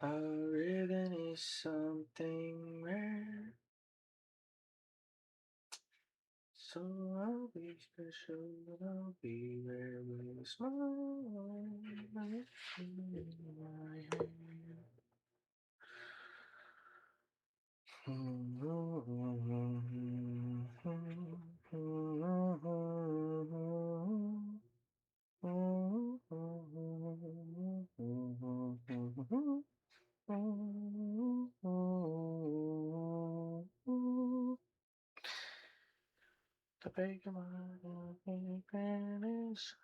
I really need something rare. So I'll be special, but I'll be very small. The bigger my is,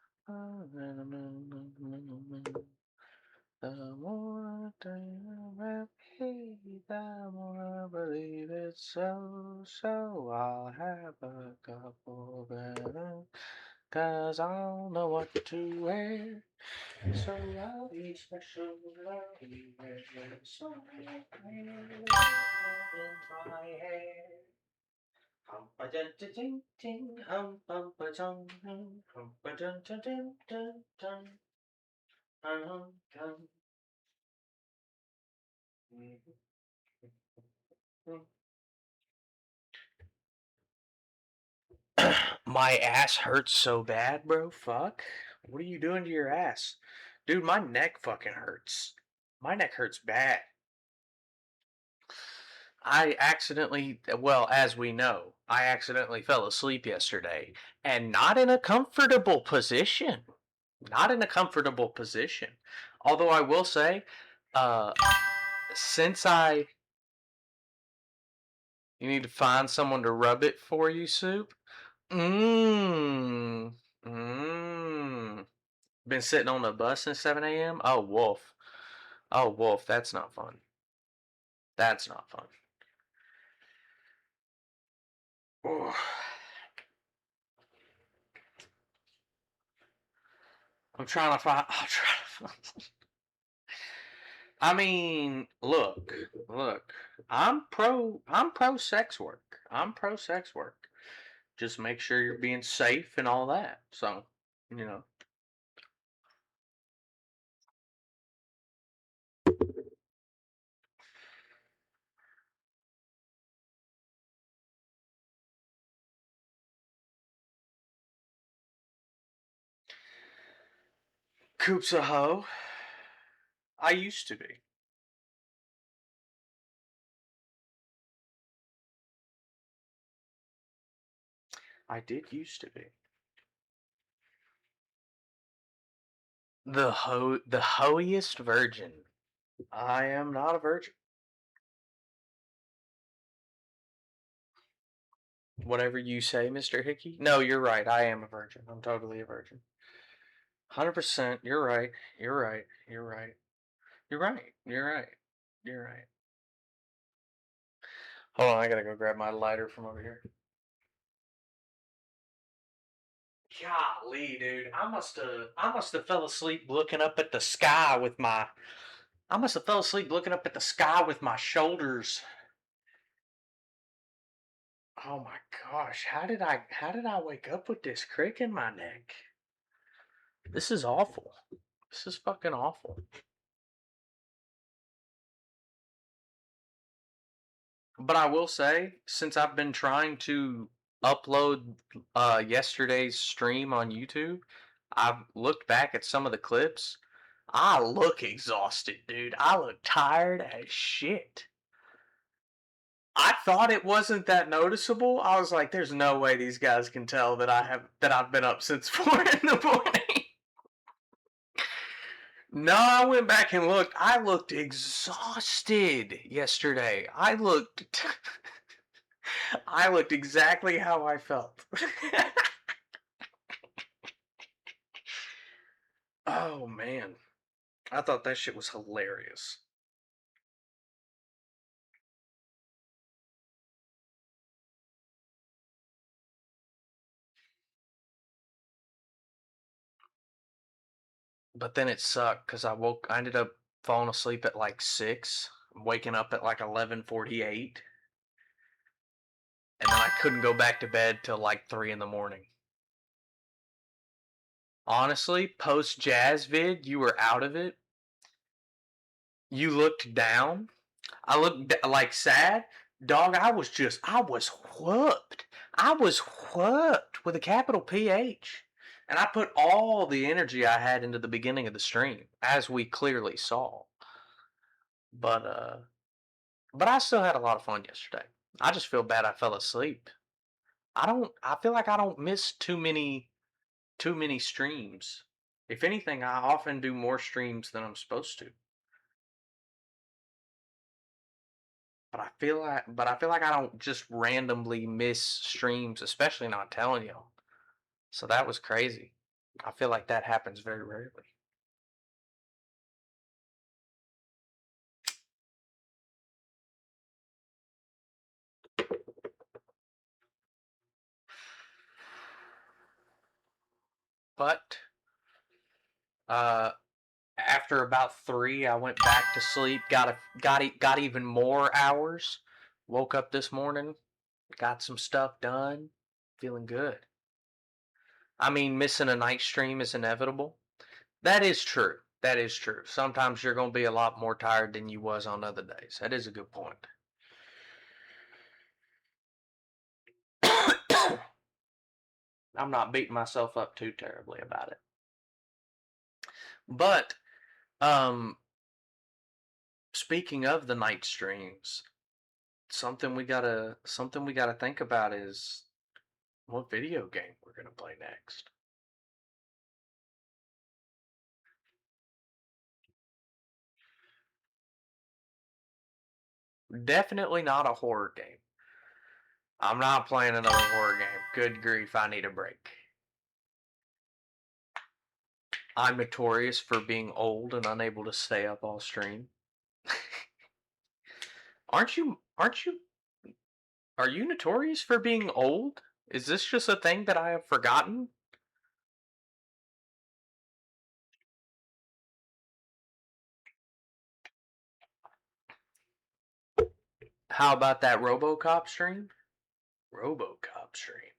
the more I think about me, the more I believe it's so. So I'll have a couple better, 'cause I don't know what to wear. So I'll be special, I'll be very so in my hair. Humpa dun dun dun dun, humpa dun dun, humpa dun dun dun dun dun, dun dun. My ass hurts so bad, bro. Fuck. What are you doing to your ass? Dude, my neck fucking hurts. My neck hurts bad. I accidentally, well, as we know, I accidentally fell asleep yesterday and not in a comfortable position. Not in a comfortable position. Although I will say, uh, since I, you need to find someone to rub it for you, Soup. Mmm. Mmm. Been sitting on the bus since 7 a.m. Oh, wolf. Oh, wolf. That's not fun. That's not fun. Oh. I'm trying to find. I'm trying to find. I mean, look. I'm pro sex work. I'm pro sex work. Just make sure you're being safe and all that. So, you know. Coop's a hoe. I used to be. I did used to be. The hoiest virgin. I am not a virgin. Whatever you say, Mr. Hickey. No, you're right. I am a virgin. I'm totally a virgin. 100%. You're right. You're right. You're right. You're right. You're right. You're right. Hold on, I gotta go grab my lighter from over here. Golly, dude. I must have fell asleep looking up at the sky with my I must have fell asleep looking up at the sky with my shoulders. Oh my gosh, how did I wake up with this crick in my neck? This is awful. This is fucking awful. But I will say, since I've been trying to upload yesterday's stream on YouTube, I've looked back at some of the clips. I look exhausted, dude. I look tired as shit. I thought it wasn't that noticeable. I was like, there's no way these guys can tell that I've been up since 4 in the morning. No, I went back and looked. I looked exhausted yesterday. I looked exactly how I felt. Oh man. I thought that shit was hilarious. But then it sucked because I ended up falling asleep at like 6, waking up at like 11:48, and then I couldn't go back to bed till like 3 in the morning. Honestly, post jazz vid, you were out of it. You looked down. I looked like sad. Dog, I was whooped. I was whooped with a capital PH. And I put all the energy I had into the beginning of the stream, as we clearly saw. But but I still had a lot of fun yesterday. I just feel bad I fell asleep. I feel like I don't miss too many streams. If anything, I often do more streams than I'm supposed to. But I feel like I don't just randomly miss streams, especially not telling y'all. So that was crazy. I feel like that happens very rarely. But uh after about 3, I went back to sleep, got even more hours. Woke up this morning, got some stuff done, feeling good. I mean, missing a night stream is inevitable. That is true. That is true. Sometimes you're going to be a lot more tired than you was on other days. That is a good point. I'm not beating myself up too terribly about it. But um speaking of the night streams, something we gotta think about is what video game we're gonna play next. Definitely not a horror game. I'm not playing another horror game. Good grief, I need a break. I'm notorious for being old and unable to stay up all stream. Aren't you are you notorious for being old? Is this just a thing that I have forgotten? How about that RoboCop stream? RoboCop stream.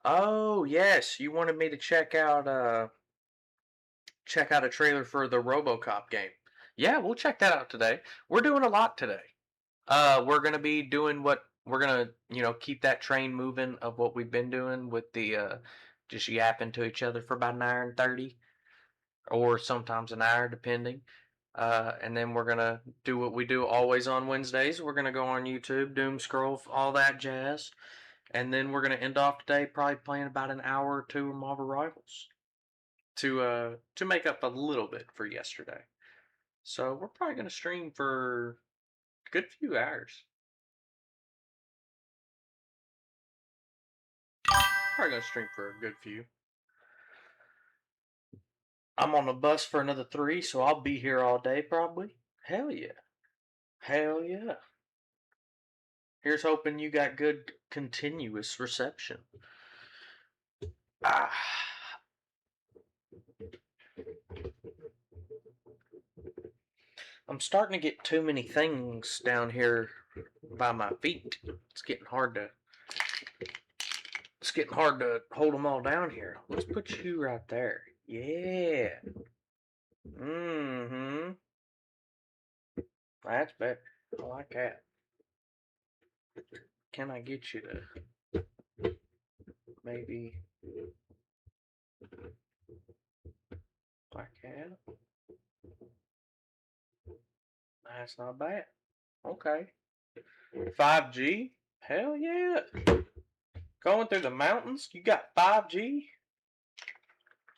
Oh, yes, you wanted me to check out a trailer for the RoboCop game. Yeah, we'll check that out today. We're doing a lot today. We're gonna be doing what we're gonna, keep that train moving of what we've been doing with the just yapping to each other for about an hour and 30, or sometimes an hour, depending. And then we're gonna do what we do always on Wednesdays. We're gonna go on YouTube, doom scroll, all that jazz, and then we're gonna end off today probably playing about an hour or two of Marvel Rivals to make up a little bit for yesterday. So we're probably gonna stream for a good few hours. Probably gonna stream for a good few. I'm on the bus for another 3, so I'll be here all day probably. Hell yeah. Hell yeah. Here's hoping you got good continuous reception. Ah. I'm starting to get too many things down here by my feet. It's getting hard to hold them all down here. Let's put you right there. Yeah. Mm-hmm. That's better. I like that. Can I get you to maybe like that? That's not bad. Okay. 5G? Hell yeah. Going through the mountains? You got 5G?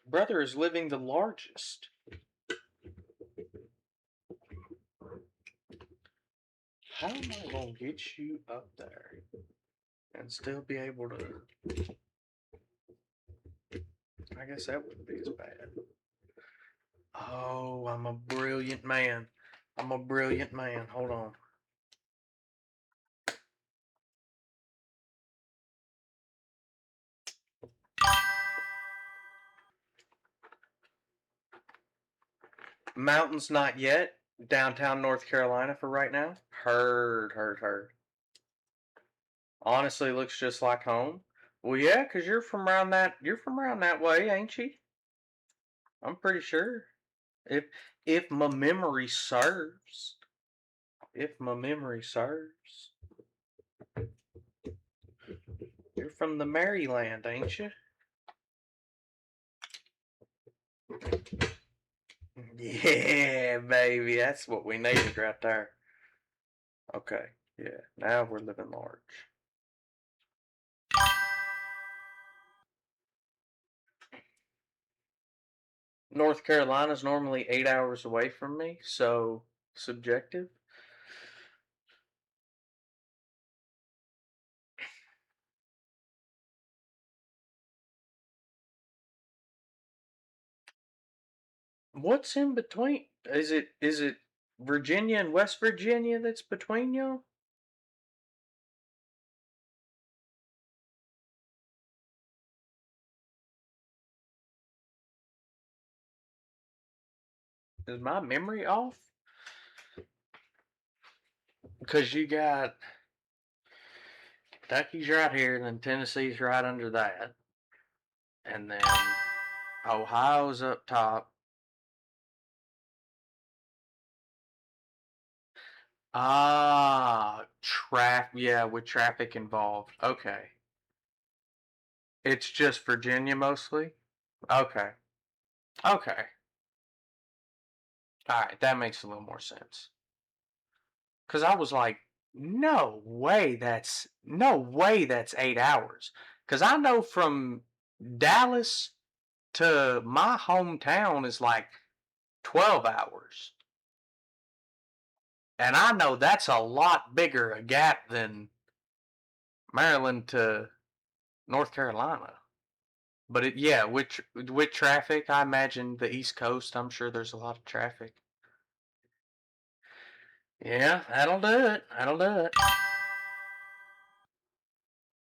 Brother is living the largest. How am I going to get you up there and still be able to? I guess that wouldn't be as bad. Oh, I'm a brilliant man. I'm a brilliant man. Hold on. Mountains not yet. Downtown North Carolina for right now. Heard. Honestly, looks just like home. Well, yeah, 'cause you're from around that way, ain't you? I'm pretty sure. If if my memory serves, if my memory serves, you're from the Maryland, ain't you? Yeah, baby, that's what we needed right there. Okay, yeah, now we're living large. North Carolina's normally 8 hours away from me, so subjective. What's in between? Is it Virginia and West Virginia that's between y'all? Is my memory off? Because you got Kentucky's right here, and then Tennessee's right under that, and then Ohio's up top. Yeah, with traffic involved. Okay. It's just Virginia mostly? Okay. Okay. Alright, that makes a little more sense. Cause I was like, no way that's 8 hours. Cause I know from Dallas to my hometown is like 12 hours. And I know that's a lot bigger a gap than Maryland to North Carolina. But yeah, with traffic, I imagine the East Coast. I'm sure there's a lot of traffic. Yeah, that'll do it. That'll do it.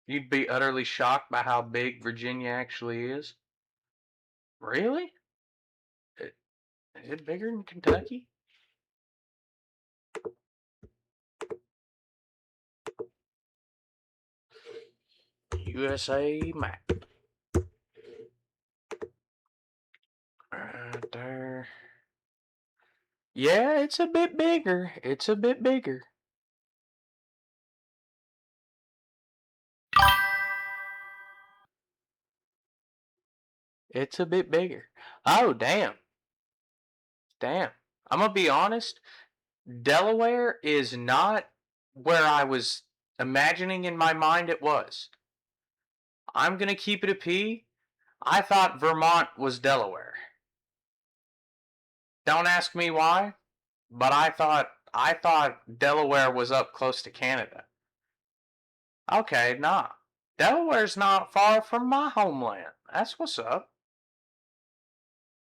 You'd be utterly shocked by how big Virginia actually is. Really? Is it bigger than Kentucky? USA map. Right there. Yeah, it's a bit bigger. It's a bit bigger. It's a bit bigger. Oh, damn. Damn. I'm gonna be honest. Delaware is not where I was imagining in my mind it was. I'm gonna keep it a P. I thought Vermont was Delaware. Don't ask me why, but I thought Delaware was up close to Canada. Okay, nah. Delaware's not far from my homeland. That's what's up.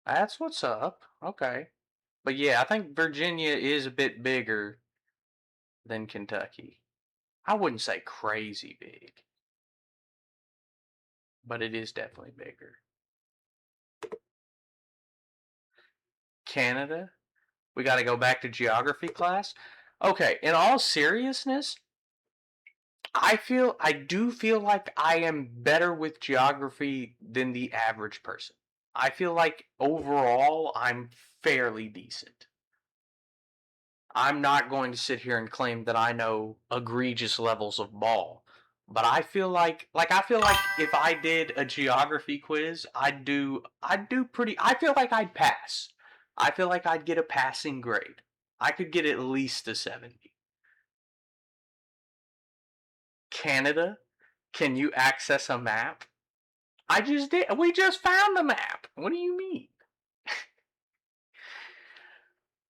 That's what's up. Okay. But yeah, I think Virginia is a bit bigger than Kentucky. I wouldn't say crazy big, but it is definitely bigger. Canada? We got to go back to geography class? Okay, in all seriousness, I do feel like I am better with geography than the average person. I feel like overall I'm fairly decent. I'm not going to sit here and claim that I know egregious levels of ball, but I feel like if I did a geography quiz, I'd do pretty. I feel like I'd pass. I feel like I'd get a passing grade. I could get at least a 70. Canada, can you access a map? I just did. We just found the map. What do you mean?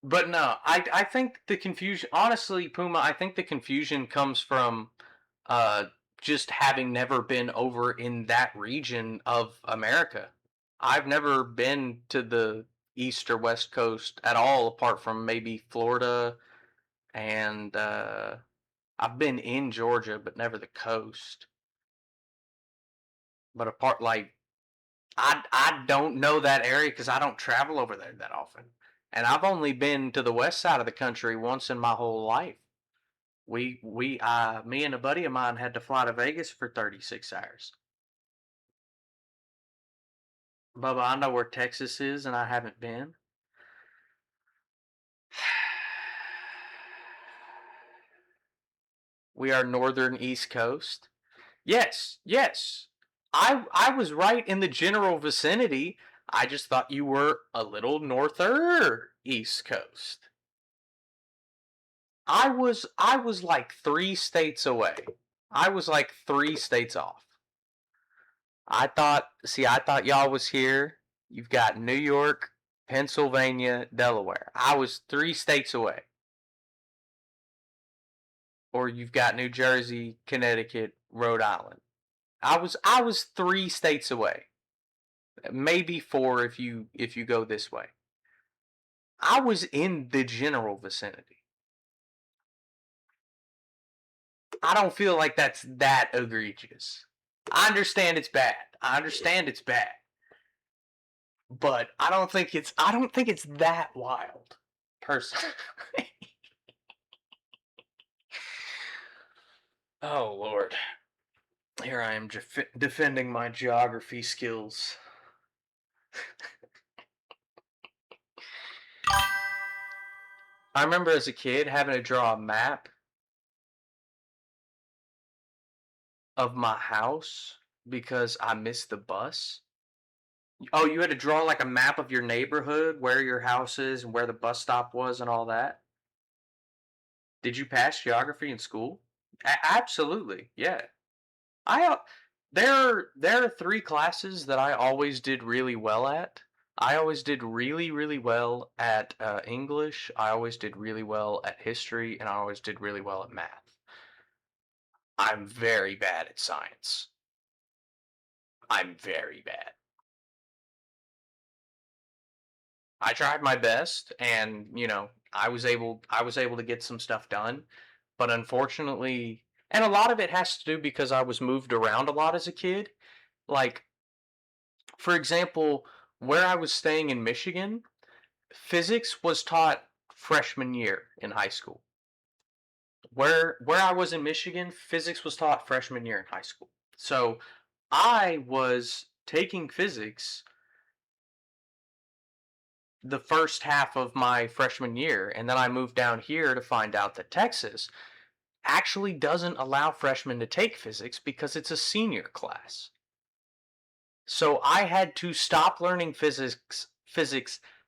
But no, I think the confusion. Honestly, Puma, I think the confusion comes from uh just having never been over in that region of America. I've never been to the east or west coast at all, apart from maybe Florida, and I've been in Georgia, but never the coast. But apart, like I don't know that area because I don't travel over there that often, and I've only been to the west side of the country once in my whole life. Me and a buddy of mine had to fly to Vegas for 36 hours. Bubba, I know where Texas is, and I haven't been. We are northern East Coast. Yes, yes. I was right in the general vicinity. I just thought you were a little norther East Coast. I was like 3 states away. I was like 3 states off. I thought y'all was here. You've got New York, Pennsylvania, Delaware. I was 3 states away. Or you've got New Jersey, Connecticut, Rhode Island. I was 3 states away. Maybe four if you go this way. I was in the general vicinity. I don't feel like that's that egregious. I understand it's bad. I understand it's bad. But I don't think it's that wild. Personally. Oh Lord. Here I am defending my geography skills. I remember as a kid having to draw a map of my house because I missed the bus. Oh, you had to draw like a map of your neighborhood, where your house is and where the bus stop was and all that? Did you pass geography in school? Absolutely. Yeah. I there are 3 classes that I always did really well at. I always did really, really well at English. I always did really well at history, and I always did really well at math. I'm very bad at science. I'm very bad. I tried my best, and I was able to get some stuff done, but unfortunately, and a lot of it has to do because I was moved around a lot as a kid. Like, for example, where I was staying in Michigan, physics was taught freshman year in high school. Where I was in Michigan, physics was taught freshman year in high school. So I was taking physics the first half of my freshman year, and then I moved down here to find out that Texas actually doesn't allow freshmen to take physics because it's a senior class. So I had to stop learning physics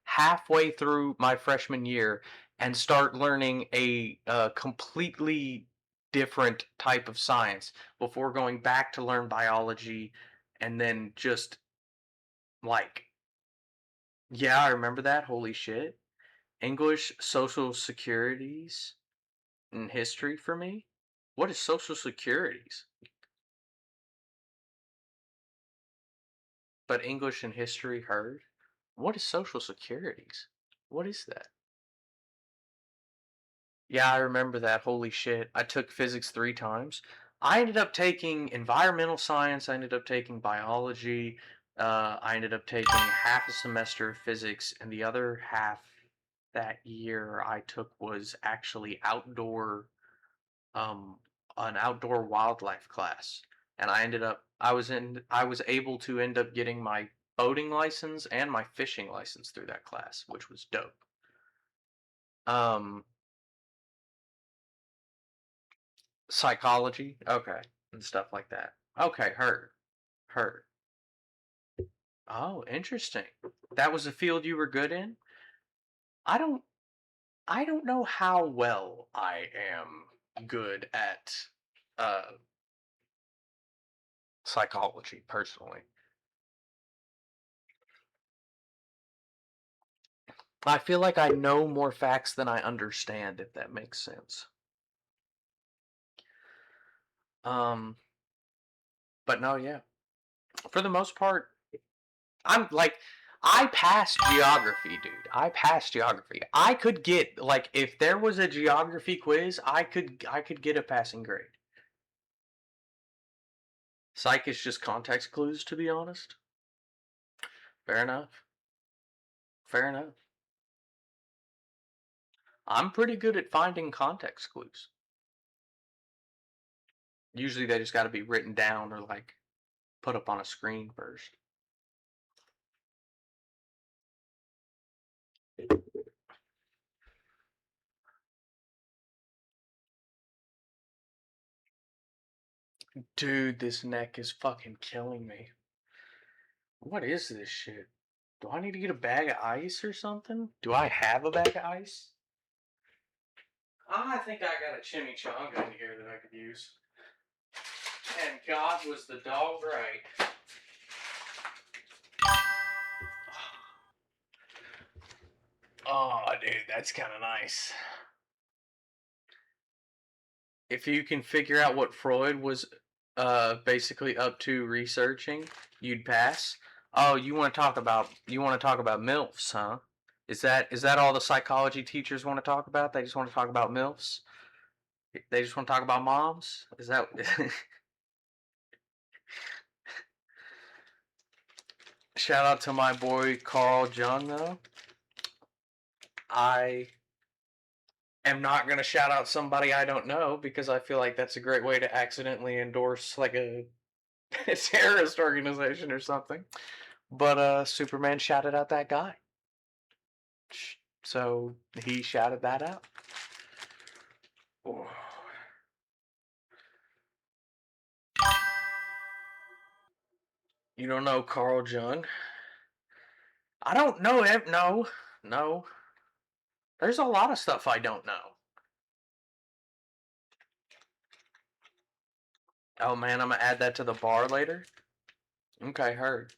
halfway through my freshman year and start learning a completely different type of science before going back to learn biology, and then just like, yeah, I remember that. Holy shit. English, social securities, and history for me. What is social securities? But English and history heard. What is social securities? What is that? Yeah, I remember that. Holy shit. I took physics 3 times. I ended up taking environmental science. I ended up taking biology. I ended up taking half a semester of physics, and the other half that year I took was actually um, an outdoor wildlife class. And I was able to end up getting my boating license and my fishing license through that class, which was dope. Um, Psychology, okay, and stuff like that. Okay, heard. Oh, interesting. That was a field you were good in? I don't I don't know how well I am good at uh psychology personally. I feel like I know more facts than I understand, if that makes sense. Um, but no, yeah. For the most part, I'm like, I passed geography, dude. I passed geography. I could get like, if there was a geography quiz, I could get a passing grade. Psych is just context clues, to be honest. Fair enough. Fair enough. I'm pretty good at finding context clues. Usually they just got to be written down or like put up on a screen first. Dude, this neck is fucking killing me. What is this shit? Do I need to get a bag of ice or something? Do I have a bag of ice? I think I got a chimichanga in here that I could use. And God was the dog right. Oh, dude, that's kind of nice. If you can figure out what Freud was basically up to researching, you'd pass. Oh, you want to talk about MILFs, huh? Is that all the psychology teachers want to talk about? They just want to talk about MILFs? They just want to talk about moms? Is that Shout out to my boy Carl Jung though. I am not going to shout out somebody I don't know because I feel like that's a great way to accidentally endorse like a terrorist organization or something. But Superman shouted out that guy. So he shouted that out. Oh. You don't know Carl Jung? I don't know him. No, no. There's a lot of stuff I don't know. Oh man, I'm gonna add that to the bar later. Okay, heard.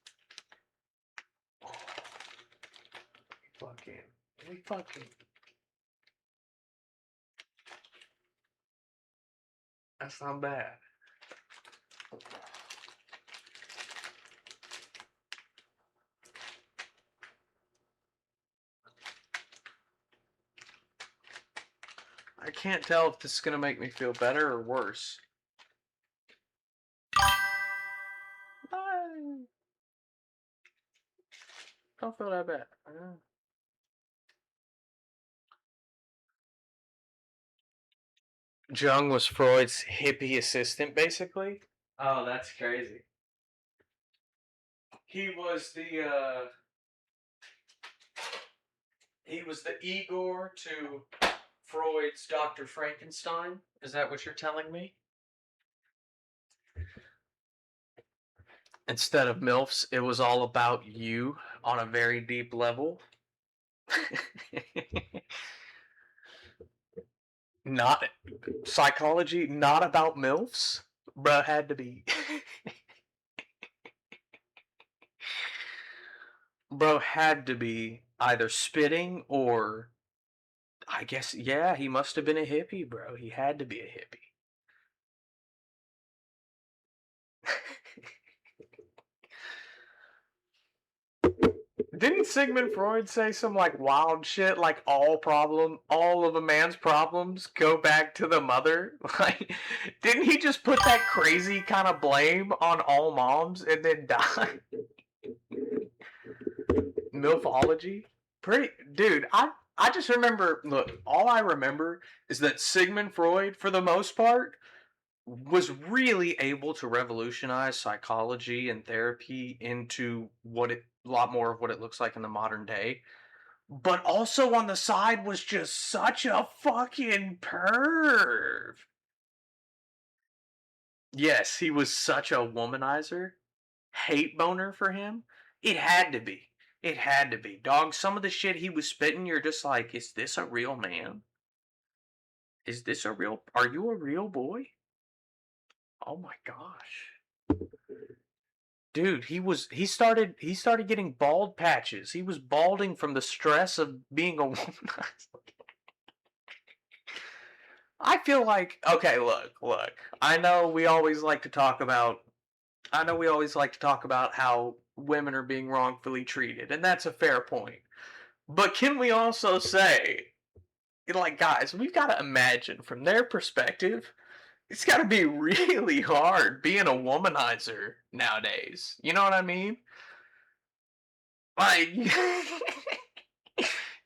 Fucking, we fucking. That's not bad. I can't tell if this is gonna make me feel better or worse. I don't feel that bad. Jung was Freud's hippie assistant, basically. Oh, that's crazy. He was the Igor to Freud's Dr. Frankenstein. Is that what you're telling me? Instead of MILFs, it was all about you on a very deep level. Not psychology, not about MILFs. Bruh, had to be. Bro had to be either spitting or I guess, yeah, he must have been a hippie, bro. He had to be a hippie. Didn't Sigmund Freud say some like wild shit like all of a man's problems go back to the mother? Like, didn't he just put that crazy kind of blame on all moms and then die? Milfology? Pretty, dude, I just remember, look, all I remember is that Sigmund Freud, for the most part, was really able to revolutionize psychology and therapy into a lot more of what it looks like in the modern day. But also on the side was just such a fucking perv. Yes, he was such a womanizer. Hate boner for him. It had to be. It had to be. Dog, some of the shit he was spitting, you're just like, is this a real man? Are you a real boy? Oh my gosh. Dude, he started getting bald patches. He was balding from the stress of being a womanizer. I feel like okay, look. I know we always like to talk about how women are being wrongfully treated, and that's a fair point. But can we also say, like, guys, we've got to imagine from their perspective, it's got to be really hard being a womanizer nowadays. You know what I mean? Like,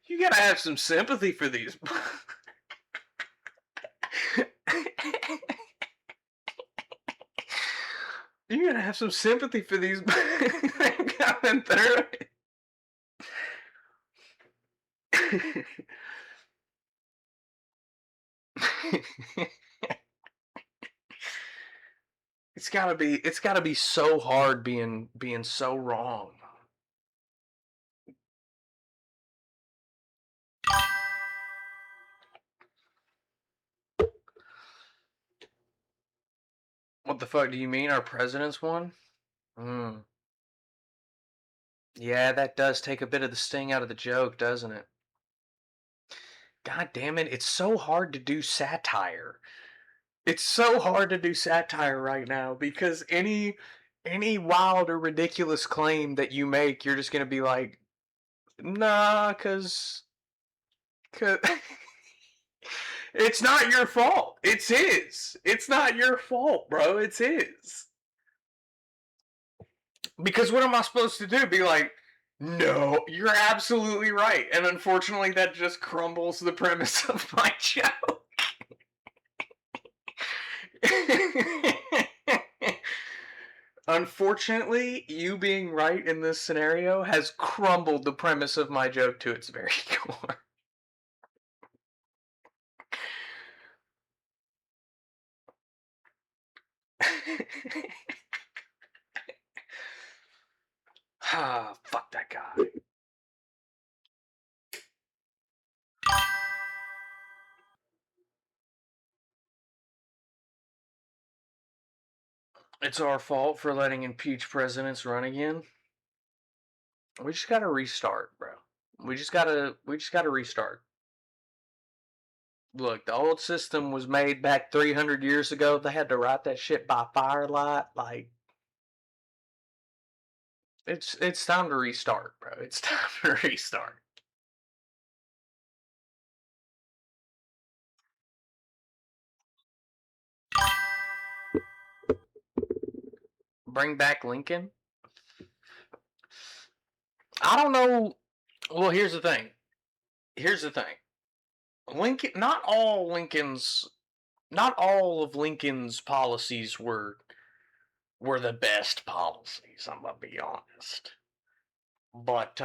you gotta have some sympathy for these. You gotta have some sympathy for these coming through it. It's gotta be so hard being so wrong. What the fuck do you mean our president's won? Mm. Yeah, that does take a bit of the sting out of the joke, doesn't it? God damn it, it's so hard to do satire. It's so hard to do satire right now because any wild or ridiculous claim that you make, you're just gonna be like, nah, cause it's not your fault. It's his. It's not your fault, bro. It's his. Because what am I supposed to do? Be like, no, you're absolutely right. And unfortunately, that just crumbles the premise of my joke. Unfortunately, you being right in this scenario has crumbled the premise of my joke to its very core. Ah, fuck that guy. It's our fault for letting impeached presidents run again. We just gotta restart, bro. We just gotta restart. Look, the old system was made back 300 years ago. They had to write that shit by firelight. Like, it's time to restart, bro. It's time to restart. Bring back Lincoln. I don't know. Well, here's the thing. Here's the thing. Lincoln. Not all of Lincoln's policies were the best policies. I'm gonna be honest. But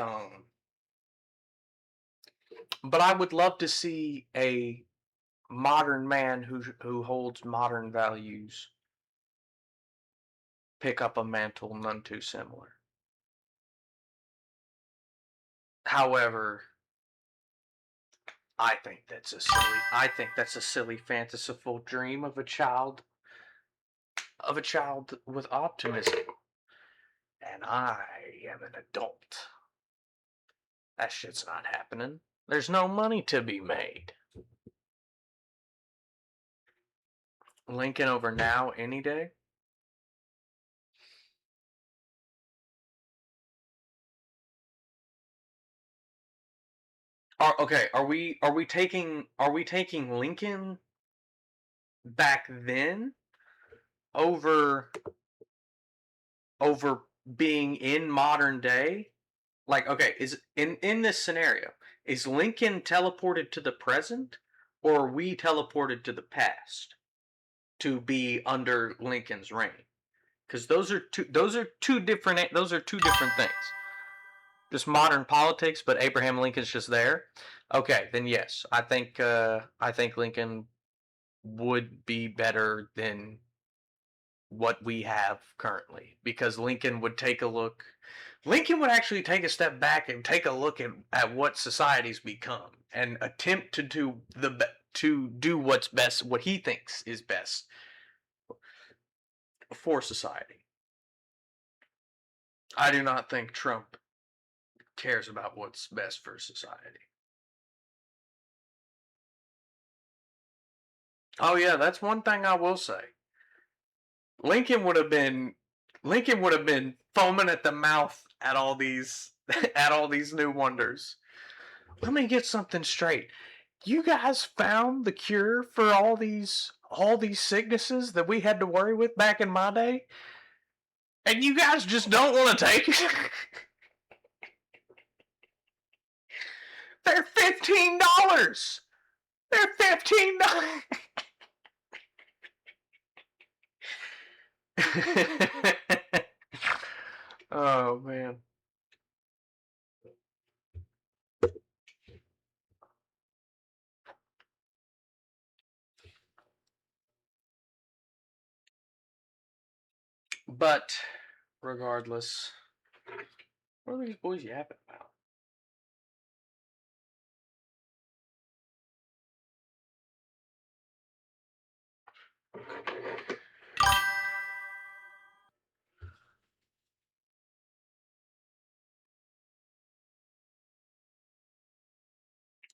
I would love to see a modern man who holds modern values pick up a mantle none too similar. However, I think that's a silly fanciful dream of a child with optimism. And I am an adult. That shit's not happening. There's no money to be made. Lincoln over now any day. Are we taking Lincoln back then over over being in modern day? Like, okay, is in this scenario, is Lincoln teleported to the present or are we teleported to the past to be under Lincoln's reign? Because those are two different things. Just modern politics, but Abraham Lincoln's just there. Okay, then yes, I think Lincoln would be better than what we have currently because Lincoln would actually take a step back and take a look at what society's become and attempt to do what's best, what he thinks is best for society. I do not think Trump cares about what's best for society. Oh yeah, that's one thing I will say. Lincoln would have been Lincoln would have been foaming at the mouth at all these at all these new wonders. Let me get something straight. You guys found the cure for all these sicknesses that we had to worry with back in my day, and you guys just don't want to take it. They're $15. They're $15. Oh man. But regardless, what are these boys yapping about?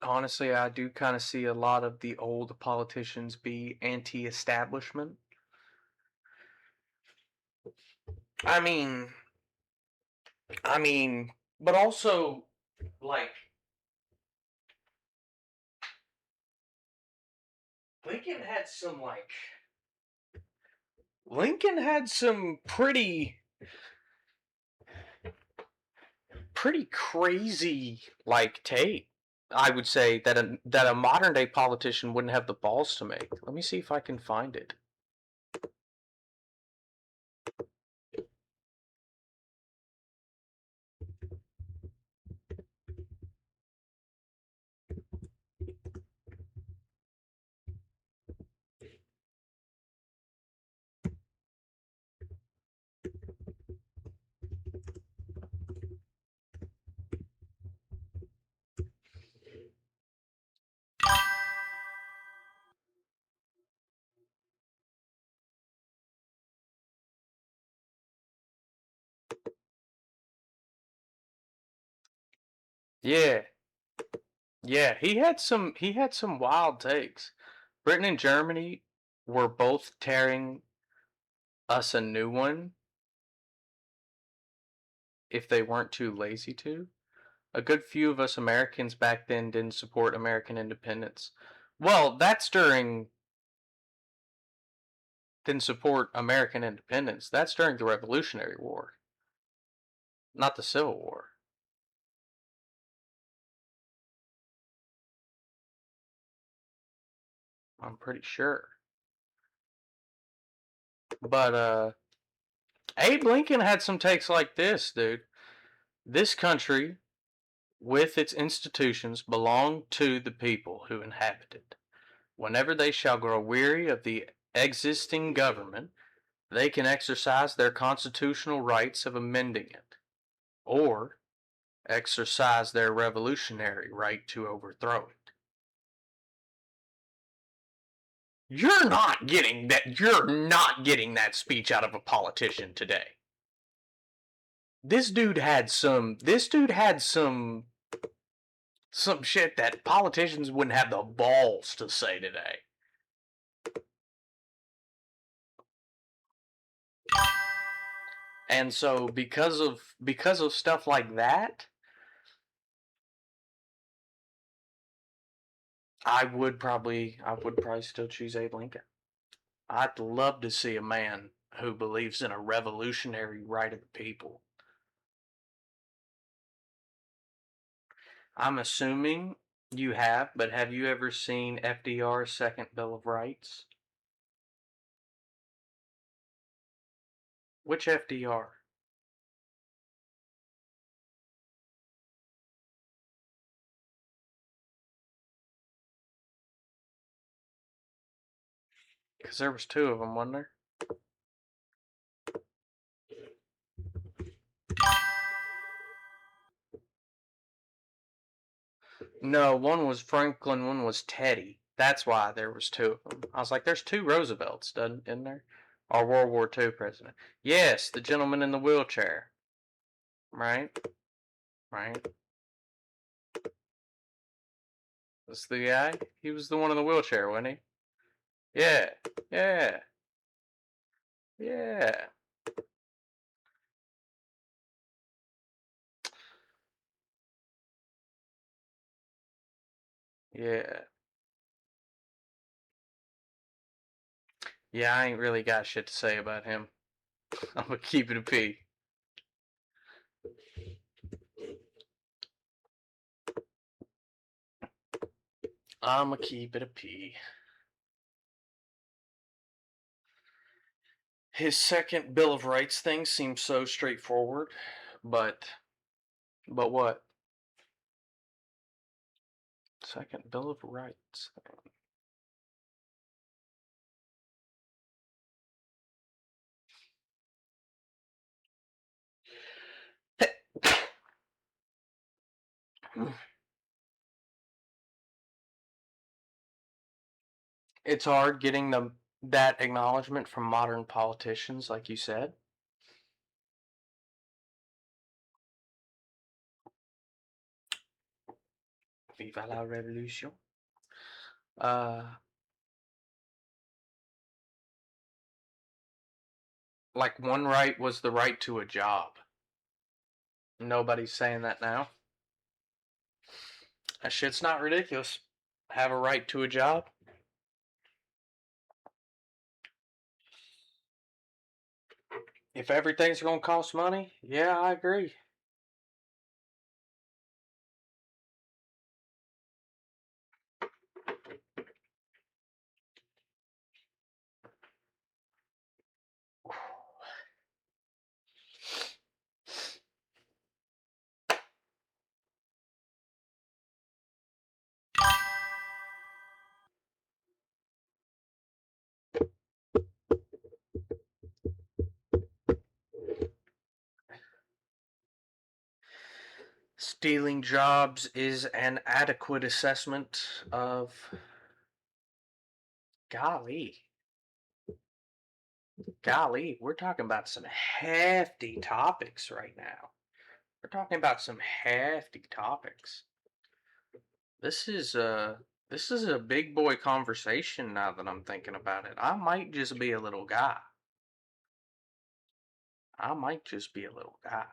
Honestly, I do kind of see a lot of the old politicians be anti-establishment. I mean, I mean, but also like Lincoln had some like Lincoln had some pretty crazy like take. I would say that a modern day politician wouldn't have the balls to make. Let me see if I can find it. Yeah, yeah, he had some wild takes. Britain and Germany were both tearing us a new one if they weren't too lazy to. A good few of us Americans back then didn't support American independence. Well, that's during didn't support American independence. That's during the Revolutionary War, not the Civil War. I'm pretty sure. But Abe Lincoln had some takes like this, dude. This country, with its institutions, belong to the people who inhabit it. Whenever they shall grow weary of the existing government, they can exercise their constitutional rights of amending it, or exercise their revolutionary right to overthrow it. You're not getting that speech out of a politician today. This dude had some shit that politicians wouldn't have the balls to say today. And so because of stuff like that, I would probably still choose Abe Lincoln. I'd love to see a man who believes in a revolutionary right of the people. I'm assuming you have, but have you ever seen FDR's Second Bill of Rights? Which FDR? Because there was two of them, wasn't there? No, one was Franklin, one was Teddy. That's why there was two of them. I was like, there's two Roosevelts, doesn't in there? Our World War II president. Yes, the gentleman in the wheelchair. Right? Right? That's the guy? He was the one in the wheelchair, wasn't he? Yeah. Yeah. Yeah. Yeah. Yeah, I ain't really got shit to say about him. I'm gonna keep it a P. I'm gonna keep it a P. His second Bill of Rights thing seems so straightforward, but what? Second Bill of Rights. It's hard getting that acknowledgement from modern politicians, like you said. Viva la revolution. Like one right was the right to a job. Nobody's saying that now. That shit's not ridiculous. Have a right to a job. If everything's gonna cost money, yeah, I agree. Stealing jobs is an adequate assessment of. Golly. Golly, we're talking about some hefty topics right now. We're talking about some hefty topics. This is a big boy conversation now that I'm thinking about it. I might just be a little guy. I might just be a little guy.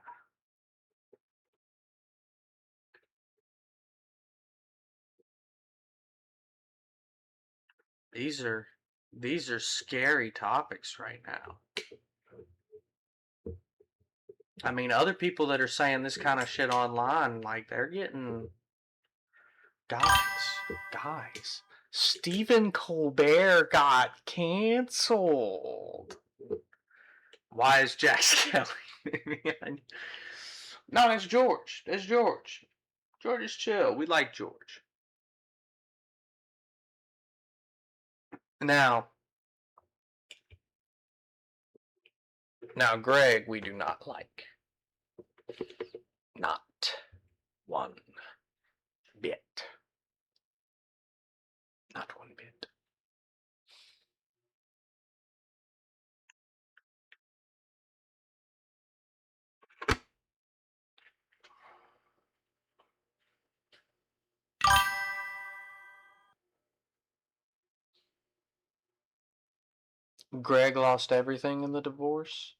These are scary topics right now. I mean, other people that are saying this kind of shit online, like they're getting guys. Stephen Colbert got canceled. Why is Jack Kelly? No, it's George. It's George. George is chill. We like George. Now, Greg, we do not like. Not one bit. Not one bit. Greg lost everything in the divorce.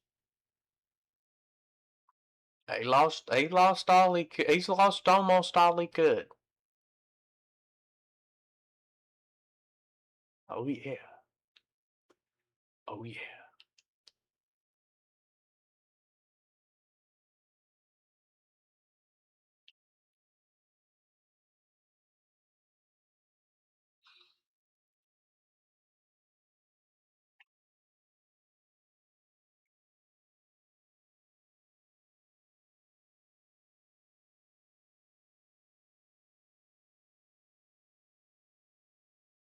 He lost all he could. He's lost almost all he could. Oh yeah. Oh yeah.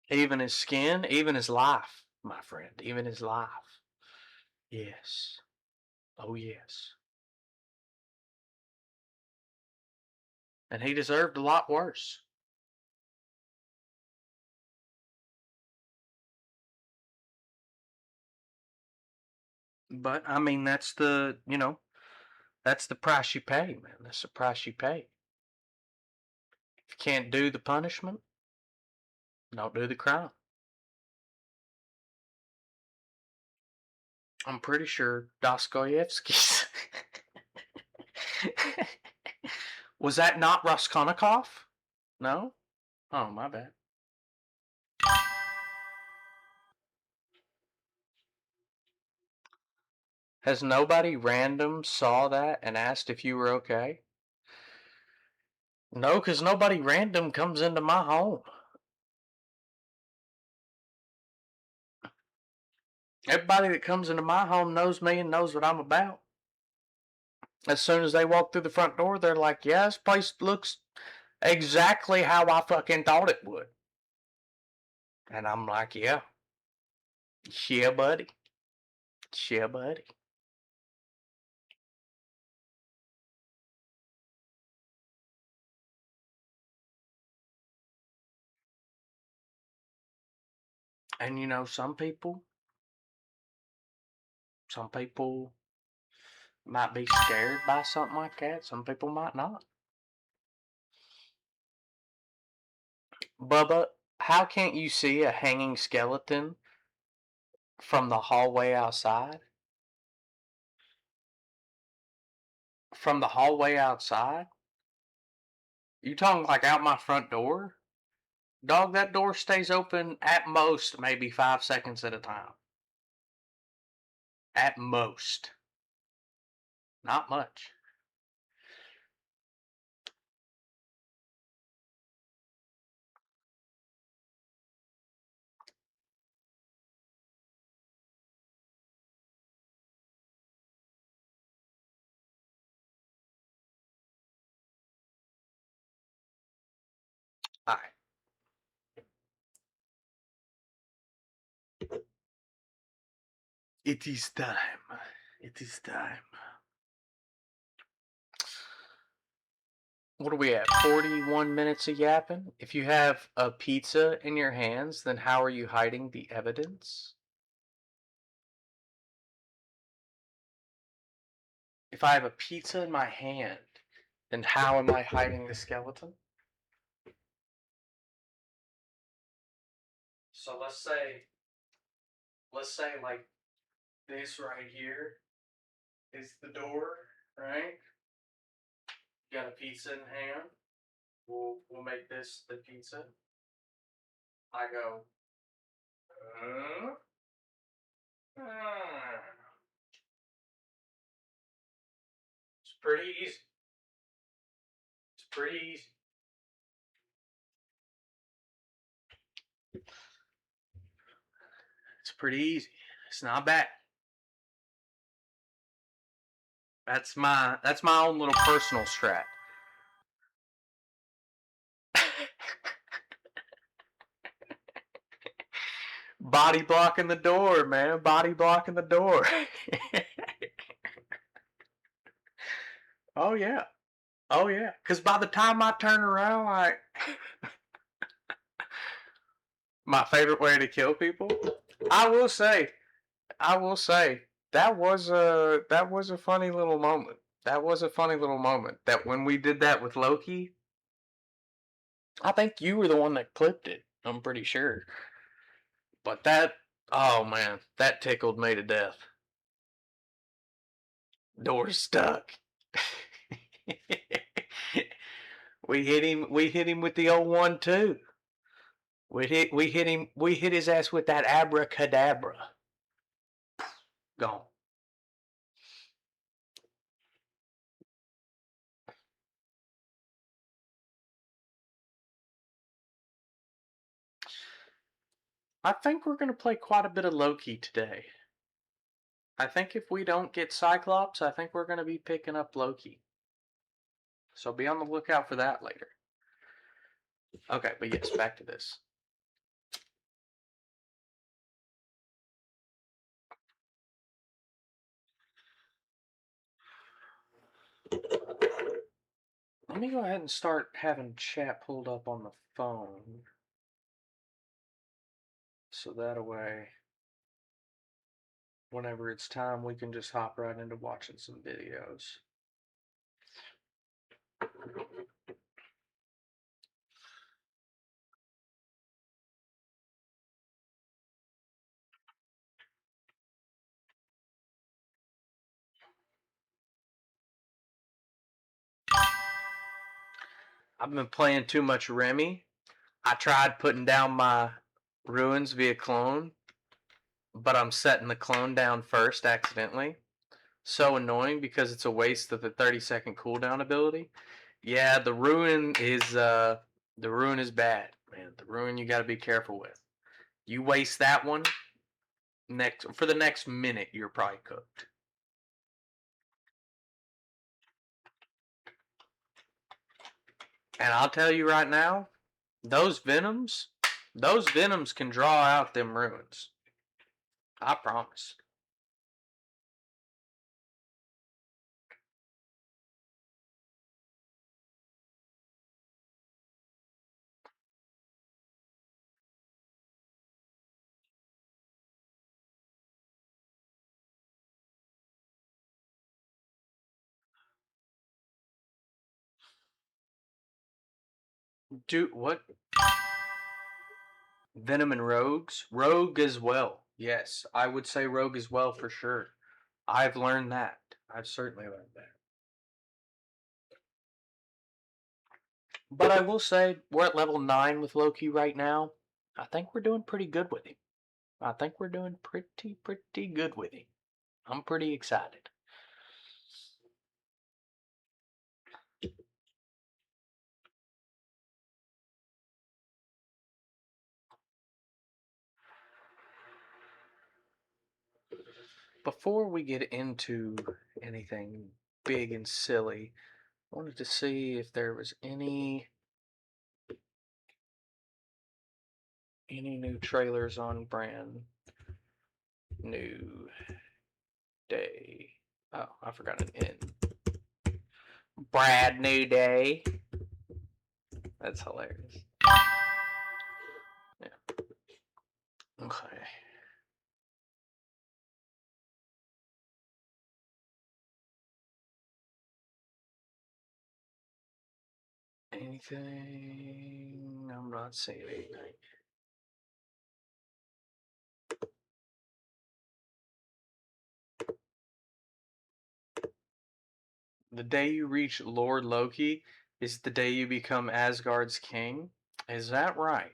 Even his skin, even his life, my friend, even his life. Yes. Oh yes. And he deserved a lot worse. But I mean, that's the that's the price you pay, man. That's the price you pay. If you can't do the punishment, don't do the crime. I'm pretty sure Dostoevsky's. Was that not Raskolnikov? No? Oh, my bad. Has nobody random saw that and asked if you were okay? No, because nobody random comes into my home. Everybody that comes into my home knows me and knows what I'm about. As soon as they walk through the front door, they're like, yeah, this place looks exactly how I fucking thought it would. And I'm like, yeah. Yeah, buddy. Yeah, buddy. And you know, some people might be scared by something like that. Some people might not. Bubba, how can't you see a hanging skeleton from the hallway outside? From the hallway outside? You talking like out my front door? Dog, that door stays open at most maybe 5 seconds at a time. At most. Not much. Alright. It is time. It is time. What are we at? 41 minutes of yapping? If you have a pizza in your hands, then how are you hiding the evidence? If I have a pizza in my hand, then how am I hiding the skeleton? So let's say like this right here is the door, right? You got a pizza in hand. We'll make this the pizza. I go, uh, it's pretty easy. It's pretty easy. It's pretty easy. It's not bad. That's my own little personal strat. Body blocking the door, man. Body blocking the door. Oh yeah. Oh yeah. Cause by the time I turn around, like my favorite way to kill people. I will say, I will say that was a funny little moment. That was a funny little moment. That when we did that with Loki, I think you were the one that clipped it. I'm pretty sure. But oh man, that tickled me to death. Door stuck. We hit him with the old 1-2. We hit his ass with that abracadabra. Gone. I think we're gonna play quite a bit of Loki today. I think if we don't get Cyclops, I think we're gonna be picking up Loki. So be on the lookout for that later. Okay, but yes, back to this. Let me go ahead and start having chat pulled up on the phone. So that way, whenever it's time, we can just hop right into watching some videos. I've been playing too much Remy. I tried putting down my ruins via clone, but I'm setting the clone down first accidentally. So annoying because it's a waste of the 30-second cooldown ability. Yeah, the ruin is bad, man. The ruin you got to be careful with. You waste that one for the next minute, you're probably cooked. And I'll tell you right now, those venoms, those venoms can draw out them ruins. I promise. Do what? Venom and Rogues? Rogue as well. Yes, I would say Rogue as well for sure. I've learned that. I've certainly learned that. But I will say we're at level 9 with Loki right now. I think we're doing pretty good with him. I think we're doing pretty good with him. I'm pretty excited. Before we get into anything big and silly, I wanted to see if there was any new trailers on brand new day. Oh, I forgot an N. Brand new day. That's hilarious. Yeah. Okay. Anything? I'm not seeing anything. The day you reach Lord Loki is the day you become Asgard's king. Is that right?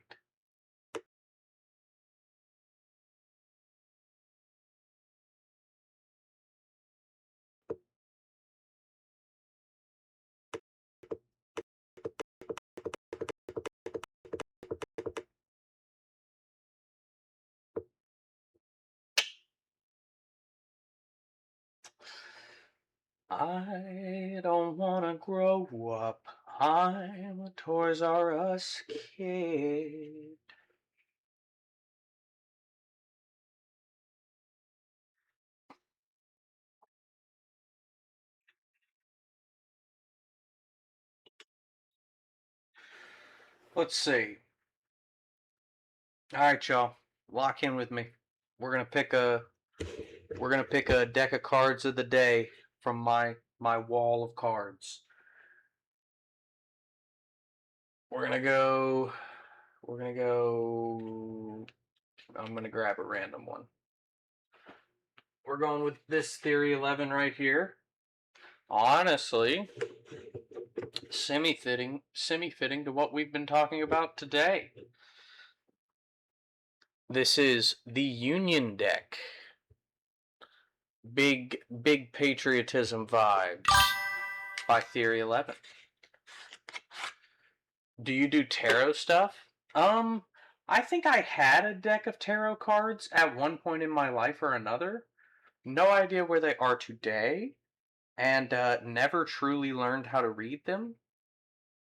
I don't wanna grow up. I'm a Toys R Us kid. Let's see. All right, y'all. Lock in with me. We're gonna pick a deck of cards of the day from my wall of cards. We're gonna go. We're gonna go. I'm gonna grab a random one. We're going with this Theory 11 right here. Honestly, semi-fitting to what we've been talking about today. This is the Union deck. Big patriotism vibes by Theory 11. Do you do tarot stuff? I think I had a deck of tarot cards at one point in my life or another. No idea where they are today, and never truly learned how to read them.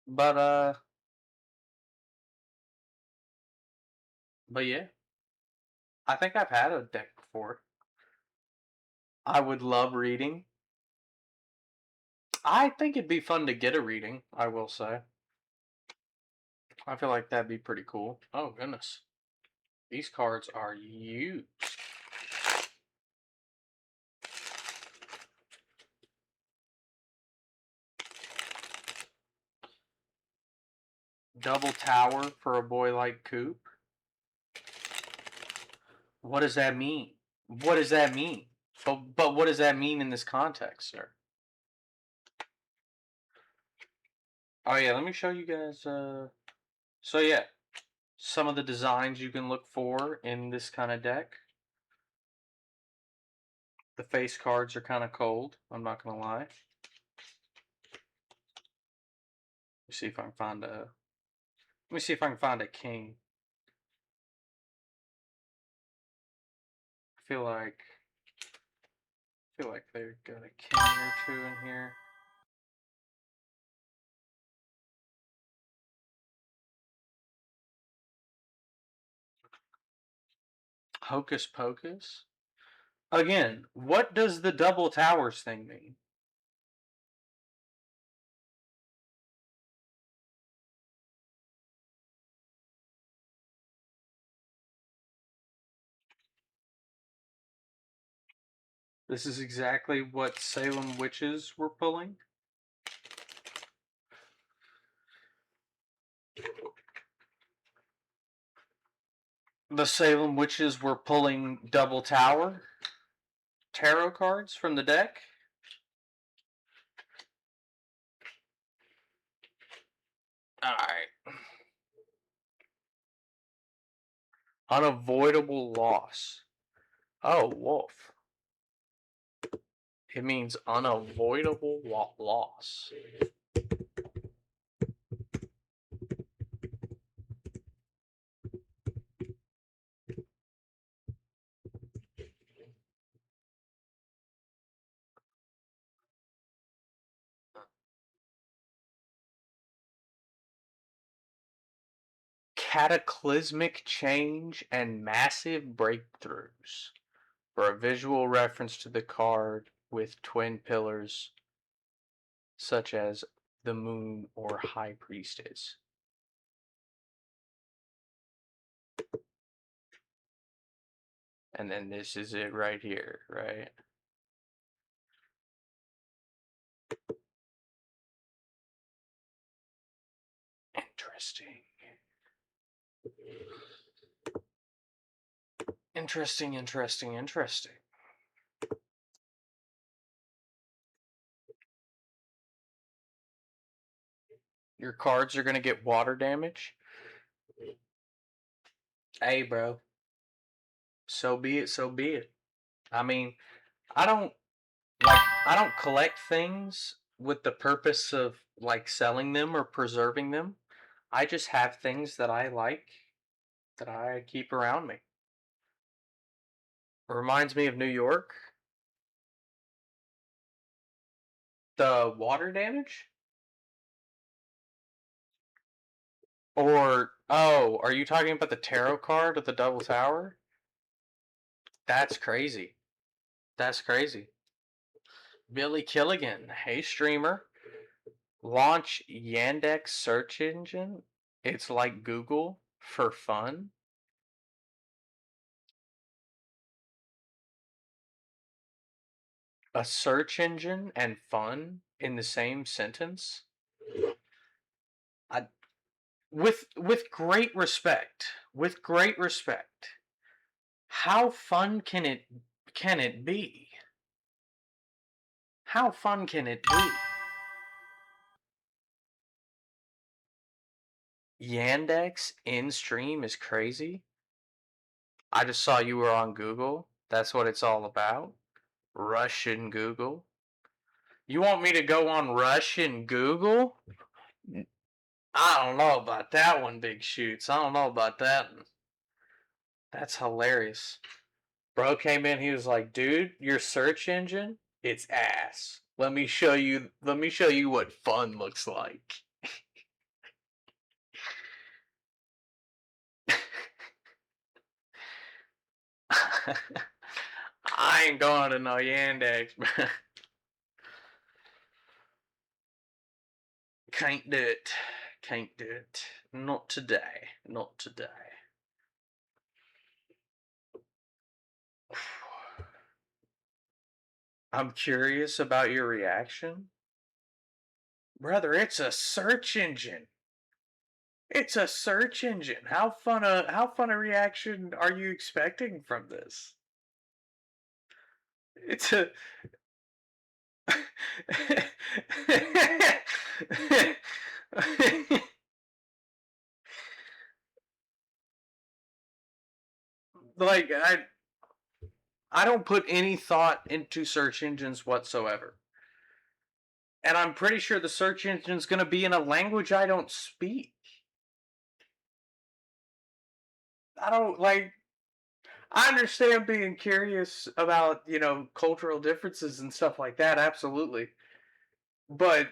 But but yeah, I think I've had a deck before. I would love reading. I think it'd be fun to get a reading, I will say. I feel like that'd be pretty cool. Oh goodness. These cards are huge. Double tower for a boy like Coop. What does that mean? What does that mean? But what does that mean in this context, sir? Oh yeah, let me show you guys. So yeah, some of the designs you can look for in this kind of deck. The face cards are kind of cold. I'm not gonna lie. Let's see if I can find a. Let me see if I can find a king. I feel like they've got a king or two in here. Hocus Pocus. Again, what does the double towers thing mean? This is exactly what Salem witches were pulling. The Salem witches were pulling double tower tarot cards from the deck. All right. Unavoidable loss. Oh, wolf. It means unavoidable loss. Cataclysmic change and massive breakthroughs. For a visual reference to the card with twin pillars, such as the moon or high priestess. And then this is it right here, right? Interesting. Interesting, interesting, interesting. Your cards are going to get water damage? Hey, bro. So be it, so be it. I mean, I don't I don't collect things with the purpose of like selling them or preserving them. I just have things that I like that I keep around me. It reminds me of New York. The water damage? Or oh, are you talking about the tarot card of the double tower? That's crazy. That's crazy. Billy Killigan, hey streamer, launch Yandex search engine. It's like Google for fun. A search engine and fun in the same sentence? I, with great respect, with great respect, how fun can it be? How fun can it be? Yandex in stream is crazy. I just saw you were on Google. That's what it's all about. Russian Google. You want me to go on Russian Google? I don't know about that one, Big Shoots. I don't know about that one. That's hilarious. Bro came in, he was like, dude, your search engine, it's ass. Let me show you what fun looks like. I ain't going to no Yandex, bro. Can't do it. Can't do it. Not today. Not today. I'm curious about your reaction. Brother, it's a search engine. It's a search engine. How fun a reaction are you expecting from this? It's a like I don't put any thought into search engines whatsoever. And I'm pretty sure the search engine's going to be in a language I don't speak. I don't like I understand being curious about, cultural differences and stuff like that, absolutely. But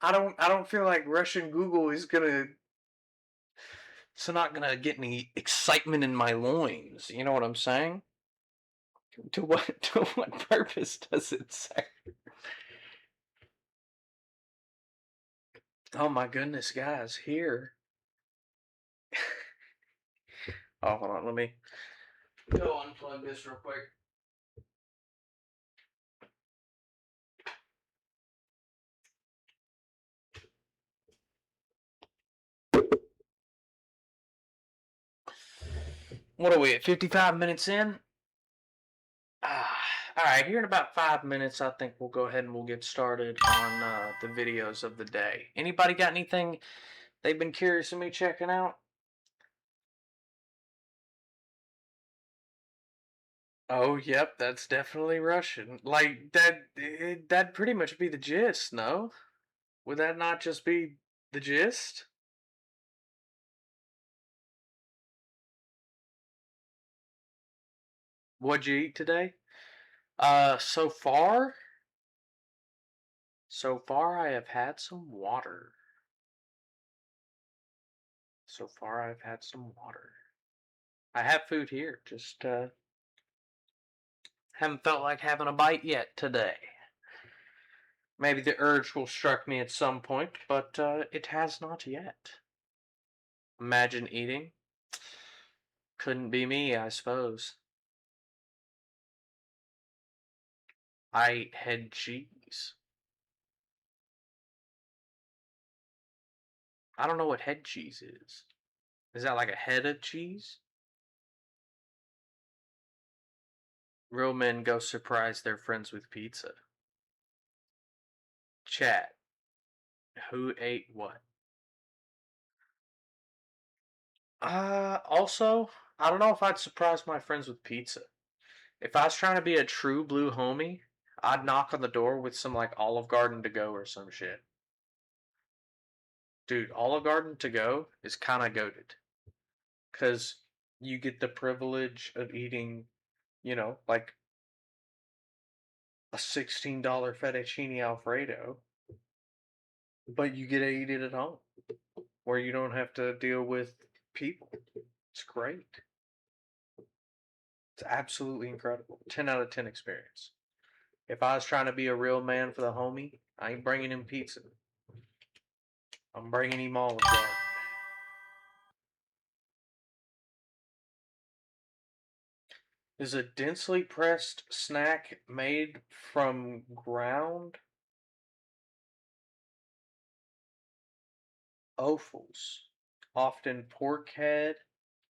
I don't feel like Russian Google is gonna it's not gonna get any excitement in my loins. You know what I'm saying? To what purpose does it say? Oh my goodness, guys, here. Oh, hold on, let me go unplug this real quick. What are we at? 55 minutes in? All right, here in about 5 minutes, I think we'll go ahead and we'll get started on the videos of the day. Anybody got anything they've been curious of me checking out? Oh, yep, that's definitely Russian. Like that'd pretty much be the gist, no? Would that not just be the gist? What'd you eat today? So far I have had some water. So far I've had some water. I have food here, just haven't felt like having a bite yet today. Maybe the urge will strike me at some point, but it has not yet. Imagine eating. Couldn't be me, I suppose. I ate head cheese. I don't know what head cheese is. Is that like a head of cheese? Real men go surprise their friends with pizza. Chat. Who ate what? Also, I don't know if I'd surprise my friends with pizza. If I was trying to be a true blue homie, I'd knock on the door with some like Olive Garden to go or some shit. Dude, Olive Garden to go is kind of goaded because you get the privilege of eating, like a $16 fettuccine alfredo, but you get to eat it at home where you don't have to deal with people. It's great. It's absolutely incredible. 10 out of 10 experience. If I was trying to be a real man for the homie, I ain't bringing him pizza. I'm bringing him Olive Garden. Is a densely pressed snack made from ground offals, often pork head,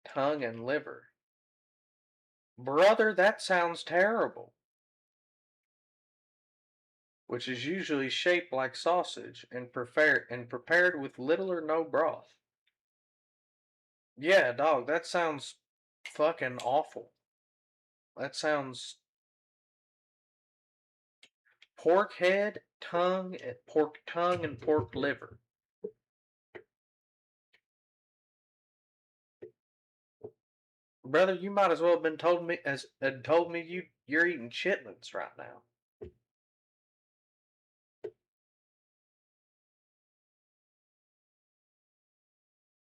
tongue, and liver. Brother, that sounds terrible. Which is usually shaped like sausage and prepared with little or no broth. Yeah, dog, that sounds fucking awful. That sounds pork head, tongue, and pork liver. Brother, you might as well have been told me you're eating chitlins right now.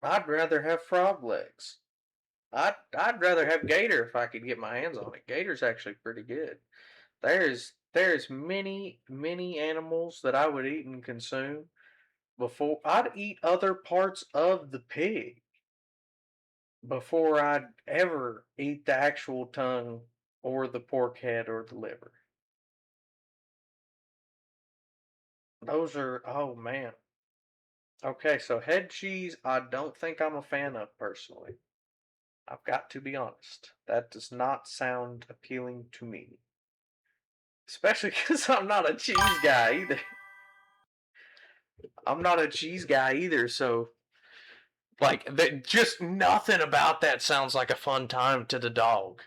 I'd rather have frog legs. I'd rather have gator if I could get my hands on it. Gator's actually pretty good. There's many animals that I would eat and consume before I'd eat other parts of the pig before I'd ever eat the actual tongue or the pork head or the liver. Those are, oh man. Okay, so head cheese I don't think I'm a fan of personally. I've got to be honest. That does not sound appealing to me. Especially because I'm not a cheese guy either. I'm not a cheese guy either, so just nothing about that sounds like a fun time to the dog.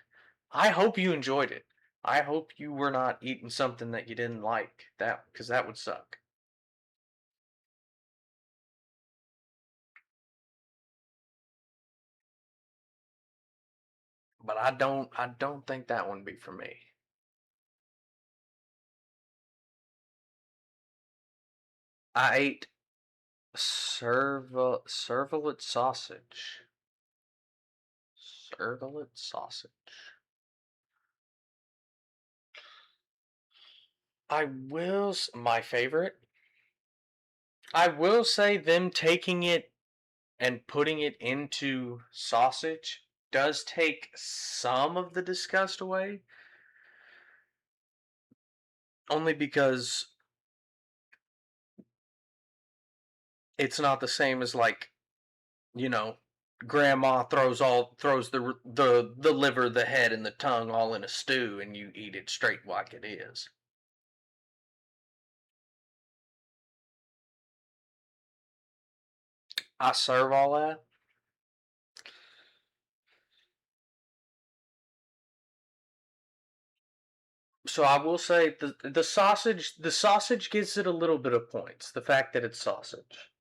I hope you enjoyed it. I hope you were not eating something that you didn't like. That because that would suck. But I don't think that would be for me. I ate servalet sausage. Servalet sausage. My favorite. I will say them taking it and putting it into sausage does take some of the disgust away, only because it's not the same as like, you know, grandma throws the liver, the head, and the tongue all in a stew, and you eat it straight like it is. I serve all that. So I will say the sausage gives it a little bit of points. The fact that it's sausage.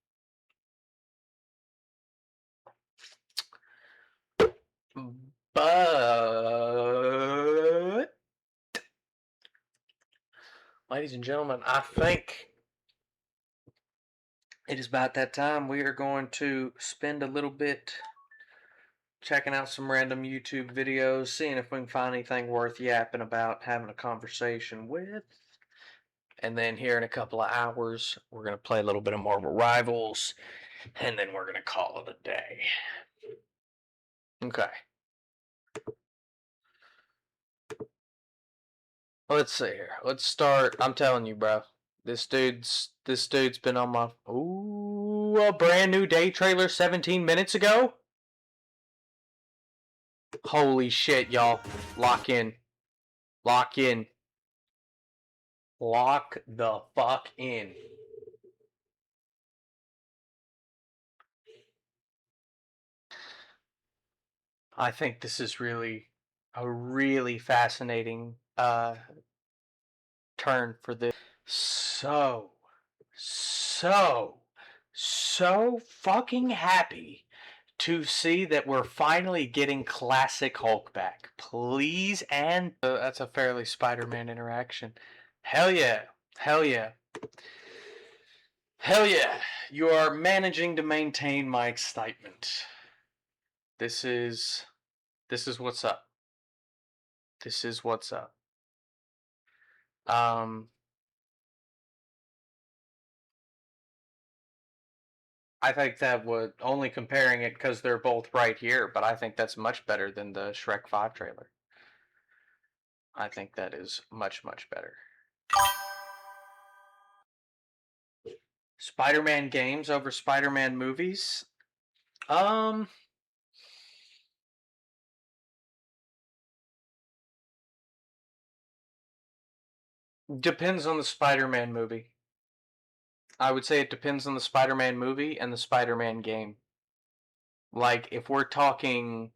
But ladies and gentlemen, I think it is about that time. We are going to spend a little bit checking out some random YouTube videos, seeing if we can find anything worth yapping about, having a conversation with. And then here in a couple of hours, we're going to play a little bit of Marvel Rivals, and then we're going to call it a day. Okay. Let's see here. Let's start. I'm telling you, bro. This dude's been on my a brand new day trailer 17 minutes ago. Holy shit, y'all. Lock in. Lock in. Lock the fuck in. I think this is really a really fascinating turn for this. So, so, so fucking happy to see that we're finally getting classic Hulk back. Please, and that's a fairly Spider-Man interaction. Hell yeah. Hell yeah. Hell yeah. You are managing to maintain my excitement. This is what's up. This is what's up. I think that would only comparing it because they're both right here, but I think that's much better than the Shrek 5 trailer. I think that is much, much better. Spider-Man games over Spider-Man movies? Depends on the Spider-Man movie. I would say it depends on the Spider-Man movie and the Spider-Man game. Like, if we're talking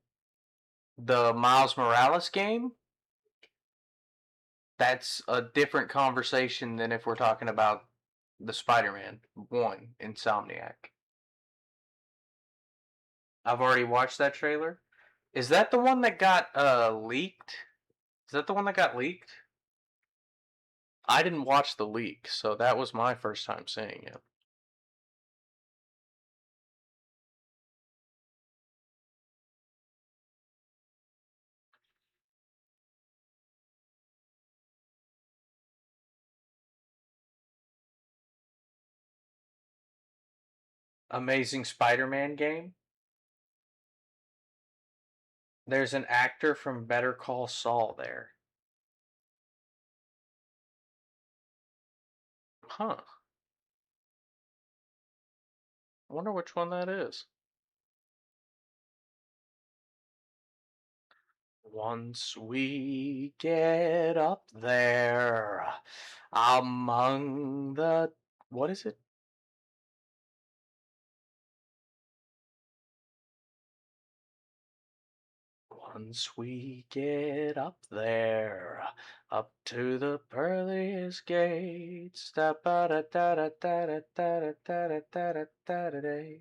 the Miles Morales game, that's a different conversation than if we're talking about the Spider-Man 1 Insomniac. I've already watched that trailer. Is that the one that got leaked? Is that the one that got leaked? I didn't watch the leak, so that was my first time seeing it. Amazing Spider-Man game. There's an actor from Better Call Saul there. Huh. I wonder which one that is. Once we get up there among the. What is it? Once we get up there, up to the pearliest gates, da ba da da da da da da da da da da da da da.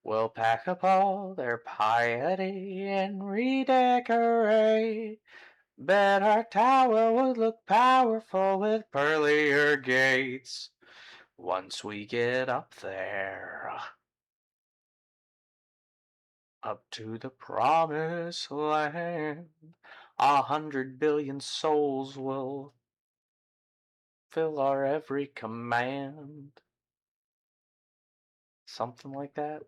We'll pack up all their piety and redecorate. Bet our tower would look powerful with pearlier gates. Once we get up there, up to the promised land, 100 billion souls will fill our every command. Something like that.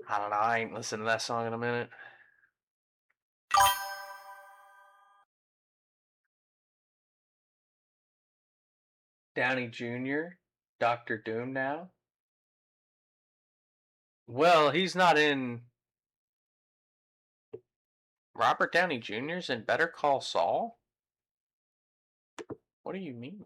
I don't know. I ain't listened to that song in a minute. Downey Jr., Doctor Doom now. Well, he's not in Robert Downey Jr.'s in Better Call Saul? What do you mean?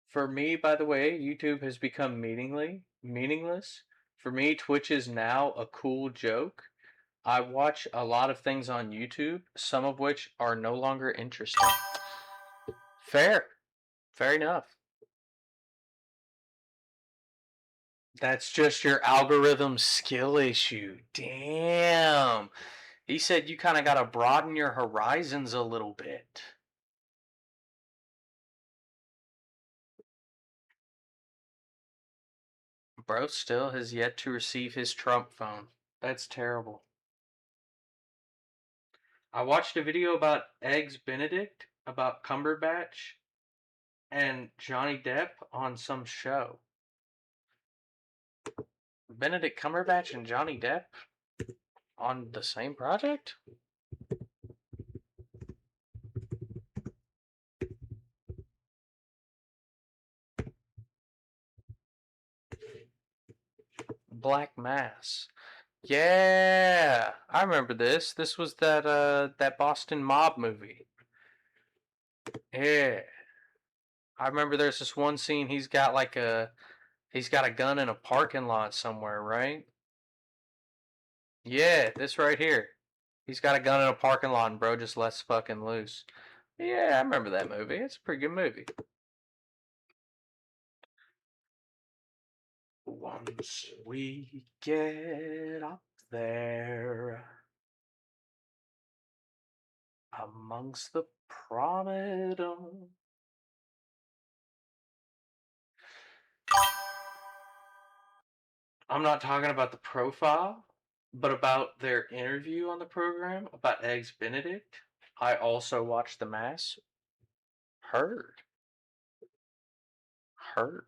For me, by the way, YouTube has become meaningless. For me, Twitch is now a cool joke. I watch a lot of things on YouTube, some of which are no longer interesting. Fair. Fair enough. That's just your algorithm skill issue. Damn. He said you kind of got to broaden your horizons a little bit. Bro still has yet to receive his Trump phone. That's terrible. I watched a video about Eggs Benedict, about Cumberbatch and Johnny Depp on some show. Benedict Cumberbatch and Johnny Depp on the same project? Black Mass. Yeah, I remember this. This was that Boston Mob movie. Yeah. I remember there's this one scene he's got a gun in a parking lot somewhere, right? Yeah, this right here. He's got a gun in a parking lot and bro just lets fucking loose. Yeah, I remember that movie. It's a pretty good movie. Once we get up there amongst the promenade. I'm not talking about the profile, but about their interview on the program about Eggs Benedict. I also watched The Mass. Heard. Heard.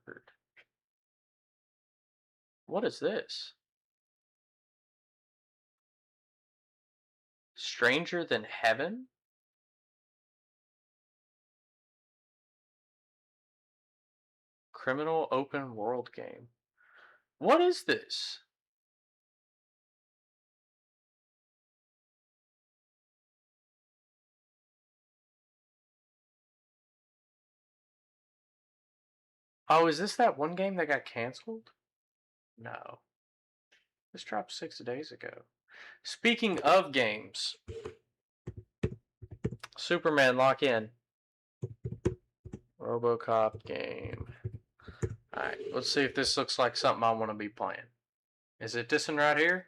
What is this? Stranger Than Heaven? Criminal open world game. What is this? Oh, is this that one game that got canceled? No. This dropped 6 days ago. Speaking of games, Superman lock in. RoboCop game. Alright, let's see if this looks like something I want to be playing. Is it this one right here?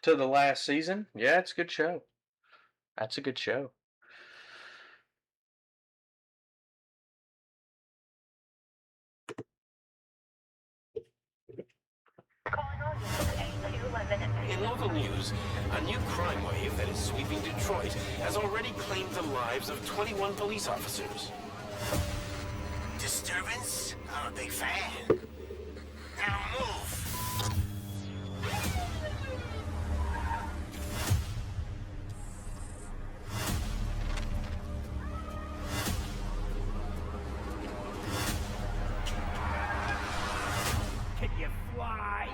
To the last season? Yeah, it's a good show. That's a good show. In local news, a new crime wave that is sweeping Detroit has already claimed the lives of 21 police officers. Disturbance? I'm a big fan. Now move! Can you fly?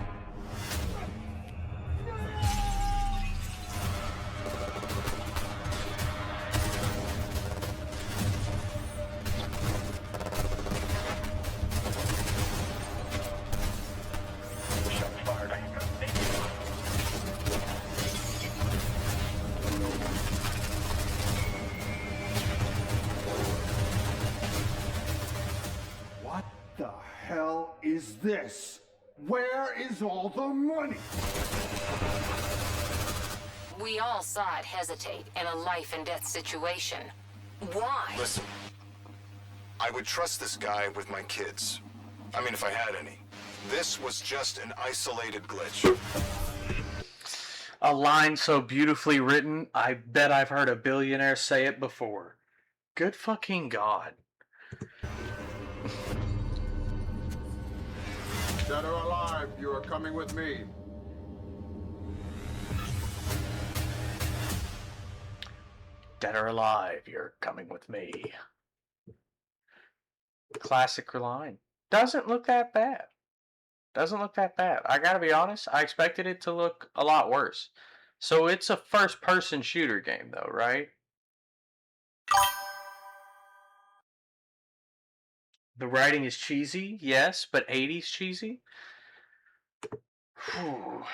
What the hell is this? Where is all the money? We all saw it hesitate in a life and death situation. Why? Listen, I would trust this guy with my kids. I mean, if I had any. This was just an isolated glitch. A line so beautifully written, I bet I've heard a billionaire say it before. Good fucking God. Dead or alive, you are coming with me. Dead or alive, you're coming with me. Classic line. Doesn't look that bad. Doesn't look that bad. I gotta be honest, I expected it to look a lot worse. So it's a first-person shooter game, though, right? The writing is cheesy, yes, but 80s cheesy? Whew.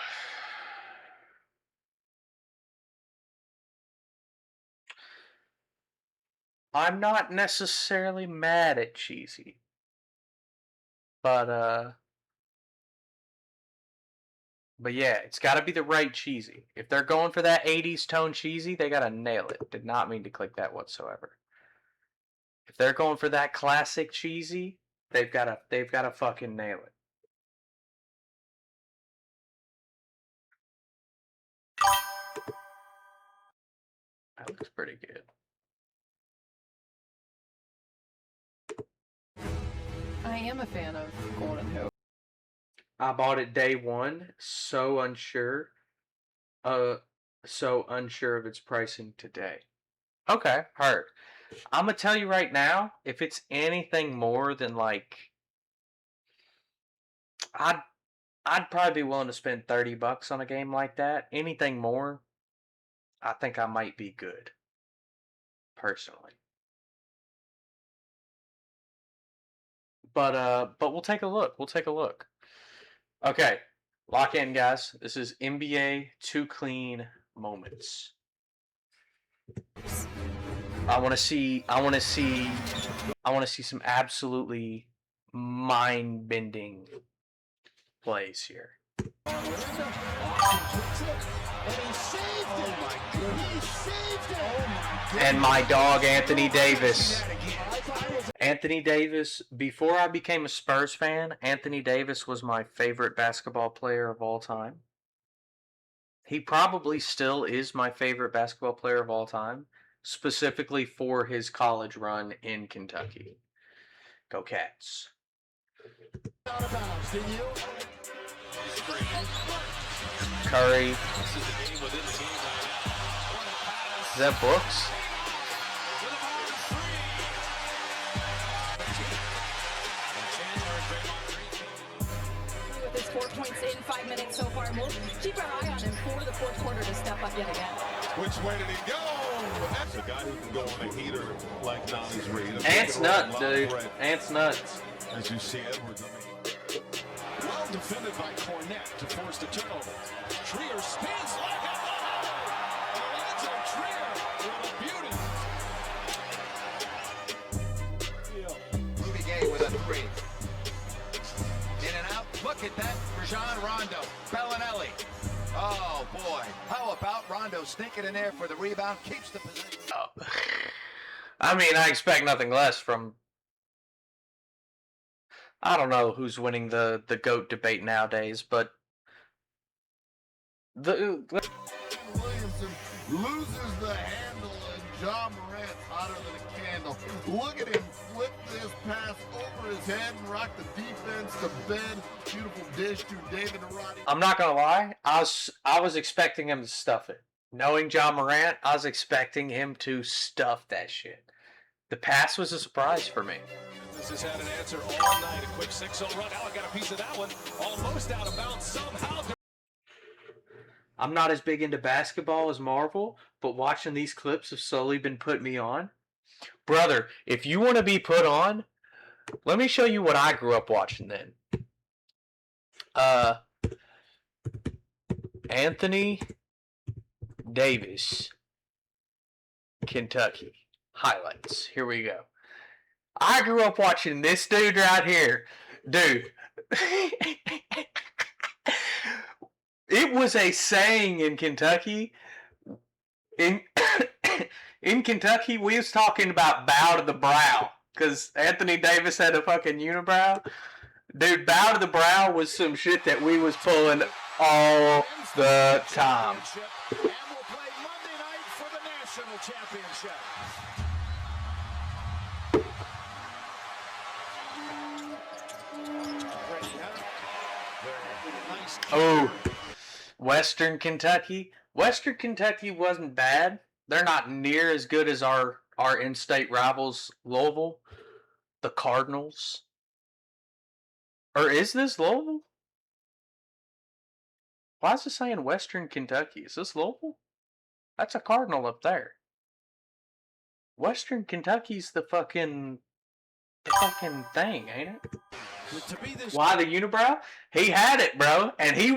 I'm not necessarily mad at cheesy. But yeah, it's got to be the right cheesy. If they're going for that 80s tone cheesy, they got to nail it. Did not mean to click that whatsoever. If they're going for that classic cheesy, they've got to fucking nail it. That looks pretty good. I am a fan of Golden Hope. I bought it day one, so unsure of its pricing today. Okay, heard. I'm gonna tell you right now, if it's anything more than like, I'd probably be willing to spend $30 on a game like that. Anything more, I think I might be good. Personally. But we'll take a look. We'll take a look. Okay, lock in, guys. This is NBA 2 Clean Moments. I want to see some absolutely mind-bending plays here. And my dog, Anthony Davis. Anthony Davis, before I became a Spurs fan, Anthony Davis was my favorite basketball player of all time. He probably still is my favorite basketball player of all time, specifically for his college run in Kentucky. Go Cats. Curry. Is that Brooks? With his 4 points in 5 minutes so far, and we'll keep our eye on him for the fourth quarter to step up yet again. Which way did he go? That's a guy who can go on a heater like Nolly's Reed. Ant's nuts, dude. Ant's nuts. As you see Edwards, well defended by Cornette to force the turnover. Trier spins like a Lorenzo Trier with a beauty. Rudy Gay with a three. In and out. Look at that. Rajon Rondo. Bellinelli. Oh, boy. How about Rondo sneaking in there for the rebound? Keeps the position. Oh. I mean, I expect nothing less from... I don't know who's winning the GOAT debate nowadays, but... Williamson loses the handle and John Morant's hotter than a candle. Look at him flip this pass over his head and rock the defense to Ben. Beautiful dish to David Arati. I'm not gonna lie, I was expecting him to stuff it. Knowing John Morant, I was expecting him to stuff that shit. The pass was a surprise for me. This has had an answer all night. A quick 6-0 run. Allen got a piece of that one. Almost out of bounds somehow. I'm not as big into basketball as Marvel, but watching these clips have slowly been putting me on. Brother, if you want to be put on, let me show you what I grew up watching then. Anthony Davis, Kentucky. Highlights. Here we go. I grew up watching this dude right here. Dude. It was a saying in Kentucky. In Kentucky, we was talking about bow to the brow. Because Anthony Davis had a fucking unibrow. Dude, bow to the brow was some shit that we was pulling all the time. And we'll play Monday night for the national championship. Oh, Western Kentucky. Western Kentucky wasn't bad. They're not near as good as our in-state rivals, Louisville. the Cardinals. Or is this Louisville? Why is it saying Western Kentucky? Is this Louisville? That's a Cardinal up there. Western Kentucky's the fucking thing, ain't it? Why the unibrow? He had it, bro, and he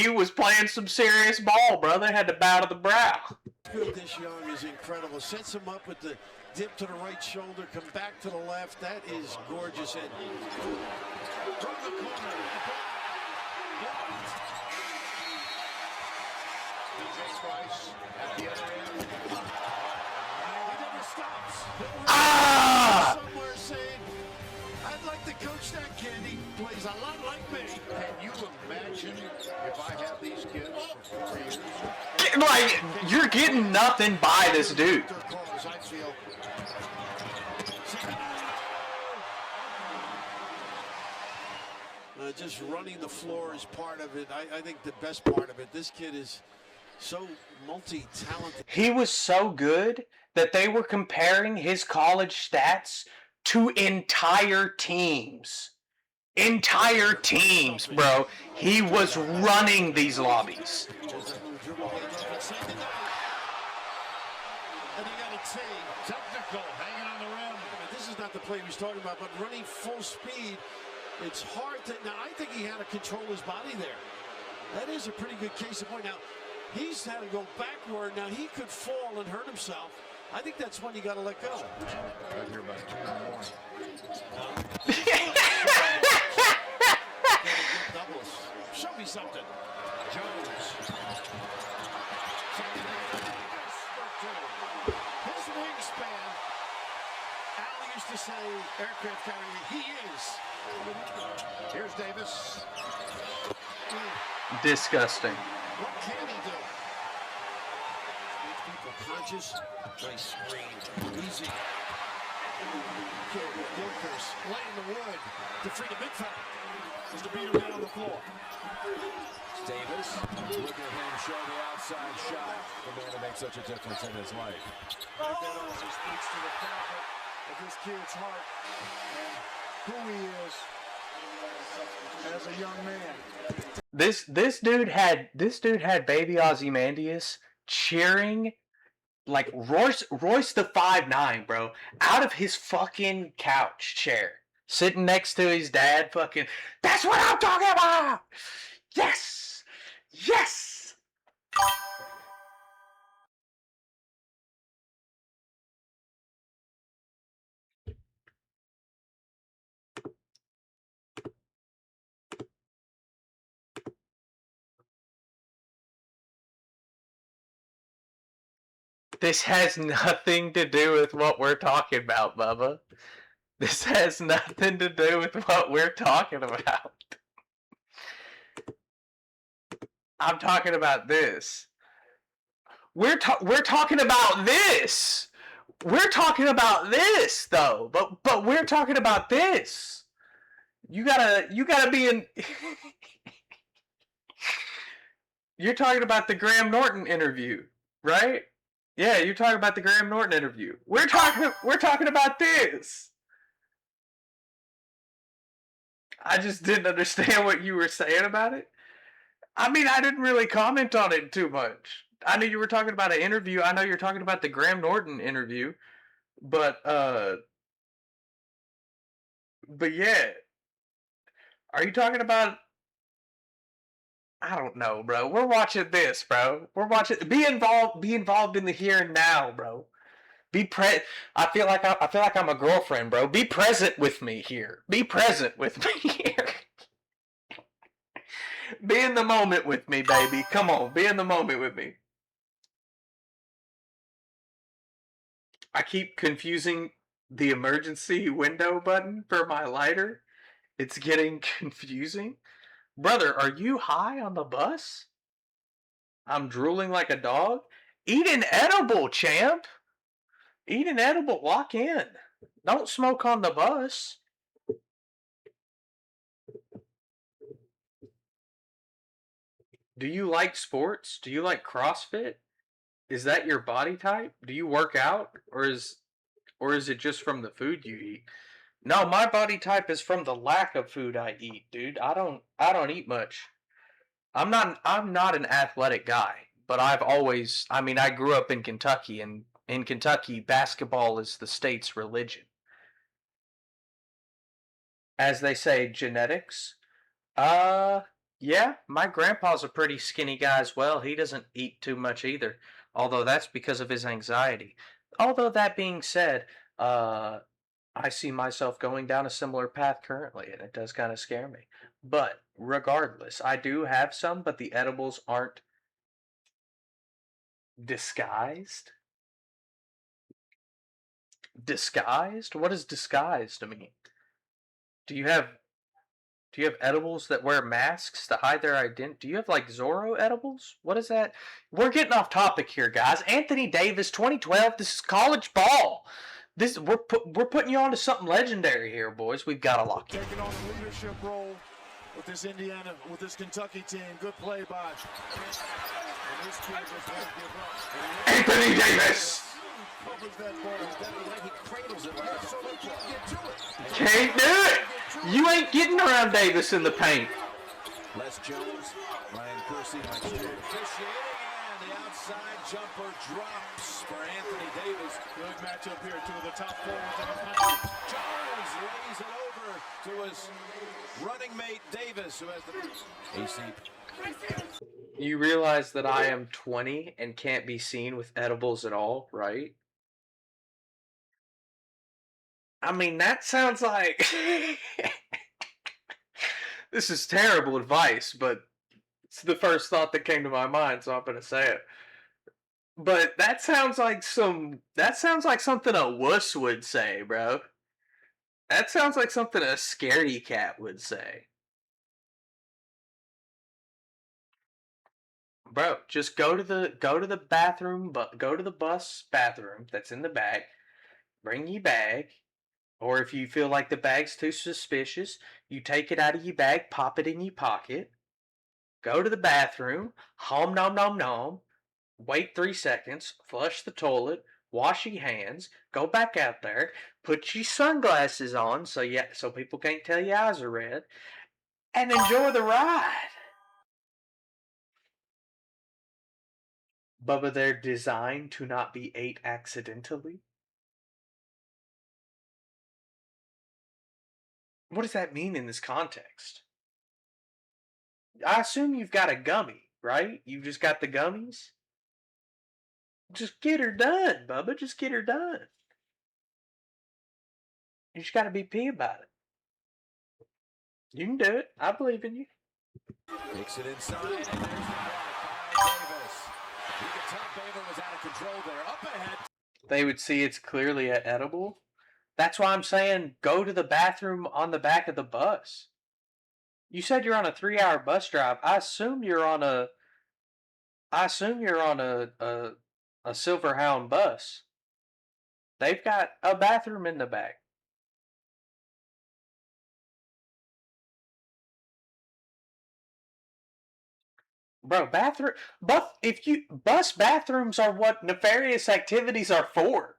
was playing some serious ball, bro. They had to bow to the brow. This young is incredible. Sets him up with the dip to the right shoulder, come back to the left. That is gorgeous. And from the corner, DJ Price at the other end. he never stops. Ah! Somewhere saying, I'd like to coach that kid. He plays a lot like me. Can you imagine if I have these kids for 4 years? Like, you're getting nothing by this dude. I feel. Just running the floor is part of it. I think the best part of it, this kid is so multi-talented. He was so good that they were comparing his college stats to entire teams. Entire teams, bro. He was running these lobbies. And you got to say, Technical, hanging on the rim. this is not the play he was talking about, but running full speed, it's hard to. Now, I think he had to control his body there. That is a pretty good case in point. Now, he's had to go backward. Now, he could fall and hurt himself. I think that's when you got to let go. Right here about 2 in the morning. Show me something. Jones. His wingspan, Al used to say, aircraft carrier, he is. Here's Davis. Disgusting. What can he do? Makes people conscious. Nice screen. Easy. Wilkers laying the wood to free the big fella. Just to beat him down on the floor. Davis, look at him show the outside shot. The man that makes such a difference in his life. That also speaks to the fabric of this kid's heart and who he is as a young man. This dude had baby Ozymandias cheering like Royce the 5'9", bro, out of his fucking couch chair, sitting next to his dad. Fucking, that's what I'm talking about. Yes, yes. This has nothing to do with what we're talking about, Bubba. This has nothing to do with what we're talking about. I'm talking about this. We're talking about this. We're talking about this, though. But we're talking about this. You gotta be in. You're talking about the Graham Norton interview, right? Yeah, you're talking about the Graham Norton interview. We're talking about this. I just didn't understand what you were saying about it. I mean, I didn't really comment on it too much. I knew you were talking about an interview. I know you're talking about the Graham Norton interview, but yeah. Are you talking about? I don't know, bro. We're watching this, bro. We're watching. Be involved in the here and now, bro. I feel like I'm a girlfriend, bro. Be present with me here. Be present with me here. Be in the moment with me, baby. Come on, be in the moment with me. I keep confusing the emergency window button for my lighter. It's getting confusing. Brother, are you high on the bus? I'm drooling like a dog. Eat an edible, champ. Eat an edible. Lock in. Don't smoke on the bus. Do you like sports? Do you like CrossFit? Is that your body type? Do you work out, or is Or is it just from the food you eat? No, my body type is from the lack of food I eat, dude. I don't eat much. I'm not an athletic guy, but I grew up in Kentucky, and in Kentucky basketball is the state's religion. As they say, genetics. Yeah, my grandpa's a pretty skinny guy as well. He doesn't eat too much either, although that's because of his anxiety. Although that being said, I see myself going down a similar path currently, and it does kind of scare me. But regardless, I do have some, but the edibles aren't disguised. Disguised? What does disguised mean? Do you have edibles that wear masks to hide their identity? Do you have like Zorro edibles? What is that? We're getting off topic here, guys. Anthony Davis, 2012. This is college ball. We're putting you on to something legendary here, boys. We've got to lock in. Taking on a leadership role with this Kentucky team. Good play by. Anthony Davis. Can't do it. You ain't getting around Davis in the paint. Les Jones, Ryan Kersey, officiating, and the outside jumper drops for Anthony Davis. Good matchup here. Two of the top forwards in the country. Jones lays it over to his running mate Davis, who has the AC. You realize that I am 20 and can't be seen with edibles at all, right? I mean, that sounds like... This is terrible advice, but it's the first thought that came to my mind, so I'm going to say it. But that sounds like something a wuss would say, bro. That sounds like something a scaredy cat would say. Bro, just go to the bathroom, but go to the bus bathroom that's in the back. Bring your bag, or if you feel like the bag's too suspicious, you take it out of your bag, pop it in your pocket. Go to the bathroom, hom nom nom nom. Wait 3 seconds, flush the toilet, wash your hands, go back out there, put your sunglasses on so people can't tell your eyes are red, and enjoy the ride. Bubba, they're designed to not be ate accidentally. What does that mean in this context? I assume you've got a gummy, right? You've just got the gummies? Just get her done, Bubba. Just get her done. You just got to be P about it. You can do it. I believe in you. Takes it inside, and there's the block by Davis. You can tell Baylor was out of control there. Up ahead. They would see it's clearly an edible. That's why I'm saying go to the bathroom on the back of the bus. You said you're on a 3-hour bus drive. I assume you're on a Silverhound bus. They've got a bathroom in the back. Bro, bus bathrooms are what nefarious activities are for.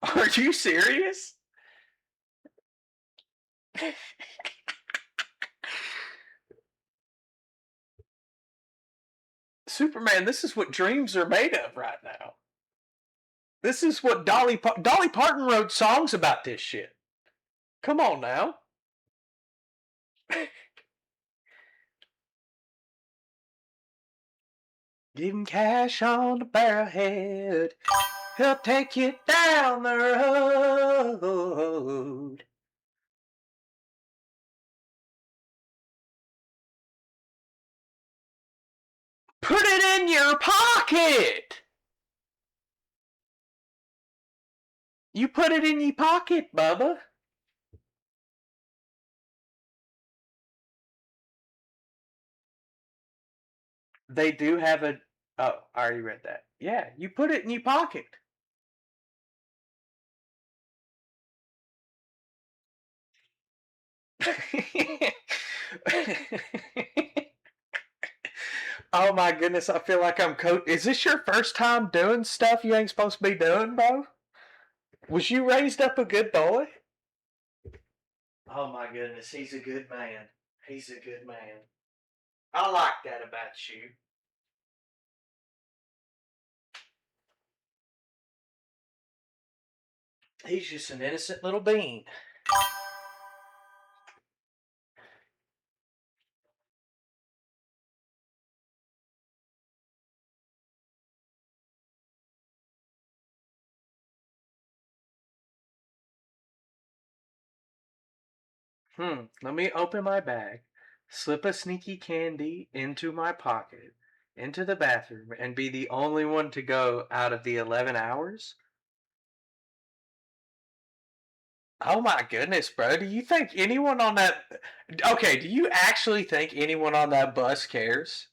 Are you serious? Superman, this is what dreams are made of right now. This is what Dolly Parton wrote songs about this shit. Come on now. Give him cash on the barrelhead. He'll take you down the road. Put it in your pocket. You put it in your pocket, Bubba. They do have a... Oh, I already read that. Yeah, you put it in your pocket. Oh my goodness, I feel like I'm Is this your first time doing stuff you ain't supposed to be doing, bro? Was you raised up a good boy? Oh my goodness, he's a good man. He's a good man. I like that about you. He's just an innocent little bean. Let me open my bag, slip a sneaky candy into my pocket, into the bathroom, and be the only one to go out of the 11 hours? Oh my goodness, bro. Do you think anyone on that. Okay, do you actually think anyone on that bus cares?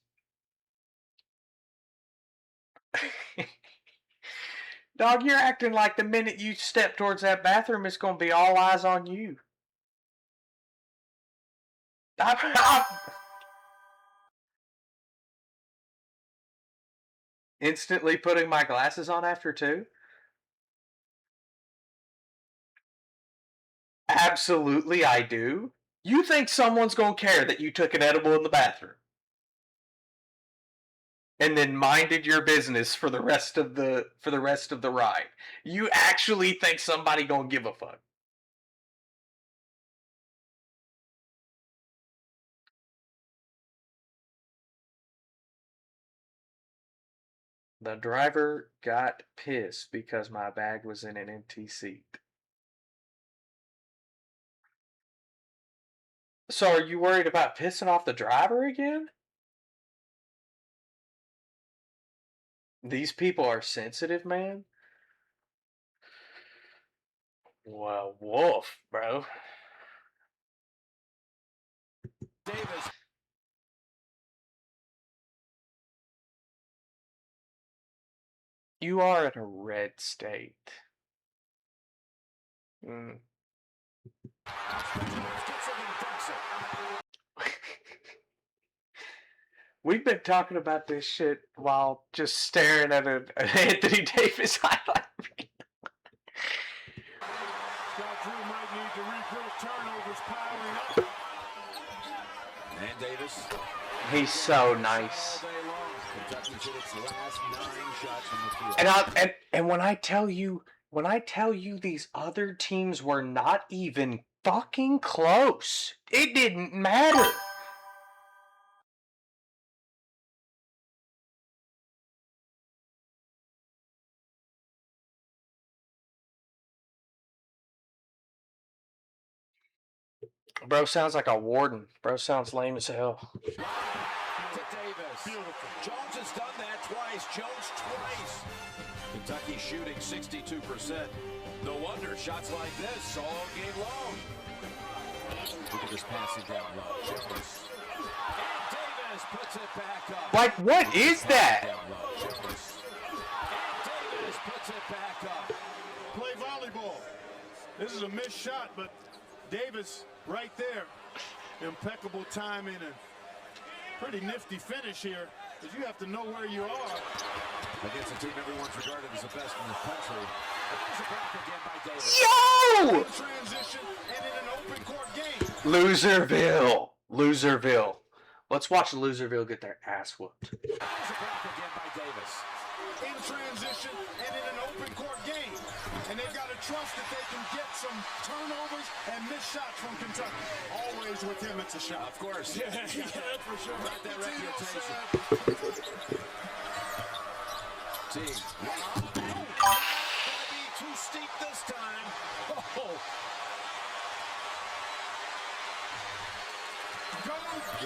Dog, you're acting like the minute you step towards that bathroom, it's going to be all eyes on you. Instantly putting my glasses on after 2? Absolutely, I do. You think someone's going to care that you took an edible in the bathroom and then minded your business for the rest of the ride? You actually think somebody going to give a fuck? The driver got pissed because my bag was in an empty seat. So are you worried about pissing off the driver again? These people are sensitive, man. Well, wolf, bro. Davis. You are in a red state. We've been talking about this shit while just staring at an Anthony Davis highlight reel. Scott Drew might need to rebuild turnovers piling up. And Davis. He's so nice. And when I tell you these other teams were not even fucking close, it didn't matter. Bro sounds like a warden. Bro sounds lame as hell. To Davis. Beautiful. Jones has done that twice. Jones twice. Kentucky shooting 62%. No wonder shots like this all game long. Look at this passing down low. Chipers. And Davis puts it back up. Like, what is that? And Davis puts it back up. Play volleyball. This is a missed shot, but Davis right there. Impeccable timing and pretty nifty finish here, because you have to know where you are. Against a team everyone's regarded as the best in the country. There's a block again by Davis. Yo! In transition and in an open court game. Loserville. Let's watch Loserville get their ass whooped. There's a block again by Davis. In transition and in an open court game. And they've got to trust that they can get some turnovers and missed shots from Kentucky. Always with him, it's a shot. Of course. Yeah, for sure. Got that reputation. Team. Gonna be too steep this time. Oh.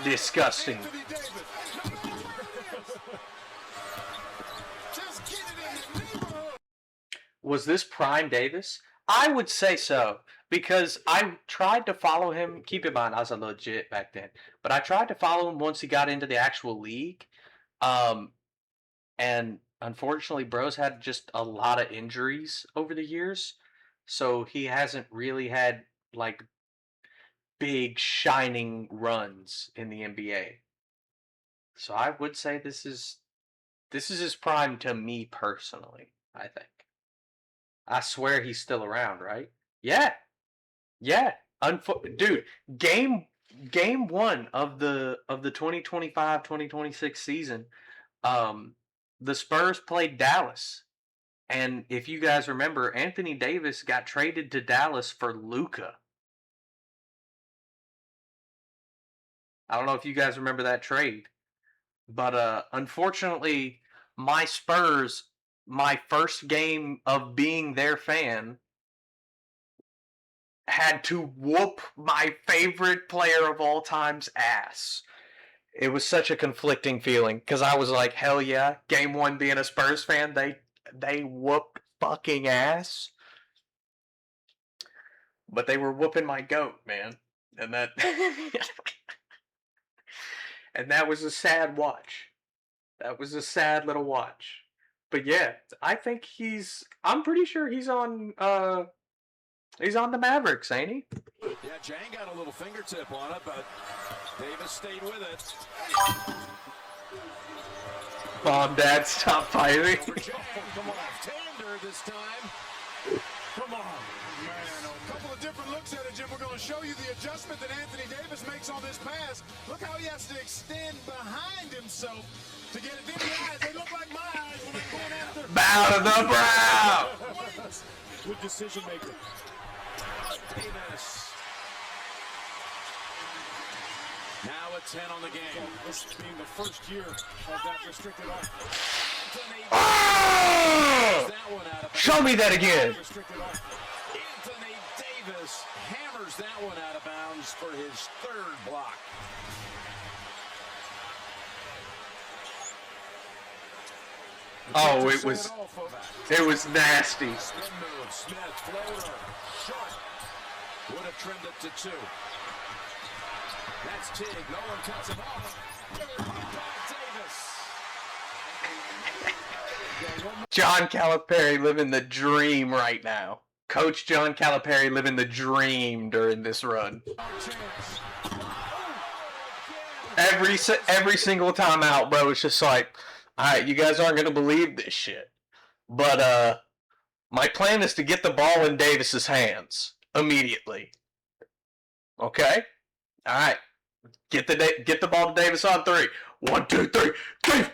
Disgusting. Anthony Davis. Just get it in the neighborhood. Was this Prime Davis? I would say so, because I tried to follow him. Keep in mind, I was a legit back then, but I tried to follow him once he got into the actual league. And unfortunately, bro's had just a lot of injuries over the years, so he hasn't really had like big shining runs in the NBA. So I would say this is his prime to me personally, I think. I swear he's still around, right? Yeah. Yeah. Dude, game 1 of the 2025-2026 season, the Spurs played Dallas. And if you guys remember, Anthony Davis got traded to Dallas for Luka. I don't know if you guys remember that trade. But unfortunately, my Spurs, my first game of being their fan, had to whoop my favorite player of all time's ass. It was such a conflicting feeling because I was like, hell yeah, game 1 being a Spurs fan, they whooped fucking ass. But they were whooping my goat, man. And that and that was a sad watch. That was a sad little watch. But yeah, I think I'm pretty sure he's on the Mavericks, ain't he? Yeah, Jang got a little fingertip on it, but Davis stayed with it. Mom, Dad, stop fighting. Come on, Tander this time. Come on, man. A couple of different looks at it, Jim. We're going to show you the adjustment that Anthony Davis makes on this pass. Look how he has to extend behind himself to get it in the eyes. They look like my eyes when I'm going after. Bow to the brow. Good decision maker. Davis. Now a 10 on the game. This being the first year of that restricted offer. Oh! Show me that again. Anthony Davis hammers that one out of bounds for his third block. Oh, it was nasty. Spin move, Smith, floater, short. Would have trimmed it to 2. That's Tig. No one cuts him off. Davis. John Calipari living the dream right now. Coach John Calipari living the dream during this run. Every single time out, bro, it's just like, all right, you guys aren't gonna believe this shit, but my plan is to get the ball in Davis's hands immediately. Okay, all right, get the ball to Davis on 3. 1, 2, 3, 3.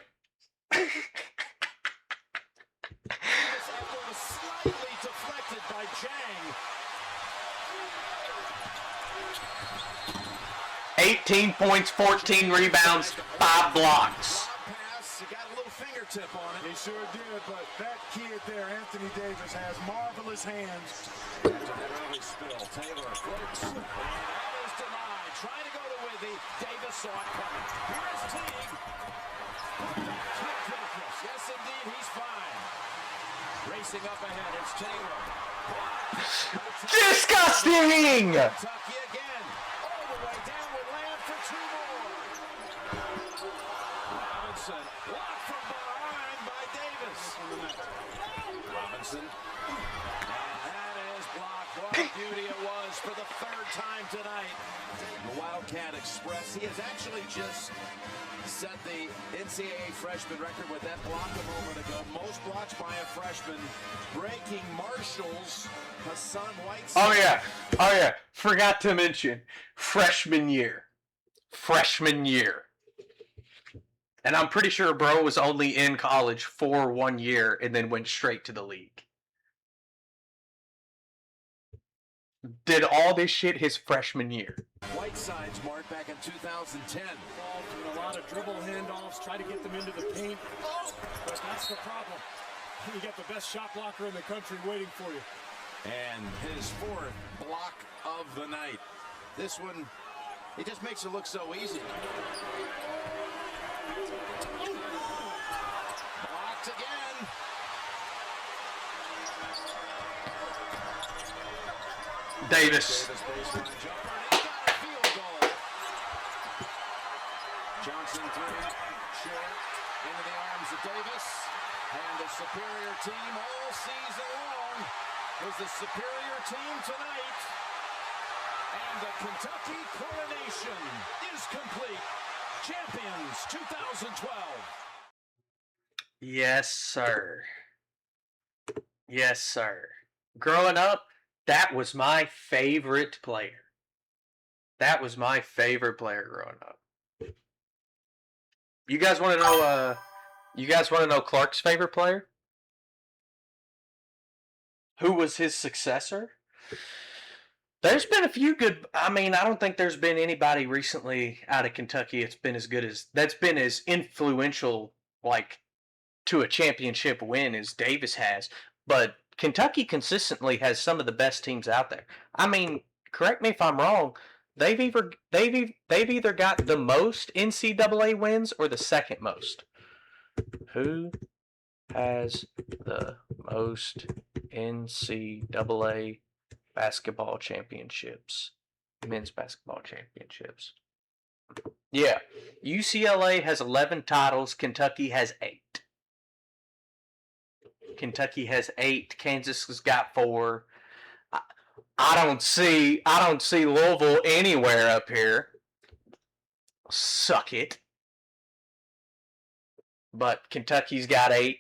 Slightly deflected by Jang. 18 points, 14 rebounds, 5 blocks. Pass, he got a little fingertip on it. He sure did, but that kid there, Anthony Davis, has marvelous hands. After that early spill, Taylor floats. And that is denied. Trying to go to Withy. Davis saw it coming. Here's Teague. Yes, indeed, he's fine. Racing up ahead, it's Taylor. Disgusting! Kentucky again. All the way down with Lamb for 2 more. Robinson, blocked from behind by Davis. Robinson. And that is blocked. What a beauty it was for the 3rd time tonight. The Wildcat Express. He has actually just set the NCAA freshman record with that block a moment ago. Most blocks by a freshman, breaking Marshall's Hassan Whiteside. Oh yeah. Forgot to mention freshman year. And I'm pretty sure bro was only in college for 1 year and then went straight to the league. Did all this shit his freshman year. Whiteside's mark back in 2010. Involved in a lot of dribble handoffs, try to get them into the paint. But that's the problem. You got the best shot blocker in the country waiting for you. And his 4th block of the night. This one, it just makes it look so easy. Blocked again. Davis. Baseline jumper, and he got a field goal. Johnson 3, short, into the arms of Davis. And the superior team all season long was the superior team tonight. And the Kentucky coronation is complete. Champions 2012. Yes, sir. Yes, sir. growing up, that was my favorite player. That was my favorite player growing up. You guys want to know? You guys want to know Clark's favorite player? Who was his successor? There's been a few good. I mean, I don't think there's been anybody recently out of Kentucky that's been as influential, like, to a championship win as Davis has. But Kentucky consistently has some of the best teams out there. I mean, correct me if I'm wrong. They've either got the most NCAA wins or the second most. Who has the most NCAA basketball championships? Men's basketball championships. Yeah. UCLA has 11 titles. Kentucky has 8. Kentucky has 8. Kansas has got 4. I don't see Louisville anywhere up here. Suck it. But Kentucky's got 8.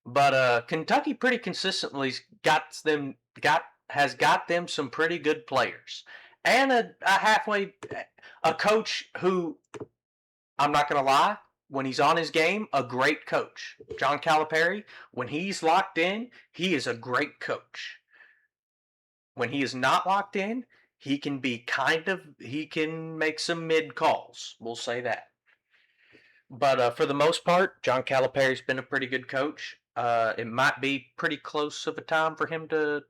But Kentucky pretty consistently has got them some pretty good players. And a coach who, I'm not going to lie, when he's on his game, a great coach. John Calipari, when he's locked in, he is a great coach. When he is not locked in, he can make some mid calls. We'll say that. But for the most part, John Calipari's been a pretty good coach. It might be pretty close of a time for him to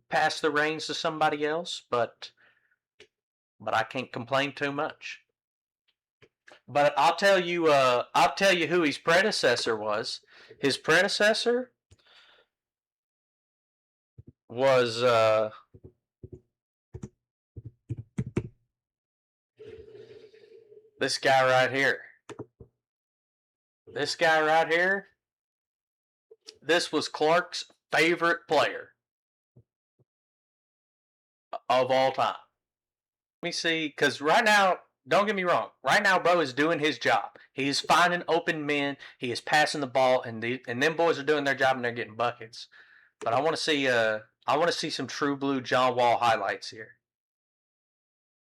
pass the reins to somebody else, but I can't complain too much. But I'll tell you who his predecessor was. His predecessor was this guy right here. This guy right here. This was Clark's favorite player of all time. Let me see, because right now, don't get me wrong. Right now, bro is doing his job. He is finding open men. He is passing the ball, and them boys are doing their job and they're getting buckets. But I want to see some true blue John Wall highlights here.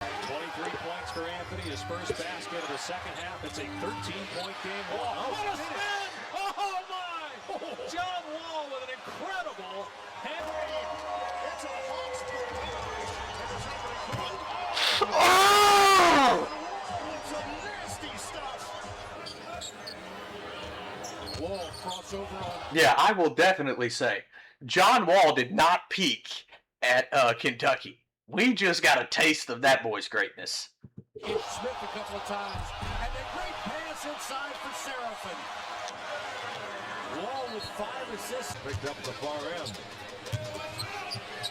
23 points for Anthony. His first basket of the second half. It's a 13-point game. Oh, what a spin! Oh my! John Wall with an incredible hand. It's a Hawks Oh! Wall crossover on. Yeah, I will definitely say John Wall did not peak at Kentucky. We just got a taste of that boy's greatness. Smith a couple of times, and a great pass inside for Seraphin. Wall with 5 assists. Picked up the far end.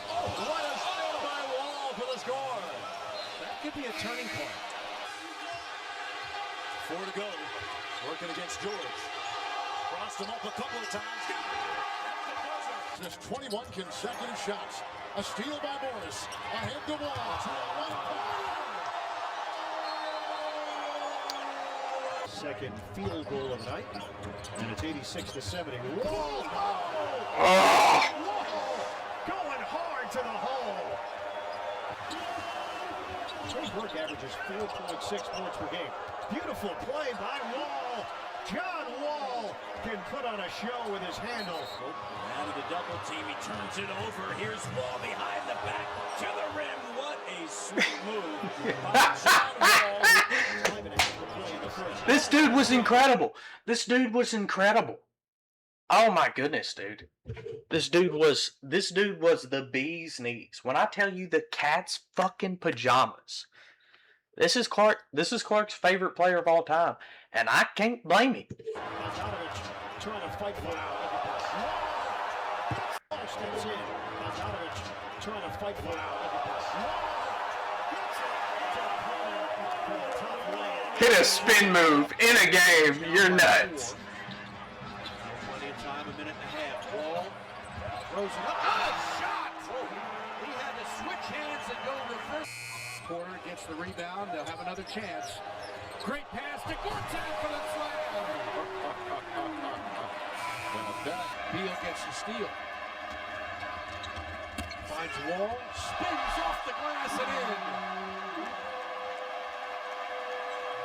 Oh, what a steal by Wall for the score. That could be a turning point. 4 to go. Working against George. Crossed him up a couple of times. Just 21 consecutive shots. A steal by Morris. Ahead to Wall. Second field goal of the night. And it's 86-70. Whoa! Going hard to the hole. Trey Burke averages 4.6 points per game. Beautiful play by Wall. John Wall can put on a show with his handle. Out of the double team, he turns it over. Here's Wall behind the back to the rim. What a sweet move by John Wall. This dude was incredible. Oh my goodness, dude. This dude was the bee's knees. When I tell you the cat's fucking pajamas. This is Clark's favorite player of all time, and I can't blame him. Bogdanovich trying to fight for it. Steps in. Bogdanovich trying to fight for it. Hit a spin move in a game. You're nuts. Plenty of time, a minute and a half. Wall throws it up. Oh, shot! He had to switch hands and go reverse. Porter gets the rebound. They'll have another chance. Great pass to Gortat for the slam. Beal gets the steal. Finds Wall, spins off the glass and in.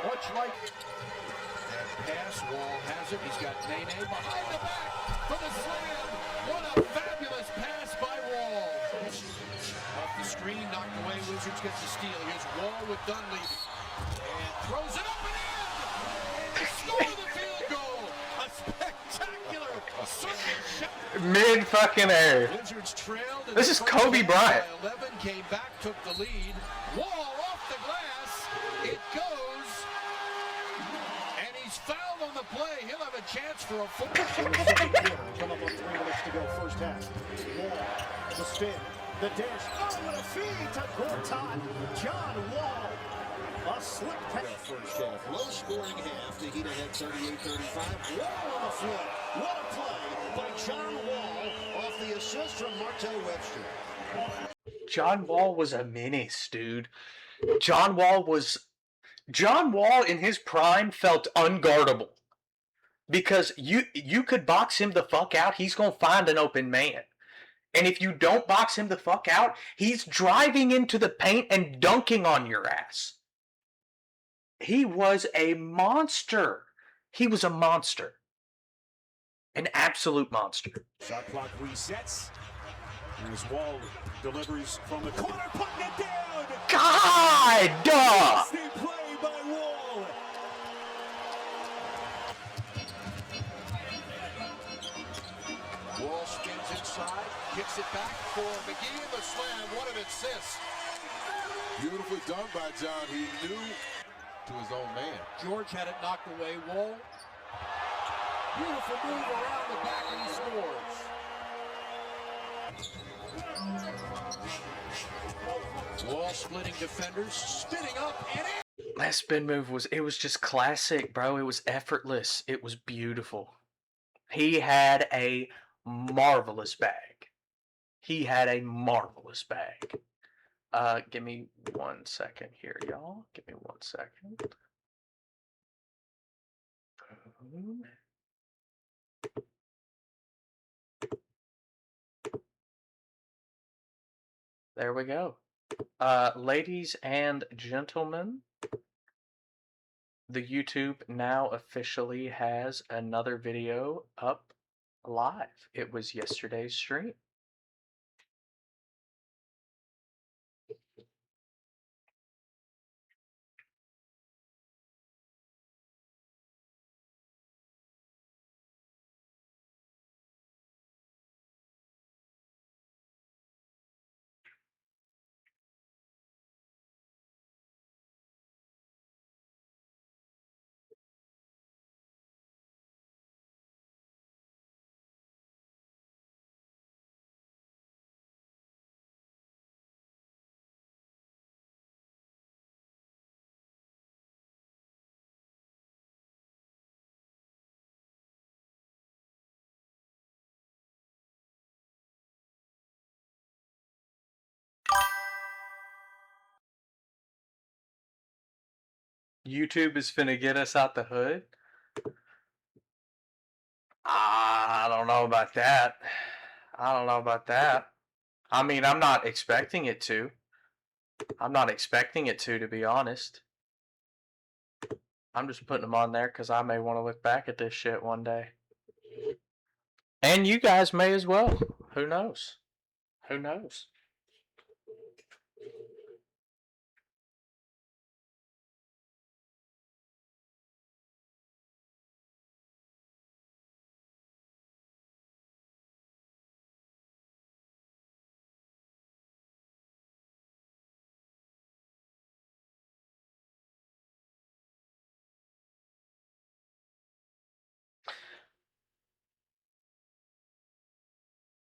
Much like that pass, Wall has it. He's got Nene behind the back for the slam. What a fabulous pass by Wall. Off the screen, knocked away. Wizards gets the steal. Here's Wall with Dunleavy. And throws it up and in. And they score the field goal. A spectacular circuit shot. Mid fucking air. Wizards trailed. This is Kobe Bryant. 11 came back, took the lead. Wall off the glass. It goes. And he's fouled on the play. He'll have a chance for a fourth. Come up on 3 minutes to go, first half. Wall, the spin, the dish. Oh, what a feed to Gortat. John Wall. A slick pass. First half, low scoring half. The Heat ahead 38-35. Wall on the floor. What a play by John Wall off the assist from Martell Webster. John Wall was a menace, dude. John Wall in his prime felt unguardable. Because you could box him the fuck out, he's going to find an open man. And if you don't box him the fuck out, he's driving into the paint and dunking on your ass. He was a monster. He was a monster. An absolute monster. Shot clock resets. As Wall delivers from the corner, putting it down. God! Nasty play by Wall. Wall spins inside, kicks it back for McGee. The slam, what an assist. Beautifully done by John. He knew to his own man. George had it knocked away. Wall. Beautiful move around the back and he scores. Wall splitting defenders, spinning up and in. That spin move was just classic, bro. It was effortless. It was beautiful. He had a marvelous bag. He had a marvelous bag. Give me 1 second here, y'all. Give me 1 second. There we go. Ladies and gentlemen, the YouTube now officially has another video up live. It was yesterday's stream. YouTube is finna get us out the hood? I don't know about that. I don't know about that. I mean, I'm not expecting it to. I'm not expecting it to be honest. I'm just putting them on there because I may want to look back at this shit one day. And you guys may as well. Who knows? Who knows?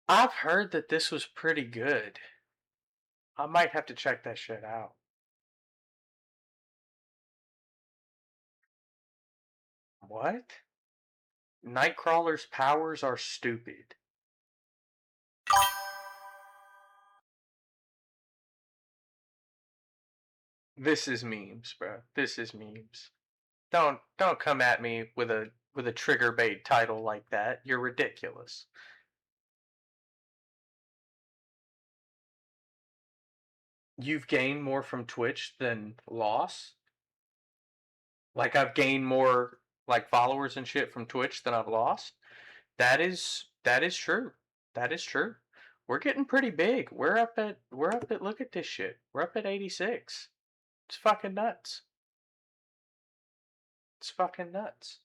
I've heard that this was pretty good. I might have to check that shit out. What? Nightcrawler's powers are stupid. This is memes, bro. This is memes. Don't come at me with a with a trigger bait title like that. You're ridiculous. You've gained more from Twitch than loss? Like I've gained more like followers and shit from Twitch than I've lost? That is true. That is true. We're getting pretty big. We're up at look at this shit. We're up at 86. It's fucking nuts. It's fucking nuts.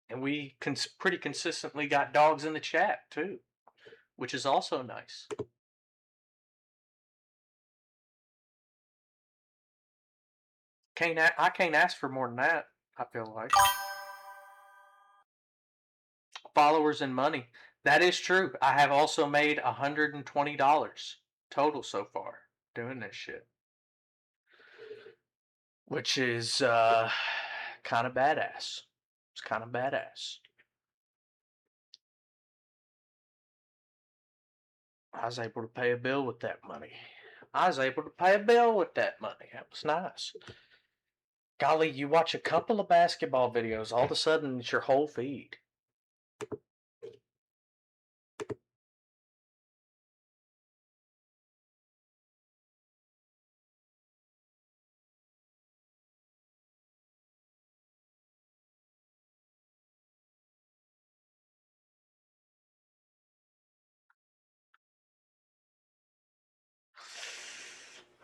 And we pretty consistently got dogs in the chat too, which is also nice. I can't ask for more than that, I feel like. Followers and money. That is true. I have also made $120 total so far doing this shit. Which is kind of badass. It's kind of badass. I was able to pay a bill with that money. That was nice. Golly, you watch a couple of basketball videos, all of a sudden it's your whole feed.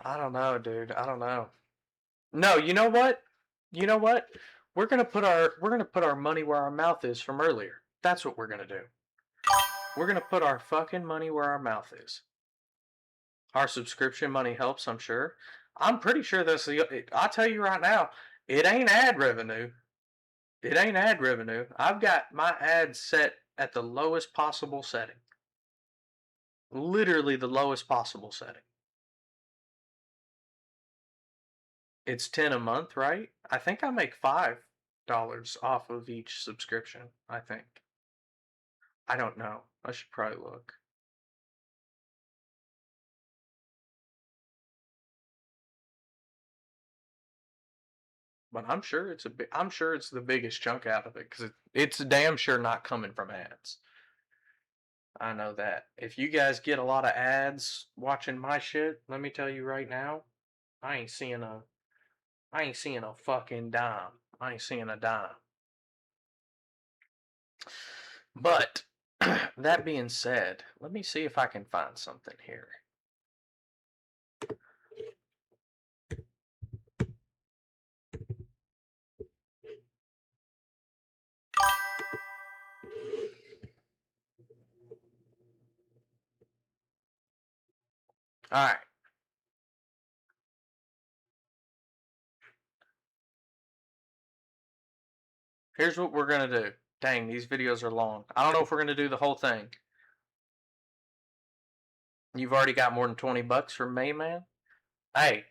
I don't know, dude. I don't know. No, you know what? You know what? We're gonna put our money where our mouth is from earlier. That's what we're gonna do. We're gonna put our fucking money where our mouth is. Our subscription money helps, I'm sure. I'm pretty sure that's I'll tell you right now, it ain't ad revenue. It ain't ad revenue. I've got my ads set at the lowest possible setting. Literally the lowest possible setting. It's $10 a month, right? I think I make $5 off of each subscription, I think. I don't know. I should probably look. But I'm sure it's the biggest chunk out of it because it's damn sure not coming from ads. I know that. If you guys get a lot of ads watching my shit, let me tell you right now, I ain't seeing a fucking dime. I ain't seeing a dime. But that being said, let me see if I can find something here. All right. Here's what we're going to do. Dang, these videos are long. I don't know if we're going to do the whole thing. You've already got more than $20 from me, man. Hey,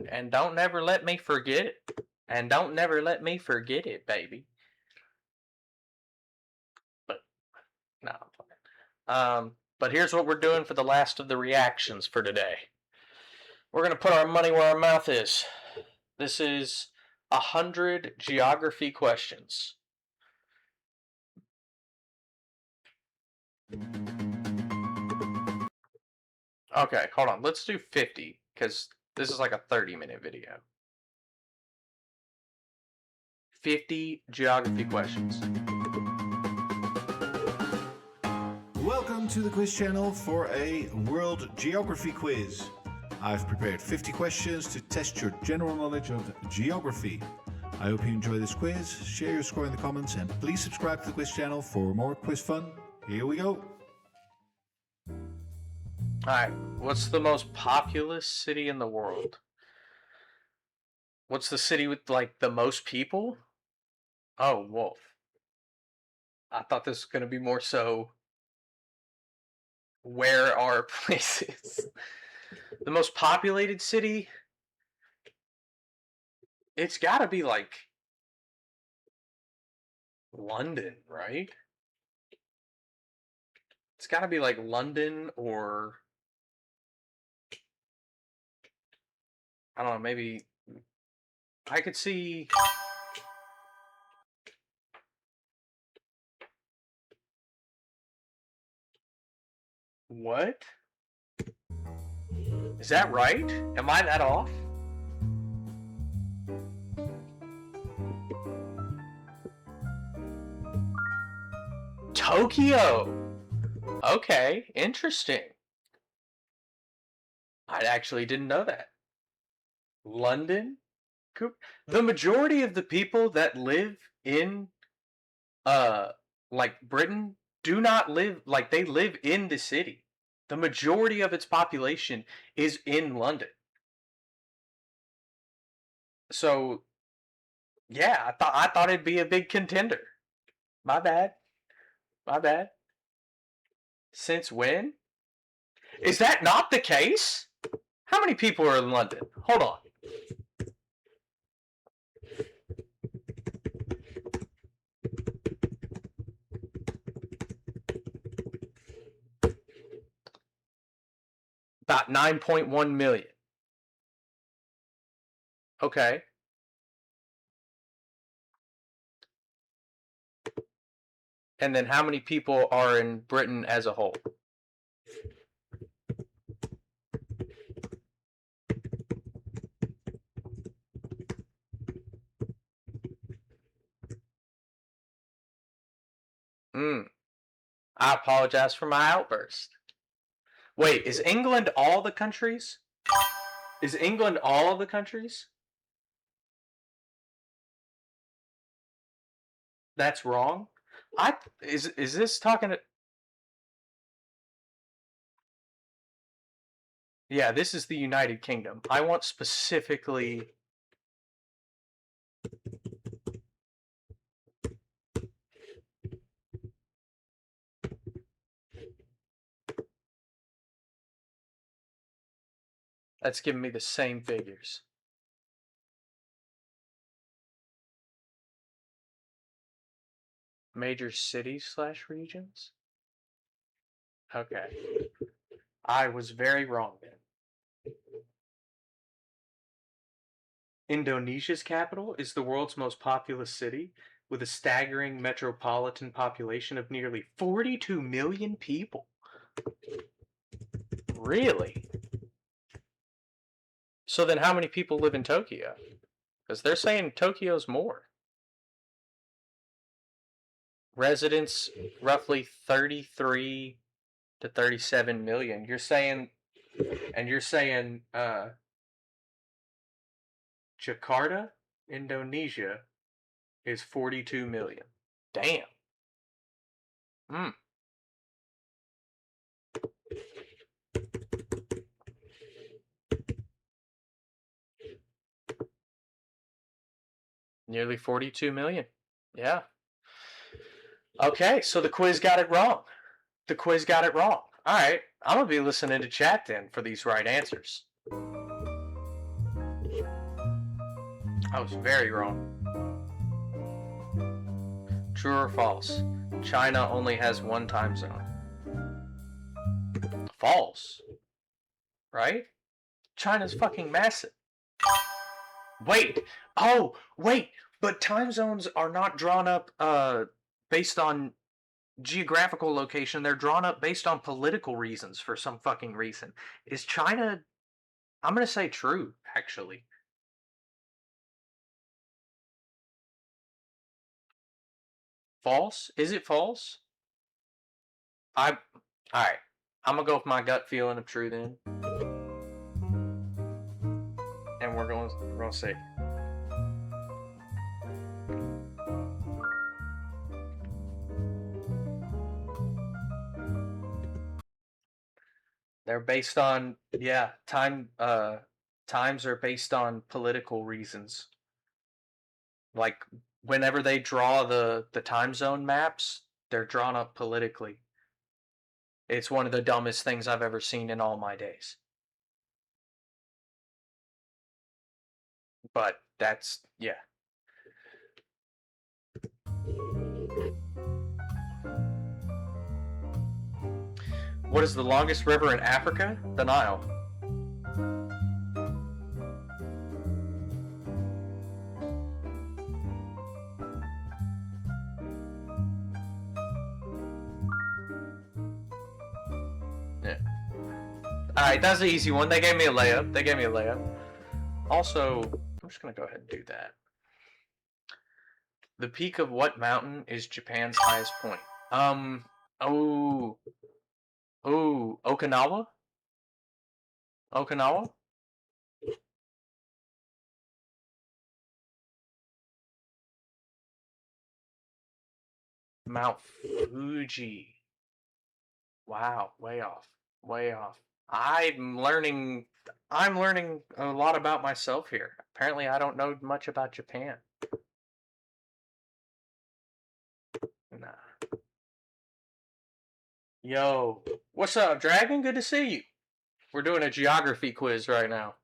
and don't never let me forget it. And don't never let me forget it, baby. But, no, I'm fine. But here's what we're doing for the last of the reactions for today. We're going to put our money where our mouth is. This is 100 geography questions. Okay, hold on. Let's do 50, because this is like a 30-minute video. 50 geography questions. Welcome to the quiz channel for a world geography quiz. I've prepared 50 questions to test your general knowledge of geography. I hope you enjoy this quiz. Share your score in the comments and please subscribe to the quiz channel for more quiz fun. Here we go. Alright, what's the most populous city in the world? What's the city with, like, the most people? Oh, Wolf. I thought this was going to be more so, where are places? The most populated city? It's got to be, like, London, right? It's got to be, like, London or... I don't know, maybe I could see What? Is that right? Am I that off? Tokyo! Okay, interesting. I actually didn't know that. London? The majority of the people that live in like Britain do not live like they live in the city. The majority of its population is in London. So yeah, I thought it'd be a big contender. My bad. My bad. Since when? Is that not the case? How many people are in London? Hold on. About 9.1 million. Okay. And then how many people are in Britain as a whole? I apologize for my outburst. Wait, is England all the countries? Is England all the countries? That's wrong. Is this talking to? Yeah, this is the United Kingdom. I want specifically. That's giving me the same figures. Major cities / regions? Okay. I was very wrong then. Indonesia's capital is the world's most populous city with a staggering metropolitan population of nearly 42 million people. Really? So then how many people live in Tokyo? Because they're saying Tokyo's more. Residents, roughly 33 to 37 million. You're saying Jakarta, Indonesia is 42 million. Damn. Nearly 42 million. Yeah. Okay, so the quiz got it wrong. The quiz got it wrong. All right, I'm going to be listening to chat then for these right answers. I was very wrong. True or false? China only has one time zone. False. Right? China's fucking massive. Wait. Oh, wait. But time zones are not drawn up based on geographical location. They're drawn up based on political reasons for some fucking reason. Is China... I'm going to say true, actually. False? Is it false? Alright. I'm going to go with my gut feeling of true then. And we're going to see. They're based on, yeah, times are based on political reasons. Like, whenever they draw the time zone maps, they're drawn up politically. It's one of the dumbest things I've ever seen in all my days. But that's, yeah. What is the longest river in Africa? The Nile. Alright, that's the easy one. They gave me a layup. Also, I'm just gonna go ahead and do that. The peak of what mountain is Japan's highest point? Okinawa? Okinawa? Mount Fuji. Wow, way off. I'm learning a lot about myself here. Apparently I don't know much about Japan. Nah. Yo, what's up, Dragon? Good to see you. We're doing a geography quiz right now.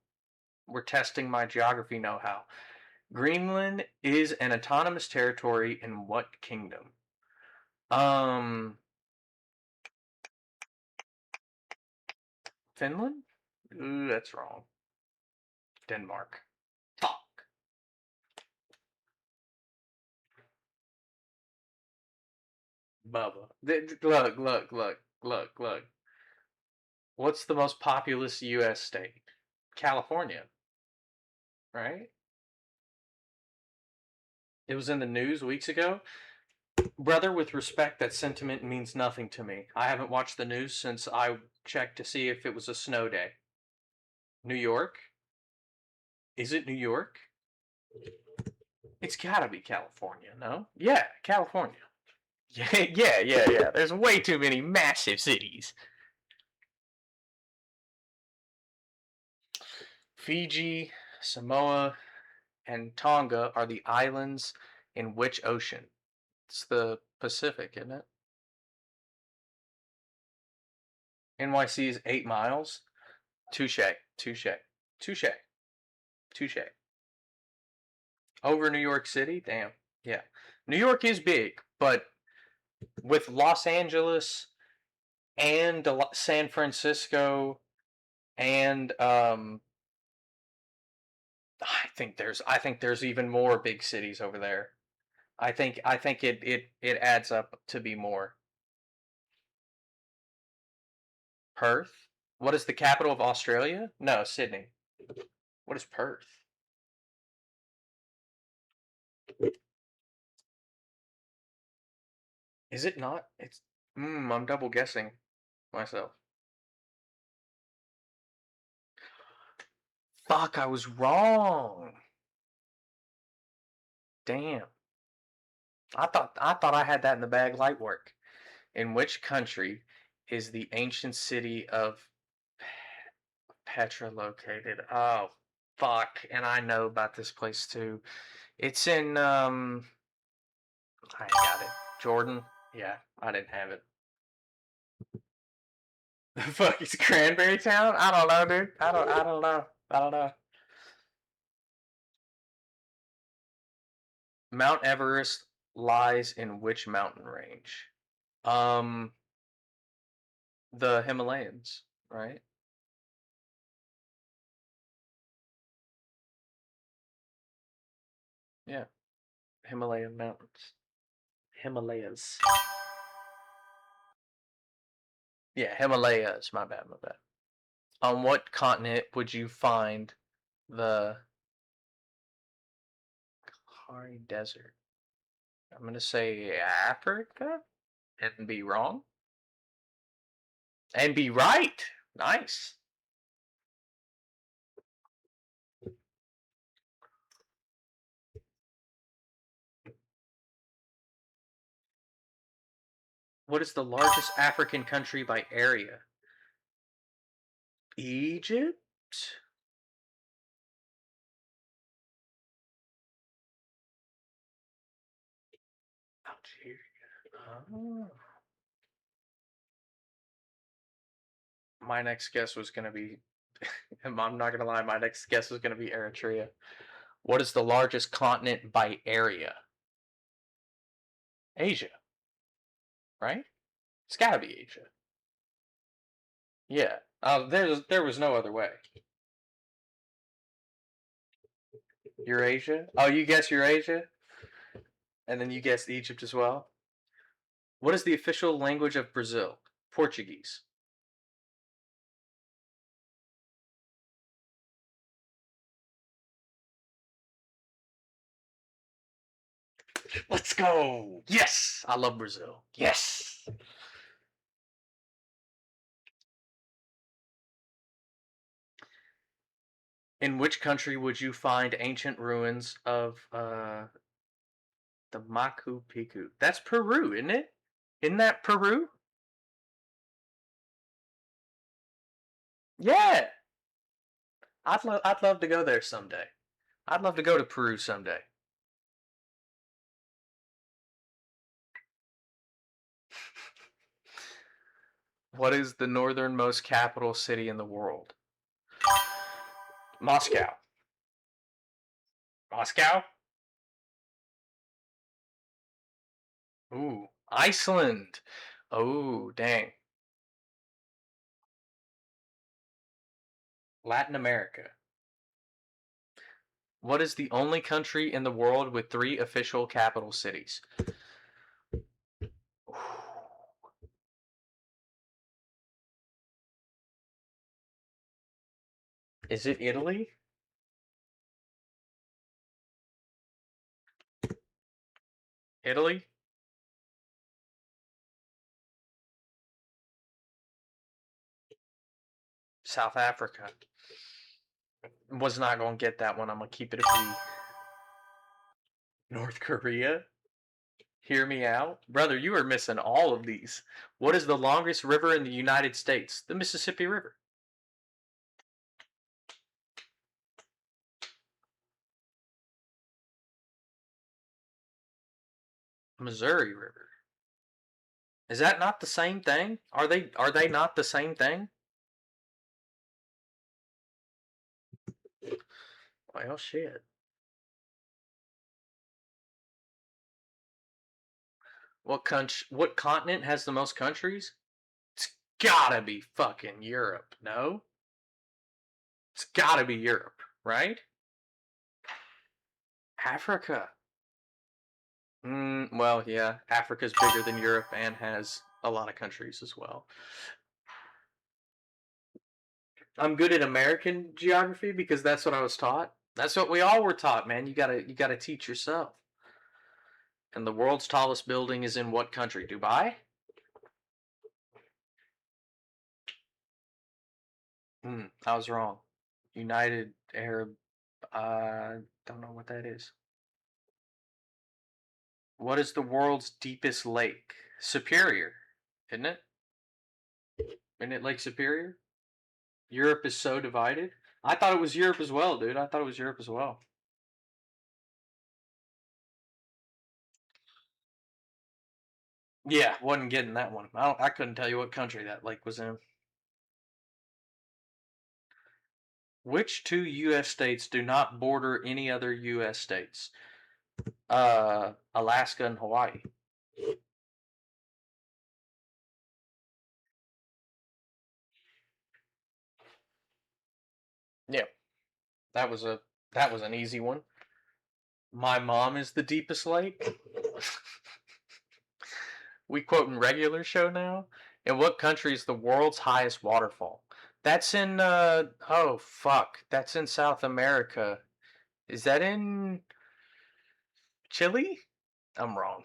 We're testing my geography know-how. Greenland is an autonomous territory in what kingdom? Finland? Ooh, that's wrong. Denmark. Fuck. Bubba. Look. What's the most populous U.S. state? California. Right? It was in the news weeks ago. Brother, with respect, that sentiment means nothing to me. I haven't watched the news since I checked to see if it was a snow day. New York? Is it New York? It's gotta be California, no? Yeah, California. Yeah. There's way too many massive cities. Fiji, Samoa, and Tonga are the islands in which ocean? It's the Pacific, isn't it? NYC is 8 miles. Touche. Over New York City? Damn. Yeah. New York is big, but with Los Angeles and San Francisco and I think there's even more big cities over there. I think it adds up to be more. Perth? What is the capital of Australia? No, Sydney. What is Perth? Is it not? It's I'm double guessing myself. Fuck, I was wrong. Damn. I thought I had that in the bag. Light work. In which country is the ancient city of Petra located? Oh, fuck. And I know about this place too. It's in I got it. Jordan? Yeah, I didn't have it. The fuck is Cranberry Town? I don't know, dude. I don't know. Mount Everest lies in which mountain range? The Himalayas, right? Yeah. Himalayan mountains. Himalayas. Yeah, Himalayas. My bad. On what continent would you find the Kalahari Desert? I'm going to say Africa and be wrong. And be right. Nice. What is the largest African country by area? Egypt? Algeria. Oh. My next guess was going to be, I'm not going to lie, my next guess was going to be Eritrea. What is the largest continent by area? Asia. Right? It's gotta be Asia. Yeah. There was no other way. Eurasia? Oh, you guess Eurasia? And then you guessed Egypt as well? What is the official language of Brazil? Portuguese. Let's go. Yes. I love Brazil. Yes. In which country would you find ancient ruins of the Machu Picchu? That's Peru, isn't it? Isn't that Peru? Yeah. I'd love to go there someday. I'd love to go to Peru someday. What is the northernmost capital city in the world? Moscow. Moscow? Ooh, Iceland. Oh, dang. Latin America. What is the only country in the world with 3 official capital cities? Is it Italy? Italy? South Africa. Was not going to get that one. I'm going to keep it a B. North Korea? Hear me out? Brother, you are missing all of these. What is the longest river in the United States? The Mississippi River. Missouri River. Is that not the same thing? Are they not the same thing? Well, shit. What continent has the most countries? It's gotta be fucking Europe, no? It's gotta be Europe, right? Africa. Well, yeah, Africa's bigger than Europe and has a lot of countries as well. I'm good at American geography because that's what I was taught. That's what we all were taught, man. You gotta teach yourself. And the world's tallest building is in what country? Dubai? I was wrong. United Arab. Don't know what that is. What is the world's deepest lake? Superior, isn't it? Isn't it Lake Superior? Europe is so divided. I thought it was Europe as well, dude. I thought it was Europe as well. Yeah, wasn't getting that one. I couldn't tell you what country that lake was in. Which 2 U.S. states do not border any other U.S. states? Alaska and Hawaii. Yeah, that was an easy one. My mom is the deepest lake. We quoting regular show now. In what country is the world's highest waterfall? That's in oh fuck. That's in South America. Is that in Chile? I'm wrong.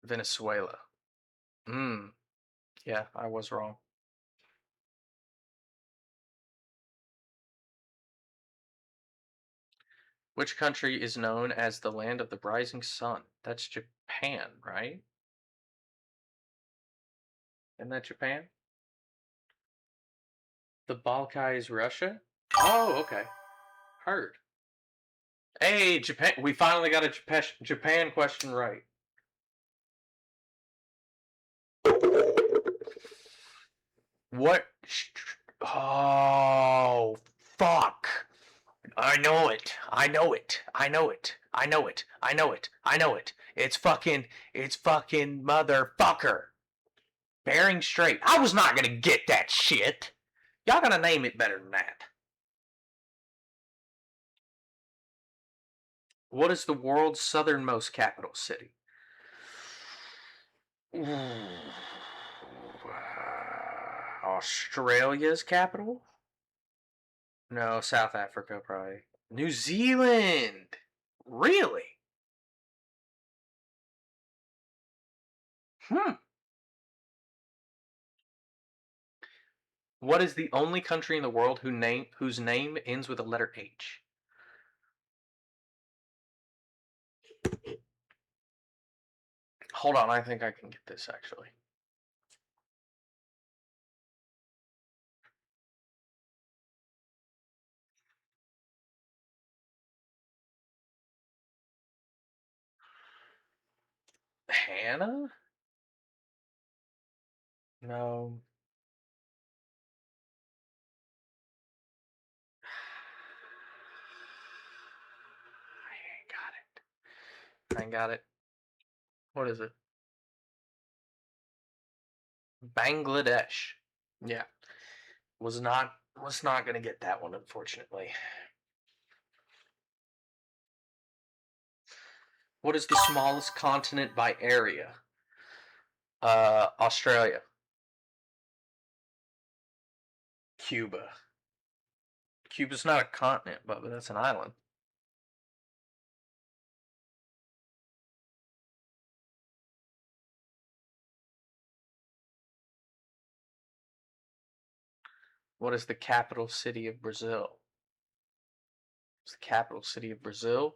Venezuela. Yeah, I was wrong. Which country is known as the land of the rising sun? That's Japan, right? Isn't that Japan? The Balkai is Russia? Oh, okay. Heard. Hey, Japan. We finally got a Japan question right. What? Oh, fuck. I know it. I know it. I know it. I know it. I know it. I know it. It's fucking motherfucker. Bering Strait. I was not gonna get that shit. Y'all gotta name it better than that. What is the world's southernmost capital city? Australia's capital? No, South Africa probably. New Zealand. Really? What is the only country in the world whose name ends with the letter H? Hold on, I think I can get this actually. Hannah? No. I ain't got it. What is it? Bangladesh. Yeah. Was not gonna get that one, unfortunately. What is the smallest continent by area? Australia. Cuba. Cuba's not a continent, but that's an island. What is the capital city of Brazil? It's the capital city of Brazil.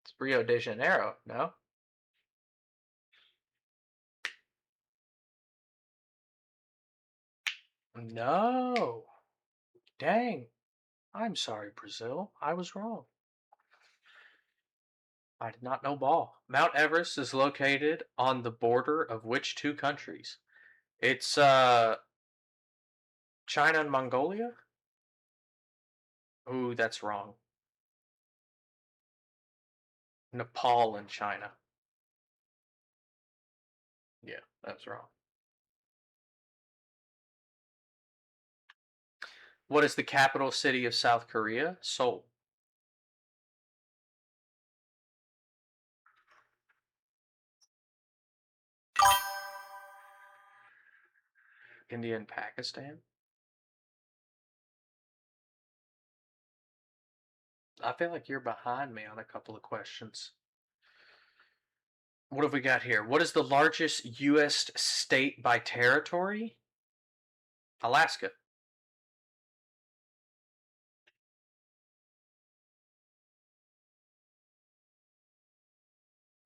It's Rio de Janeiro, no? No. Dang. I'm sorry, Brazil. I was wrong. I did not know ball. Mount Everest is located on the border of which two countries? It's China and Mongolia? Ooh, that's wrong. Nepal and China. Yeah, that's wrong. What is the capital city of South Korea? Seoul. India and Pakistan? I feel like you're behind me on a couple of questions. What have we got here? What is the largest U.S. state by territory? Alaska.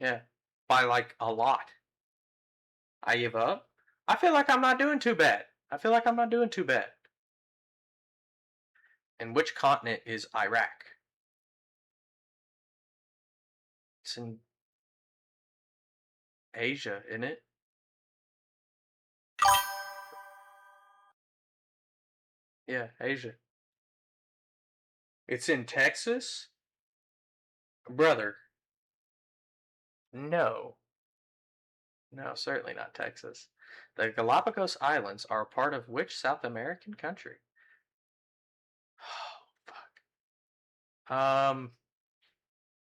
Yeah, by like a lot. I give up. I feel like I'm not doing too bad. And which continent is Iraq? It's in Asia, isn't it? Yeah, Asia. It's in Texas? Brother. No. No, certainly not Texas. The Galapagos Islands are a part of which South American country? Oh, fuck.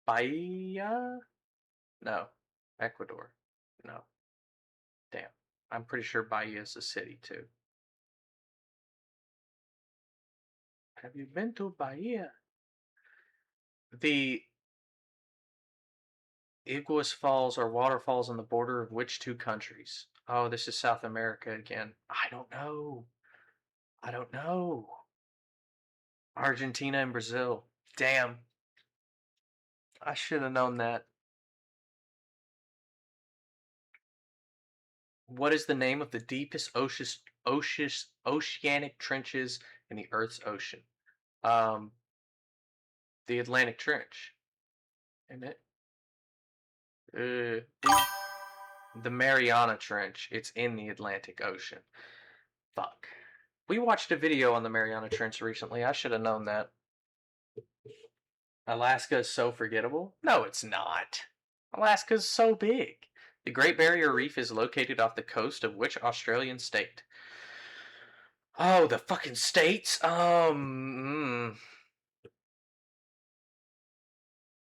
Bahia? No. Ecuador. No. Damn. I'm pretty sure Bahia is a city too. Have you been to Bahia? The Iguas Falls are waterfalls on the border of which two countries? Oh, this is South America again. I don't know. Argentina and Brazil. Damn. I should have known that. What is the name of the deepest oceanic trenches in the Earth's ocean? The Atlantic Trench. Isn't it? The Mariana Trench. It's in the Atlantic Ocean. Fuck. We watched a video on the Mariana Trench recently. I should have known that. Alaska is so forgettable? No, it's not. Alaska's so big. The Great Barrier Reef is located off the coast of which Australian state? Oh, the fucking states?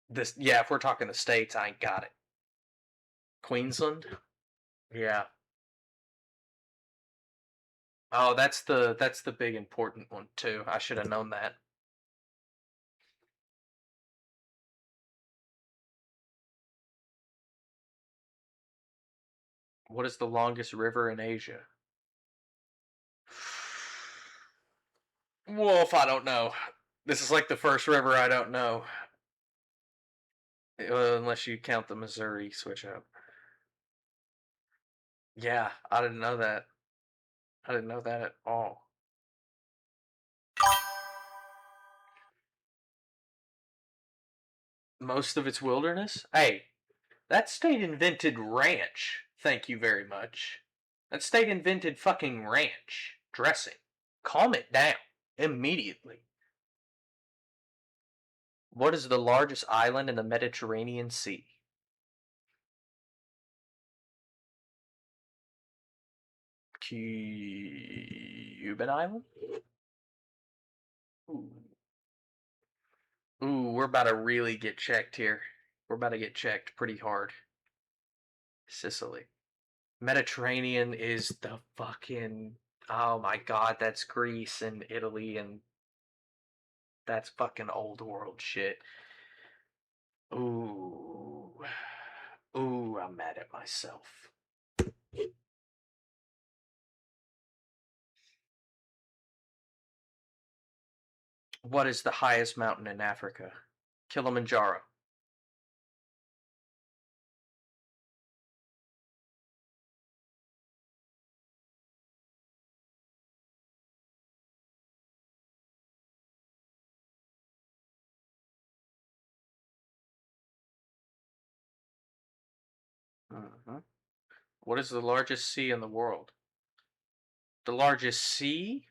This, yeah, if we're talking the states, I ain't got it. Queensland? Yeah. Oh, that's the big important one too. I should have known that. What is the longest river in Asia? Wolf, I don't know. This is like the first river I don't know. Unless you count the Missouri switch up. Yeah, I didn't know that. I didn't know that at all. Most of its wilderness? Hey, that state invented ranch. Thank you very much. That state invented fucking ranch dressing. Calm it down immediately. What is the largest island in the Mediterranean Sea? Cuban Island? Ooh. Ooh, we're about to really get checked here. We're about to get checked pretty hard. Sicily. Mediterranean is the fucking... Oh my god, that's Greece and Italy and... That's fucking old world shit. Ooh. Ooh, I'm mad at myself. What is the highest mountain in Africa? Kilimanjaro. What is the largest sea in the world? The largest sea?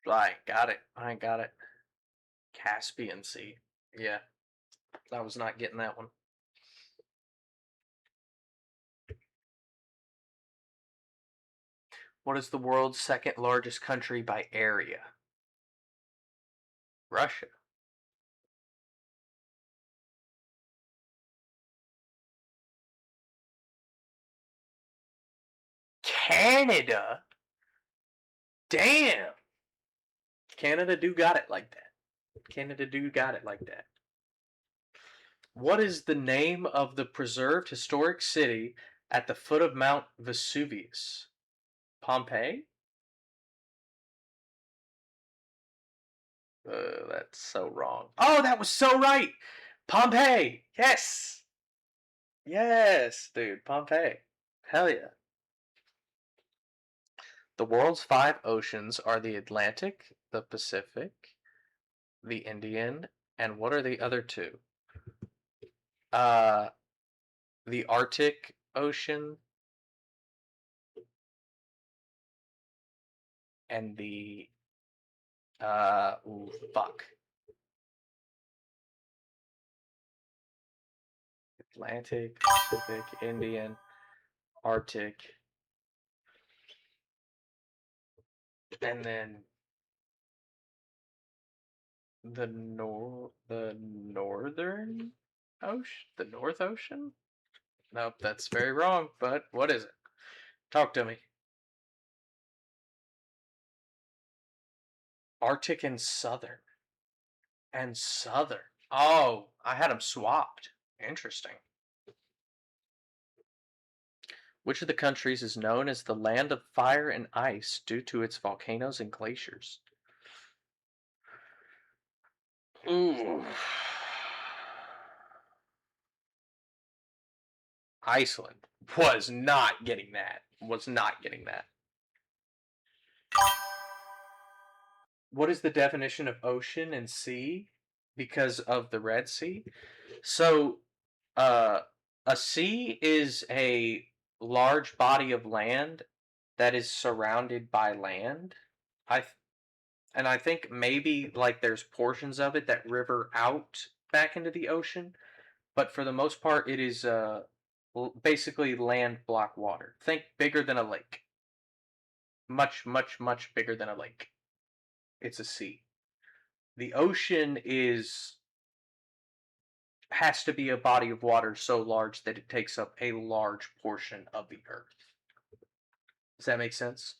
I ain't got it. I ain't got it. Caspian Sea. Yeah. I was not getting that one. What is the world's second largest country by area? Russia. Canada? Damn! Canada do got it like that. Canada do got it like that. What is the name of the preserved historic city at the foot of Mount Vesuvius? Pompeii? That's so wrong. Oh, that was so right! Pompeii! Yes! Yes, dude, Pompeii. Hell yeah. The world's 5 oceans are the Atlantic, the Pacific, the Indian, and what are the other 2? The Arctic Ocean and the fuck. Atlantic, Pacific, Indian, Arctic, and then the northern ocean, the North Ocean? Nope, that's very wrong, but what is it? Talk to me. Arctic and Southern. And Southern. Oh, I had them swapped. Interesting. Which of the countries is known as the land of fire and ice due to its volcanoes and glaciers? Ooh. Iceland was not getting that. Was not getting that. What is the definition of ocean and sea because of the Red Sea? So, a sea is a large body of land that is surrounded by land. And I think maybe like there's portions of it that river out back into the ocean, but for the most part, it is basically land block water. Think bigger than a lake. Much, much, much bigger than a lake. It's a sea. The ocean has to be a body of water so large that it takes up a large portion of the earth. Does that make sense?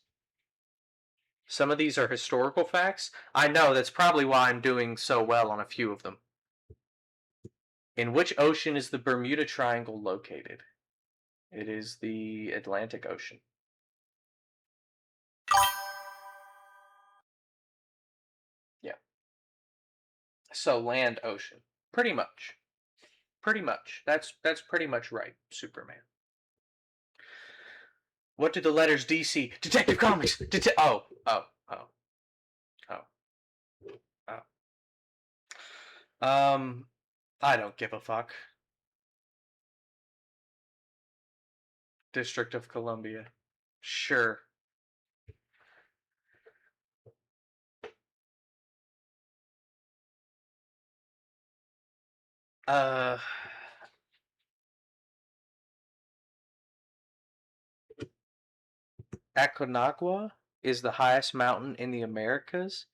Some of these are historical facts. I know, that's probably why I'm doing so well on a few of them. In which ocean is the Bermuda Triangle located? It is the Atlantic Ocean. Yeah. So land, ocean. Pretty much. Pretty much. That's pretty much right, Superman. What do the letters DC? Detective Comics. Oh. I don't give a fuck. District of Columbia. Sure. Aconcagua is the highest mountain in the Americas.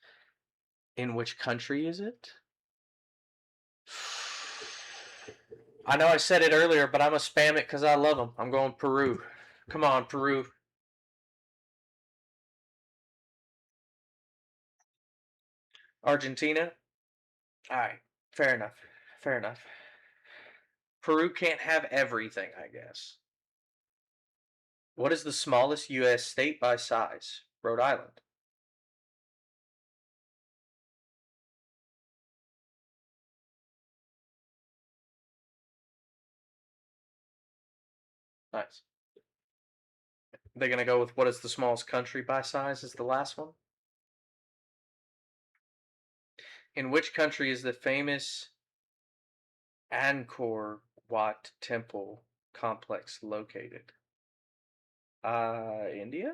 In which country is it? I know I said it earlier, but I'm going to spam it because I love them. I'm going Peru. Come on, Peru. Argentina? Alright, fair enough. Fair enough. Peru can't have everything, I guess. What is the smallest U.S. state by size? Rhode Island. Nice. They're going to go with what is the smallest country by size is the last one? In which country is the famous Angkor Wat Temple complex located? India?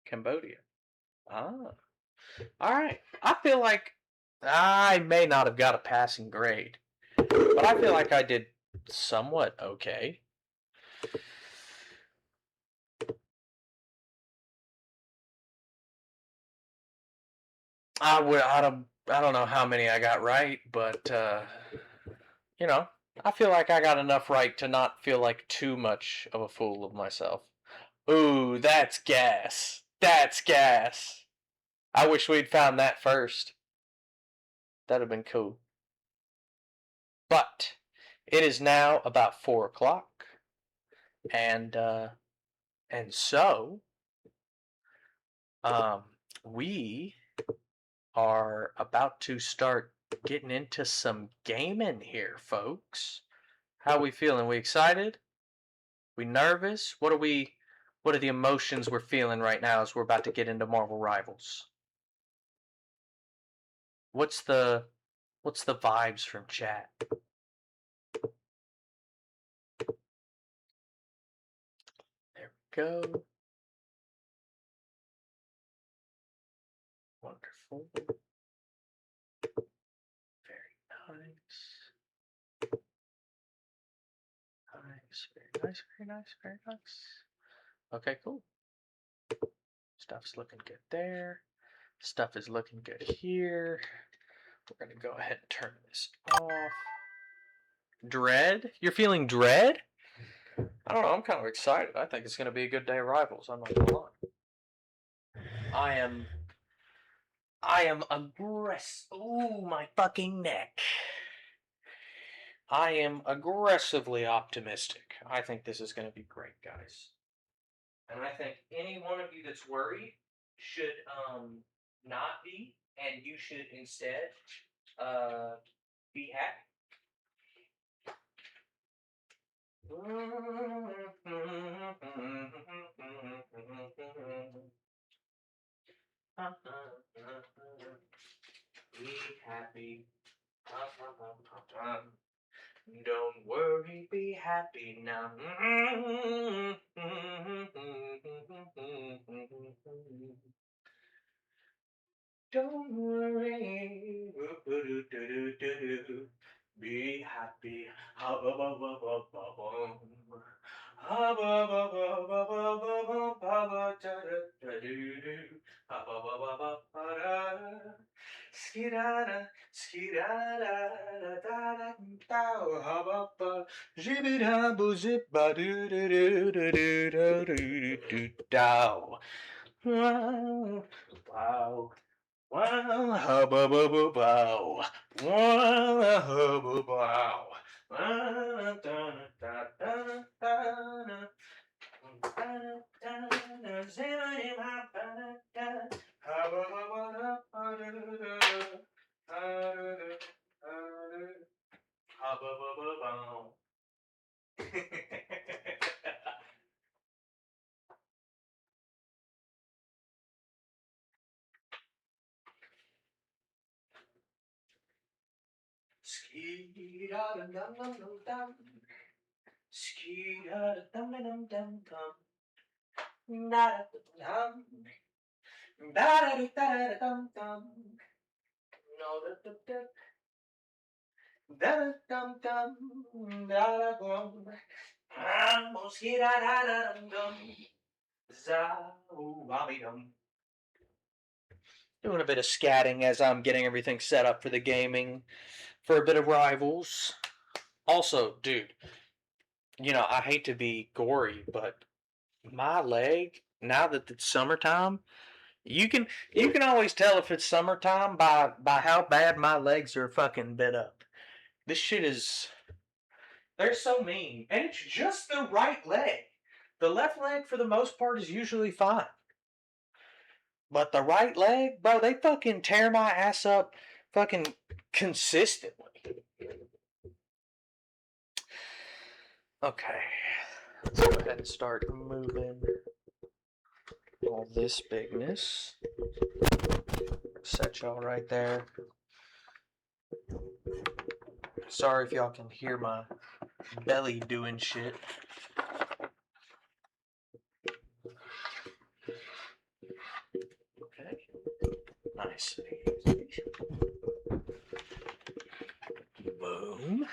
Cambodia. Ah. Alright. I feel like I may not have got a passing grade, but I feel like I did somewhat okay. I don't know how many I got right, but you know, I feel like I got enough right to not feel like too much of a fool of myself. Ooh, that's gas. That's gas. I wish we'd found that first. That'd have been cool. But it is now about 4 o'clock, and so we are about to start getting into some gaming here, folks. How we feeling? We excited? We nervous? What are the emotions we're feeling right now as we're about to get into Marvel Rivals? What's the vibes from chat? There we go. Wonderful. Very nice. Nice, very nice, very nice, very nice. Okay, cool. Stuff's looking good there. Stuff is looking good here. We're going to go ahead and turn this off. Dread? You're feeling dread? I don't know. I'm kind of excited. I think it's going to be a good day of Rivals. I'm not going to lie. I am aggressive. Ooh, my fucking neck. I am aggressively optimistic. I think this is going to be great, guys. And I think any one of you that's worried should not be, and you should instead be happy. Be happy. Don't worry, be happy now. Don't worry, be happy. Skidada, skidada, da da da da, haba, jibida, buzip, ba do do do do do do do do do. Wow, Well, hubba bubba bow. Well, hubba bow. Ski da dum dum dum dum dum. Ski da dum dum dum dum dum. Da da dum. Da da da da dum dum. No da da da. Da da dum dum. Da da dum. Ski da da da dum dum. Za wabby dum. Doing a bit of scatting as I'm getting everything set up for the gaming, for a bit of Rivals. Also, dude, I hate to be gory, but my leg, now that it's summertime, you can always tell if it's summertime by how bad my legs are fucking bit up. This shit is, they're so mean, and it's just the right leg. The left leg for the most part is usually fine. But the right leg, bro, they fucking tear my ass up fucking consistently. Okay. Let's go ahead and start moving all this bigness. Set y'all right there. Sorry if y'all can hear my belly doing shit. Okay. Nice. Boom.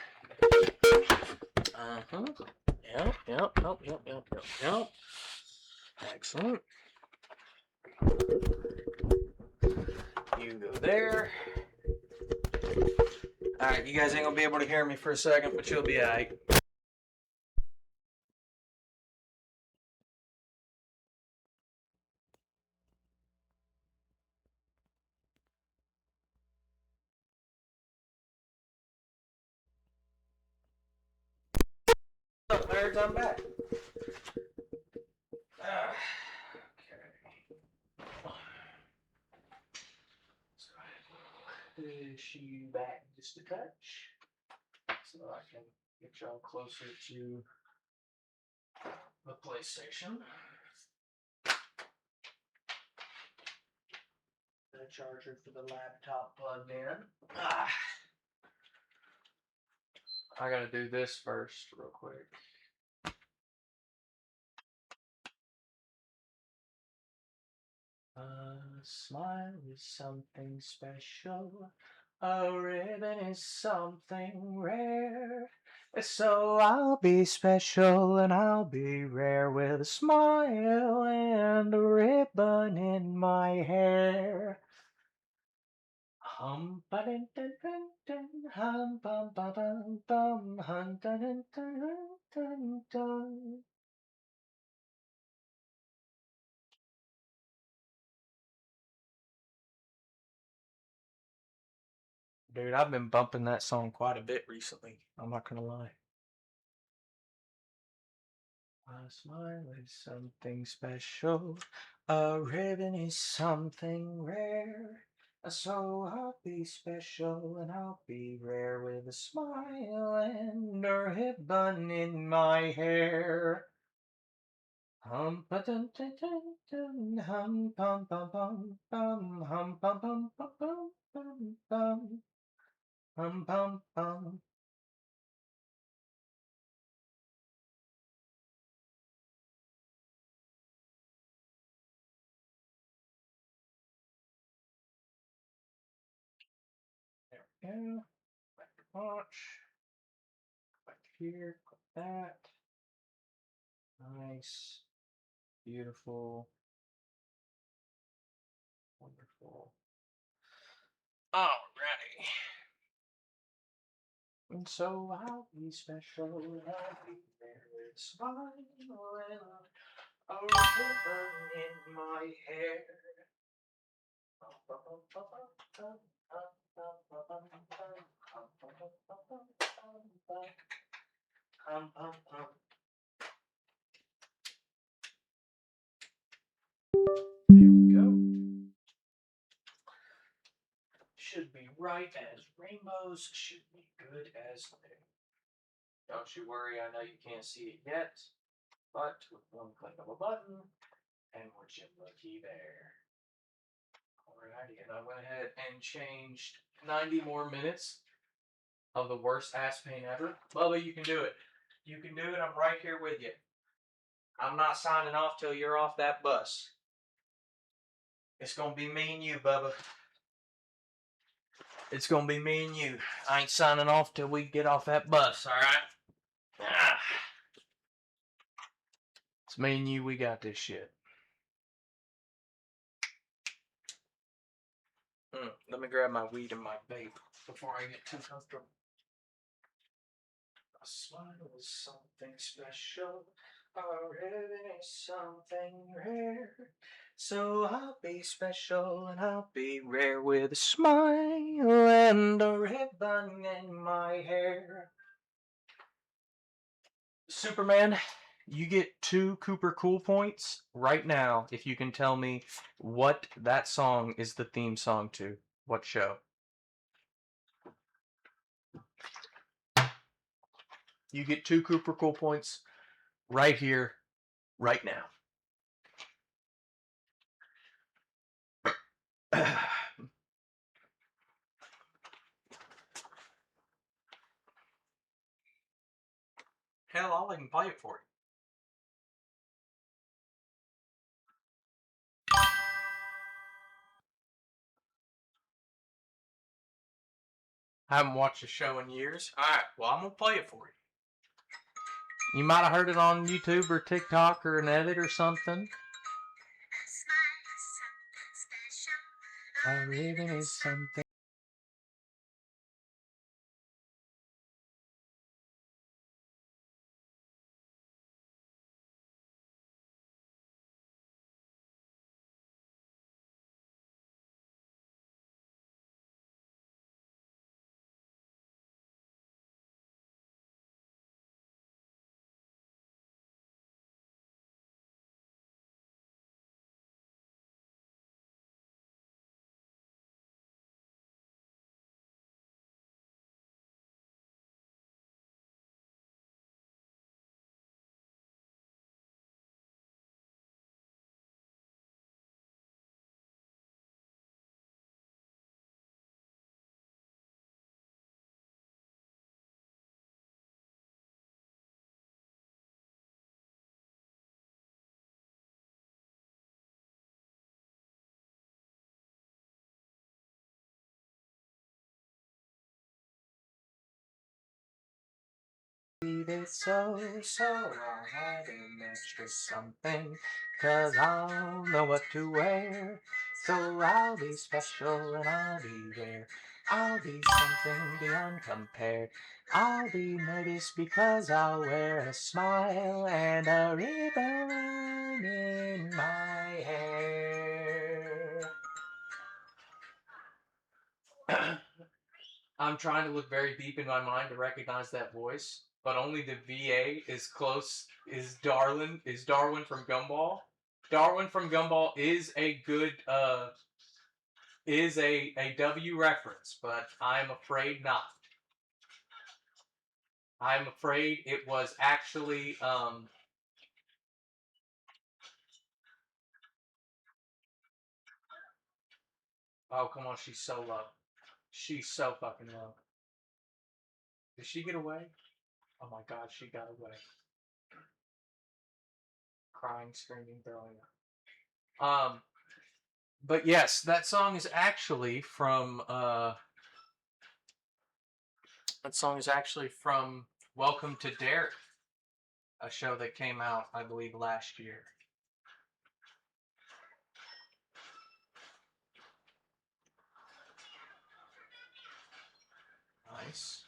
Uh-huh. Yep. Excellent. You go there. Alright, you guys ain't gonna be able to hear me for a second, but you'll be alright. What's up, nerds? I'm back. Push you back just a touch so I can get y'all closer to the PlayStation. The charger for the laptop plugged in. I gotta do this first real quick. A smile is something special. A ribbon is something rare. So I'll be special and I'll be rare with a smile and a ribbon in my hair. Hum ba dun dun dun dun, hum bum ba bum bum, hum dun dun dun dun dun. Dude, I've been bumping that song quite a bit recently. I'm not gonna lie. A smile is something special. A ribbon is something rare. So I'll be special and I'll be rare with a smile and a ribbon in my hair. Hum ba dun dun dun dun, hum bum bum bum bum, hum bum bum bum bum bum bum, hum bum bum. There we go. Back to watch. Back here. Click that. Nice. Beautiful. Wonderful. Alrighty. And so I'll be special and I'll be there with a smile and a ribbon in my hair. There we go. Should be right as rainbows, should be good as new. Don't you worry, I know you can't see it yet, but with one click of a button, and we're just looky there. Alrighty, and I went ahead and changed 90 more minutes of the worst ass pain ever. Bubba, you can do it. You can do it, I'm right here with you. I'm not signing off till you're off that bus. It's gonna be me and you, Bubba. It's gonna be me and you. I ain't signing off till we get off that bus, alright? It's me and you, we got this shit. Let me grab my weed and my vape before I get too comfortable. A smile is something special. A ribbon is something rare. So I'll be special and I'll be rare with a smile and a ribbon in my hair. Superman, you get 2 Cooper Cool points right now if you can tell me what that song is the theme song to. What show? You get 2 Cooper Cool points right here, right now. Hell, I'll even play it for you. I haven't watched a show in years. Alright, well, I'm going to play it for you. You might have heard it on YouTube or TikTok or an edit or something. A ribbon is something. It's so I had an extra something, 'cause I'll know what to wear. So I'll be special and I'll be rare. I'll be something beyond compared. I'll be noticed because I'll wear a smile and a ribbon in my hair. I'm trying to look very deep in my mind to recognize that voice, but only the VA is close. Is Darwin from Gumball? Darwin from Gumball is a good is a W reference, but I'm afraid not. I'm afraid it was actually oh, come on, she's so low. She's so fucking low. Did she get away? Oh my god, she got away. Crying, screaming, throwing up. But yes, that song is actually from Welcome to Derek, a show that came out, I believe, last year. Nice.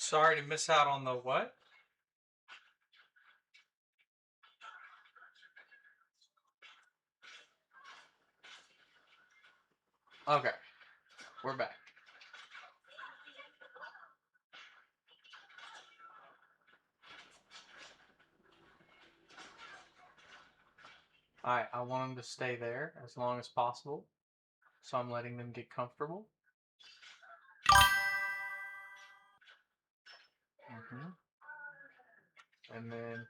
Sorry to miss out on the what? Okay, we're back. Alright, I want them to stay there as long as possible. So I'm letting them get comfortable. And then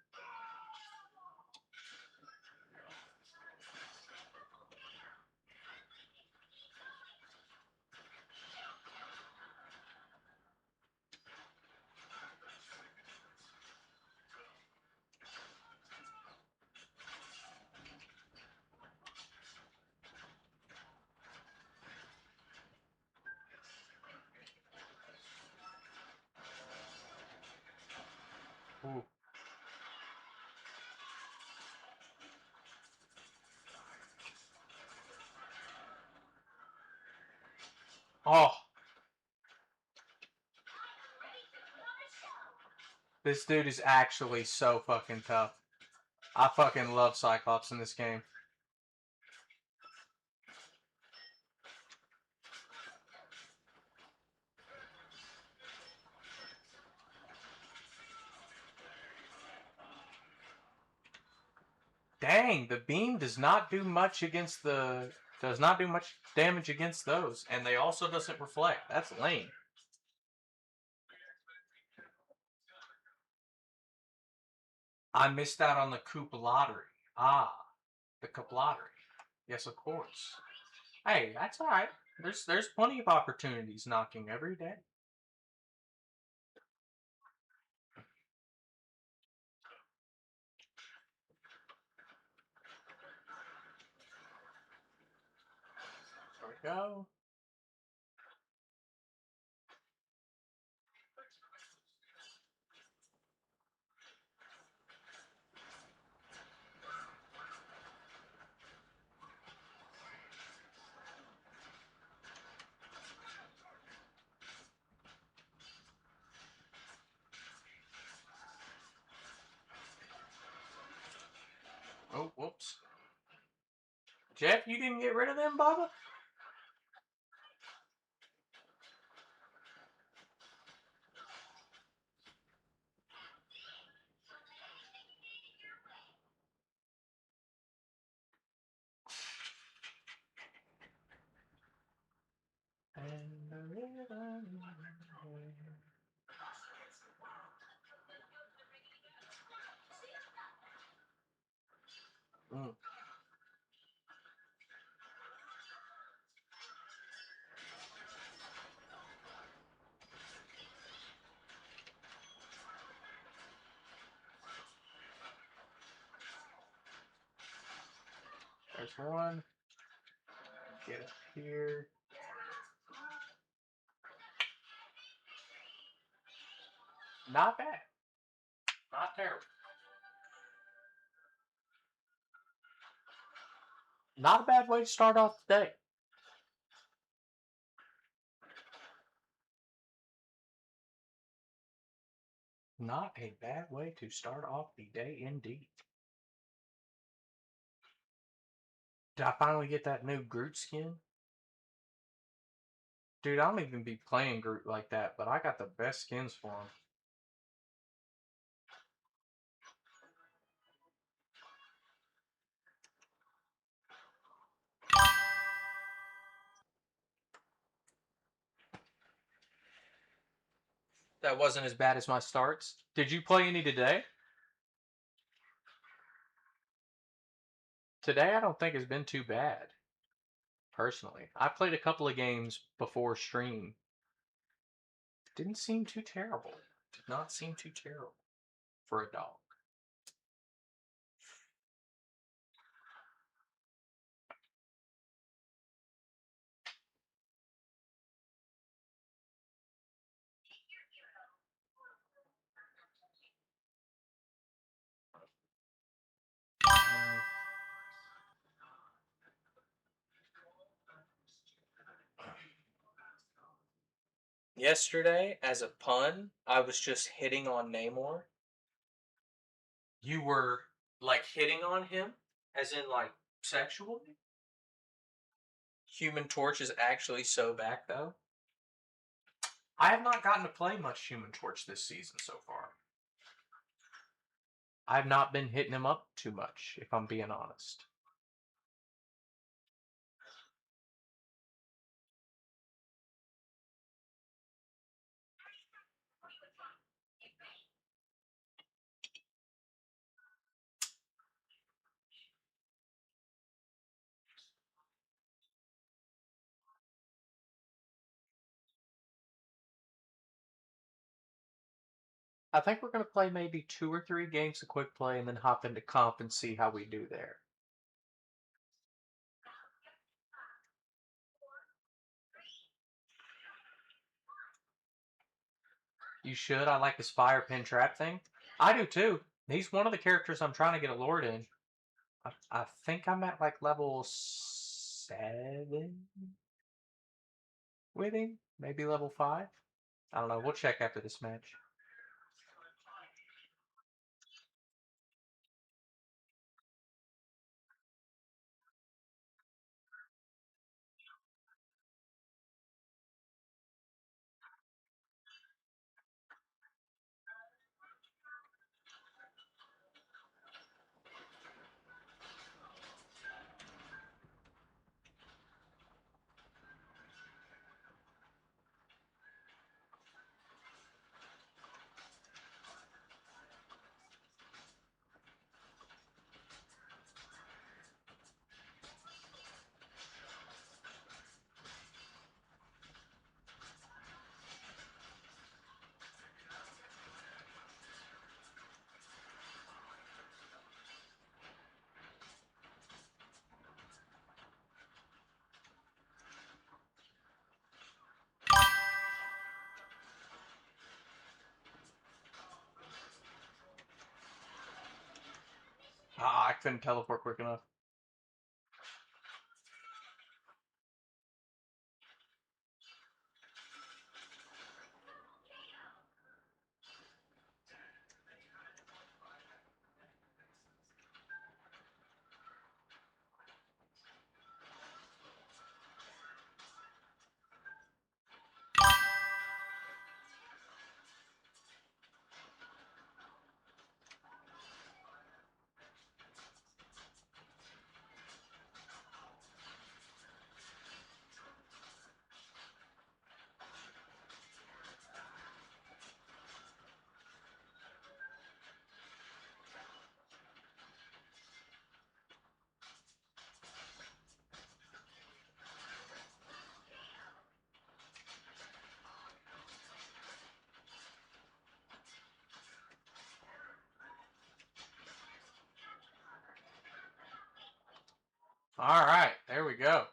ooh. Oh. This dude is actually so fucking tough. I fucking love Cyclops in this game. Dang, the beam does not do much against the... Does not do much damage against those. And they also doesn't reflect. That's lame. I missed out on the Coop lottery. Ah, the Coop lottery. Yes, of course. Hey, that's alright. There's plenty of opportunities knocking every day. There we go. Oh, whoops. Jeff, you didn't get rid of them, Baba? Mm. There's one. Get up here. Not bad. Not terrible. Not a bad way to start off the day. Not a bad way to start off the day indeed. Did I finally get that new Groot skin? Dude, I don't even be playing Groot like that, but I got the best skins for him. That wasn't as bad as my starts. Did you play any today? Today I don't think it's been too bad. Personally. I played a couple of games before stream. Didn't seem too terrible. Did not seem too terrible for a dog. Yesterday, as a pun, I was just hitting on Namor. You were like hitting on him, as in like sexually? Human Torch is actually so back though. I have not gotten to play much Human Torch this season so far. I've not been hitting him up too much, if I'm being honest. I think we're going to play maybe 2 or 3 games of quick play and then hop into comp and see how we do there. You should. I like the Spire Pin Trap thing. I do too. He's one of the characters I'm trying to get a Lord in. I think I'm at like level 7 with him. Maybe level 5. I don't know. We'll check after this match. I couldn't teleport quick enough. All right, there we go.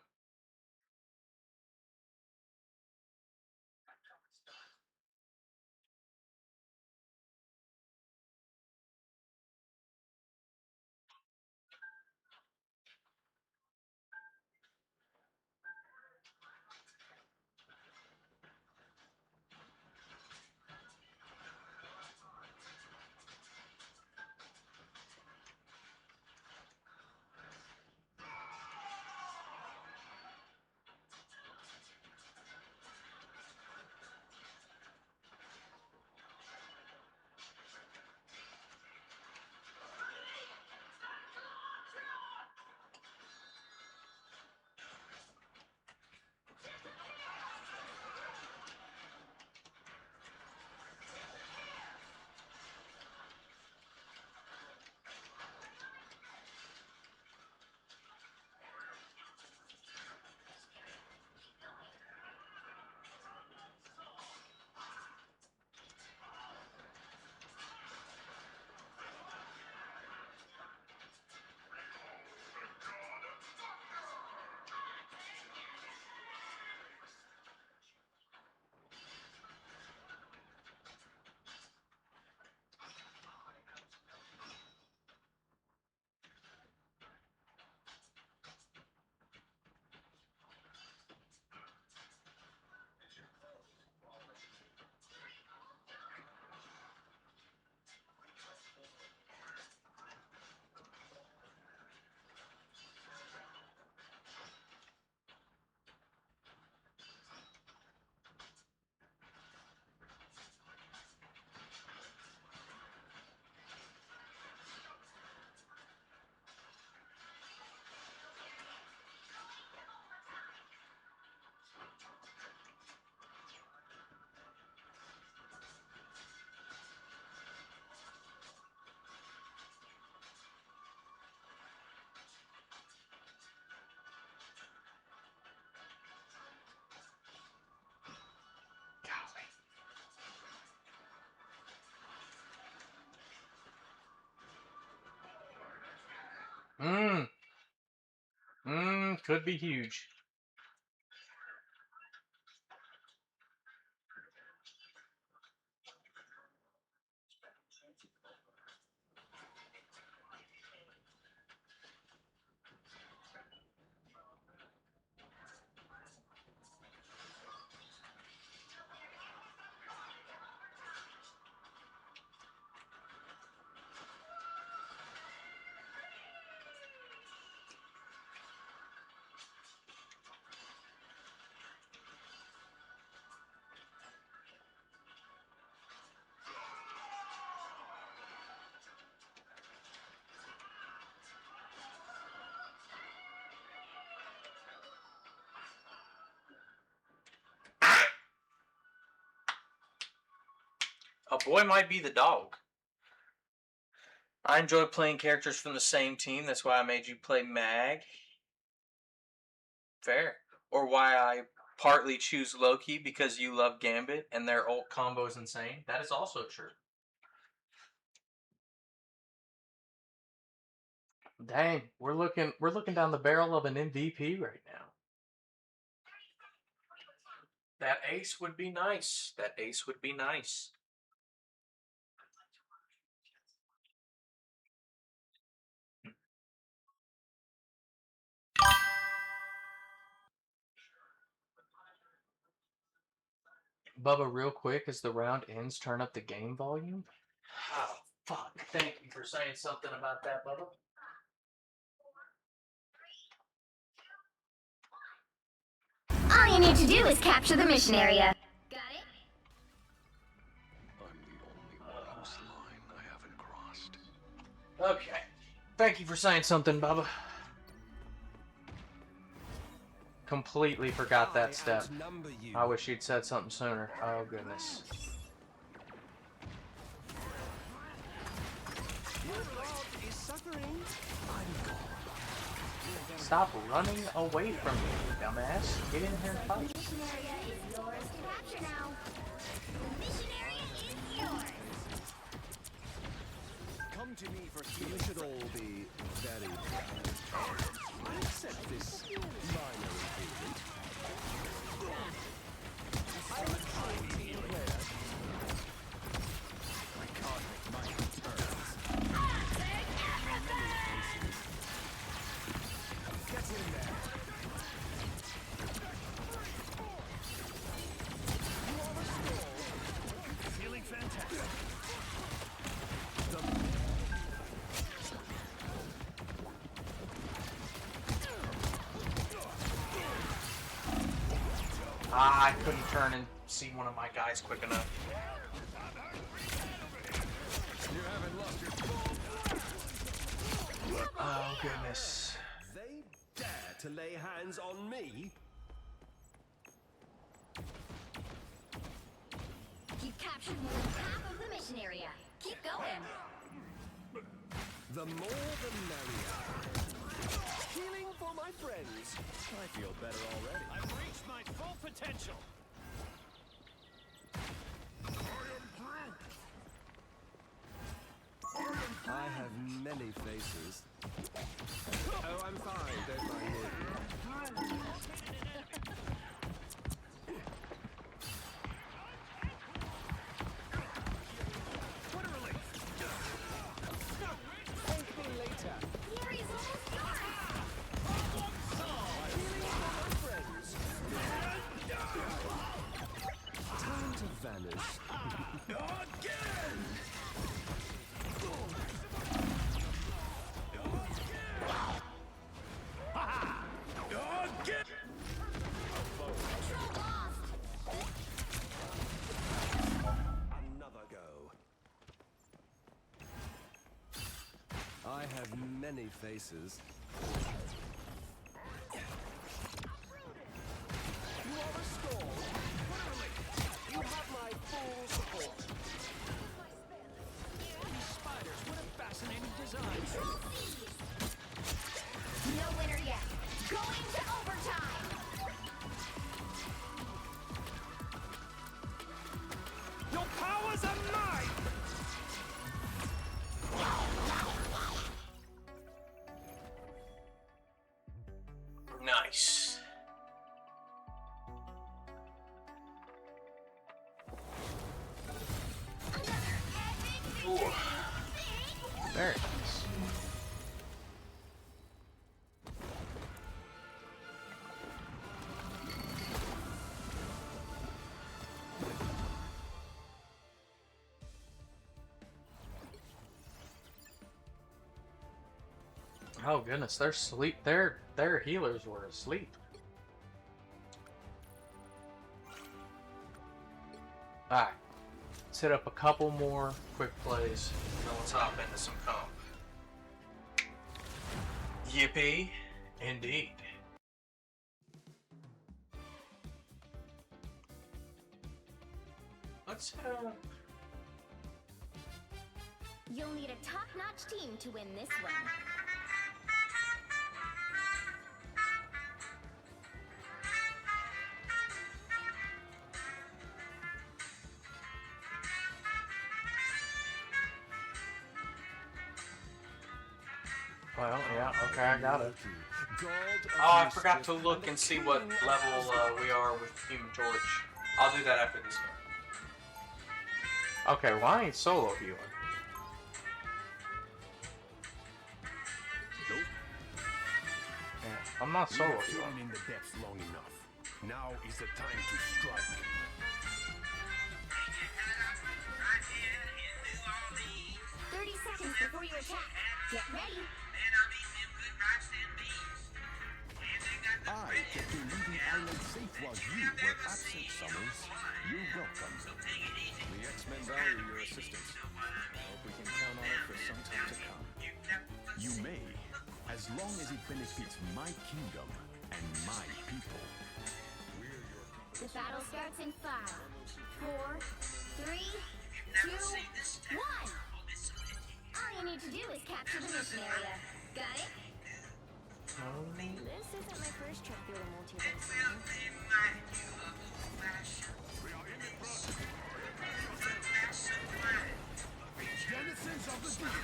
could be huge. A boy might be the dog. I enjoy playing characters from the same team. That's why I made you play Mag. Fair. Or why I partly choose Loki because you love Gambit and their ult combo is insane. That is also true. Dang, we're looking down the barrel of an MVP right now. That ace would be nice. That ace would be nice. Bubba, real quick, as the round ends, turn up the game volume. Oh, fuck. Thank you for saying something about that, Bubba. All you need to do is capture the mission area. Got it? I'm the only line I haven't crossed. Okay. Thank you for saying something, Bubba. Completely forgot that step. I wish you'd said something sooner. Oh, goodness. Stop running away from me, dumbass. Get in here and fight. The mission area is yours to capture now. The mission area is yours. Come to me for you should all be very proud. I accept this minor improvement. I'm a kind team player. I can't make my returns. Take everything! Get in there. You are restored. Feeling fantastic. I couldn't turn and see one of my guys quick enough. Oh, goodness. They dare to lay hands on me? You've captured more than half of the mission area. Keep going. The more the merrier. Healing for my friends. I feel better already. I've reached my full potential. I have many faces. Oh, I'm fine. Don't mind me. What a relief. Thank me later. The area's almost yours. Time to vanish. Again! Another go. I have many faces. You are restored. You have my full support. These spiders, what a fascinating design. No winner yet. Going to overtime. Your powers are mine! Very nice. Oh goodness, their sleep, their healers were asleep. Alright, let's hit up a couple more quick plays, and then let's hop into some comp. Yippee, indeed. Let's You'll need a top-notch team to win this one. well, yeah, okay, I got it. Oh, I forgot to look and see what level we are with Human Torch. I'll do that after this game. Okay, well I ain't solo healing. Yeah, I'm not solo healing. In the depths long enough. Now is the time to strike. 30 seconds before you attack. Get ready. I kept you leaving island safe while you were absent, Summers. You're welcome. The X-Men value your assistance. I hope we can count on it for some time to come. You may, as long as it benefits my kingdom and my people. The battle starts in 5, 4, 3, 2, 1. All you need to do is capture the mission area. Got it? This isn't my first trip through the multiverse. Denizens of the deep.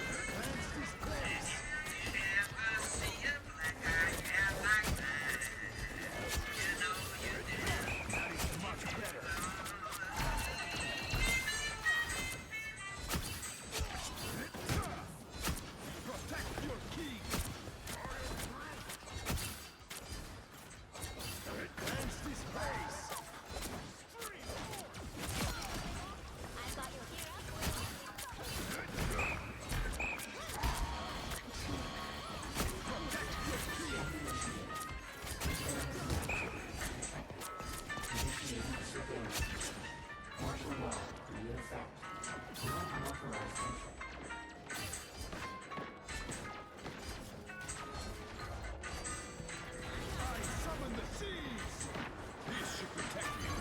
Advance this place. That is much better. Protect your king. Advance this place. I've got your gear up. I summon the seas. This should protect you.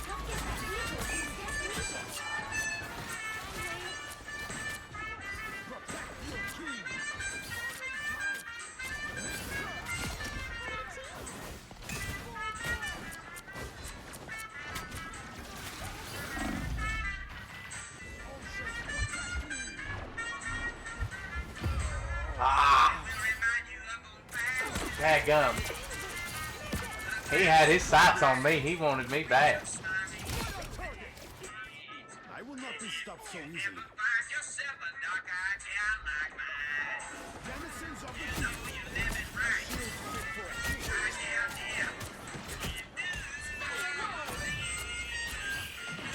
Don't get that vehicle to his destination. Protect your king. Ah! Dadgum. He had his sights on me. He wanted me bad. I will not be stopped so easily. Denizens of the deep. Shield fit for a king.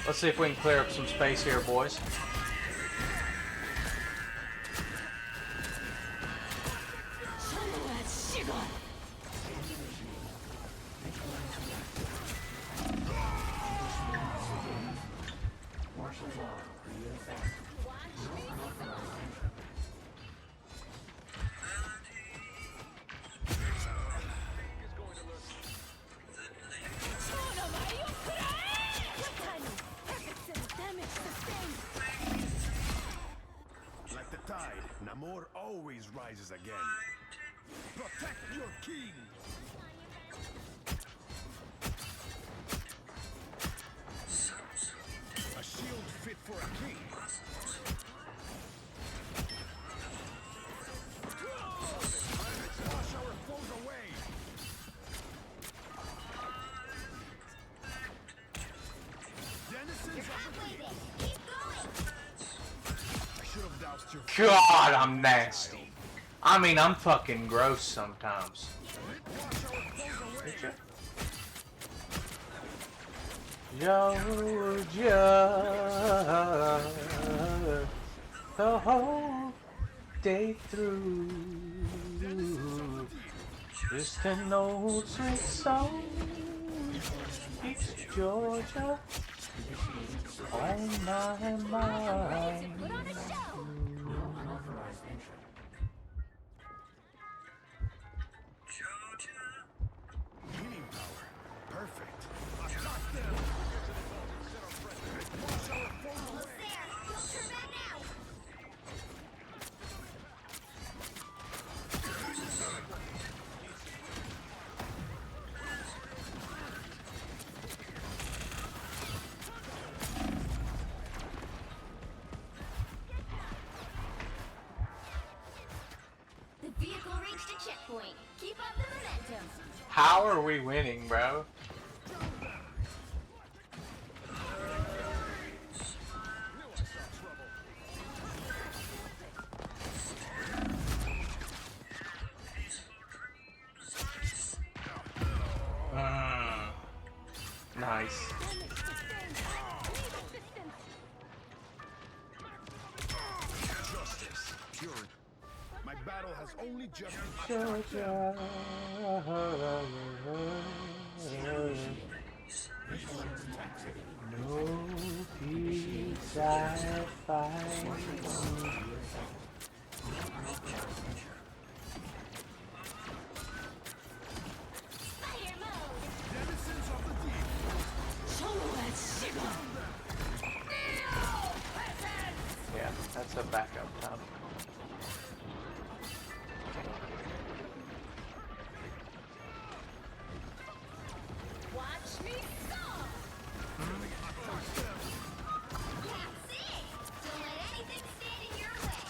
Let's see if we can clear up some space here, boys. Like the tide, Namor always rises again. Protect your king. A shield fit for a king. Wash our foes away. Denizens of the deep. Keep going. I should have doubted God, I'm nasty. I mean, I'm fucking gross sometimes. Georgia, the whole day through. Just an old sweet song keeps Georgia on my mind. Heating power. Perfect. The vehicle reached a checkpoint. Keep up the momentum. How are we winning, bro? Nice. Justice. Pure. My battle has only just Georgia. No peace I find. Fire mode. denizens of the deep. Yeah, that's a backup time. Watch me go. That's it. Don't let anything stand in your way.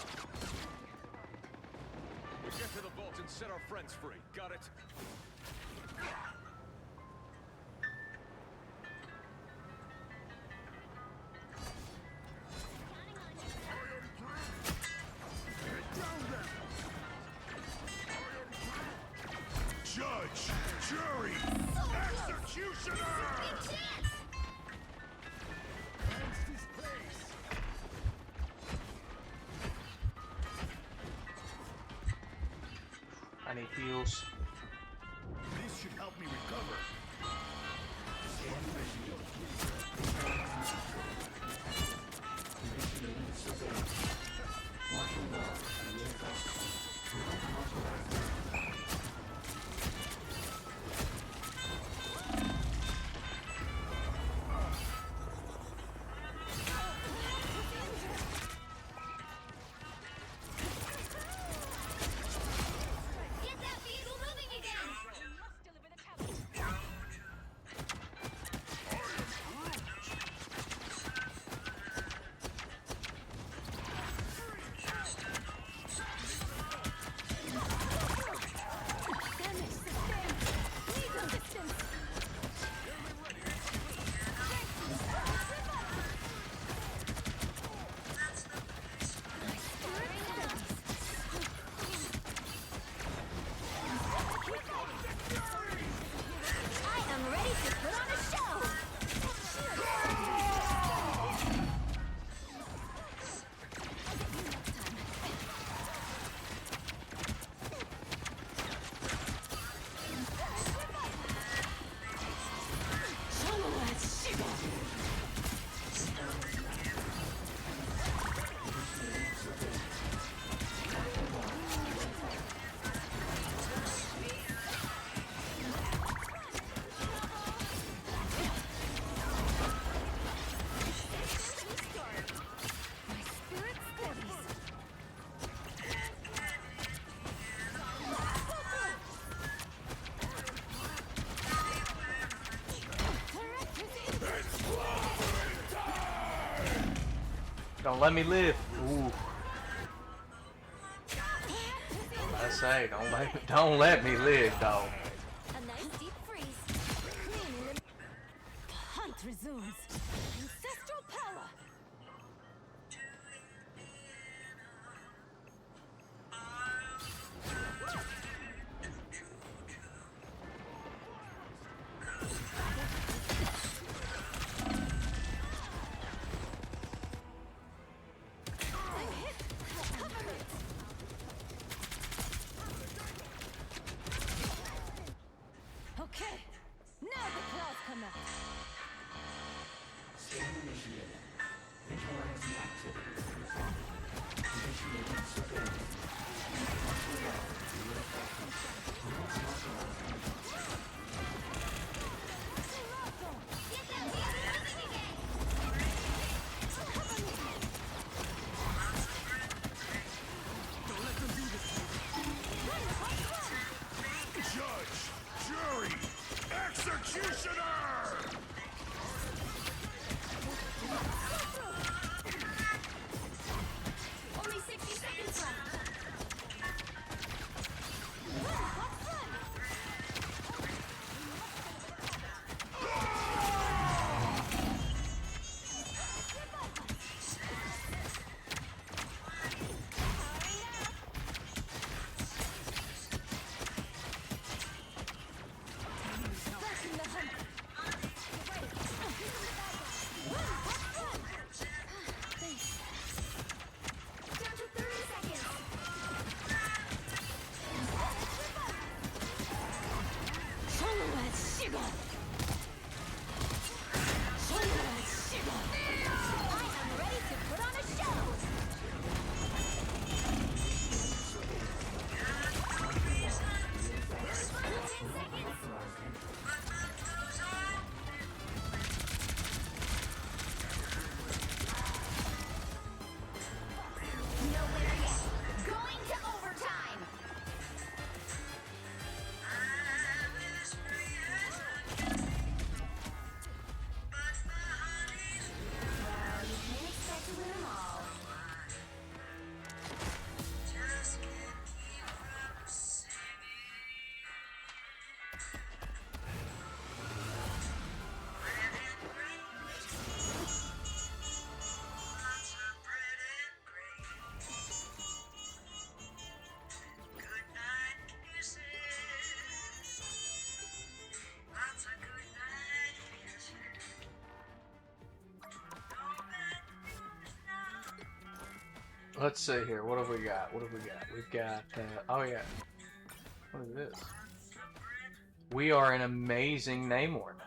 We'll get to the vault and set our friends free. Got it? Judge, jury, executioner. Big chance. Against his place. I need heals. This should help me recover. Get that vehicle moving again. I am ready to put on a show. My spirit steadies. Don't let me live. Ooh. I say, don't let me live, dog. A nice deep freeze. Clean lim- The hunt resumes. Ancestral power. Let's see here. What have we got? What have we got? We've got, oh yeah. What is this? We are an amazing Namor now.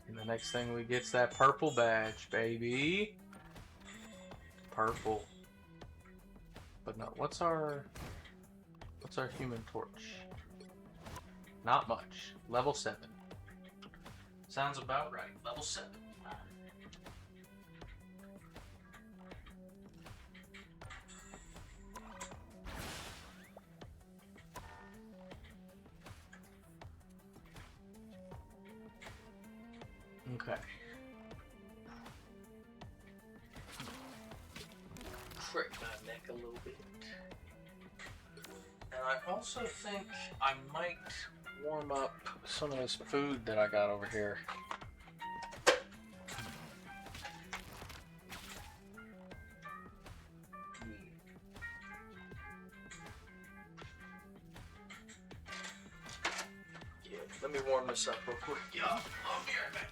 And the next thing we get's that purple badge, baby. Purple. But no, what's our Human Torch? Not much. Level 7. Sounds about right. Level 7. Okay. Break my neck a little bit. And I also think I might warm up some of this food that I got over here. Yeah, let me warm this up real quick. Yeah, I'll be right back.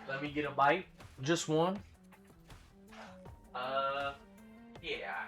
Let me get a bite. Just one. Yeah.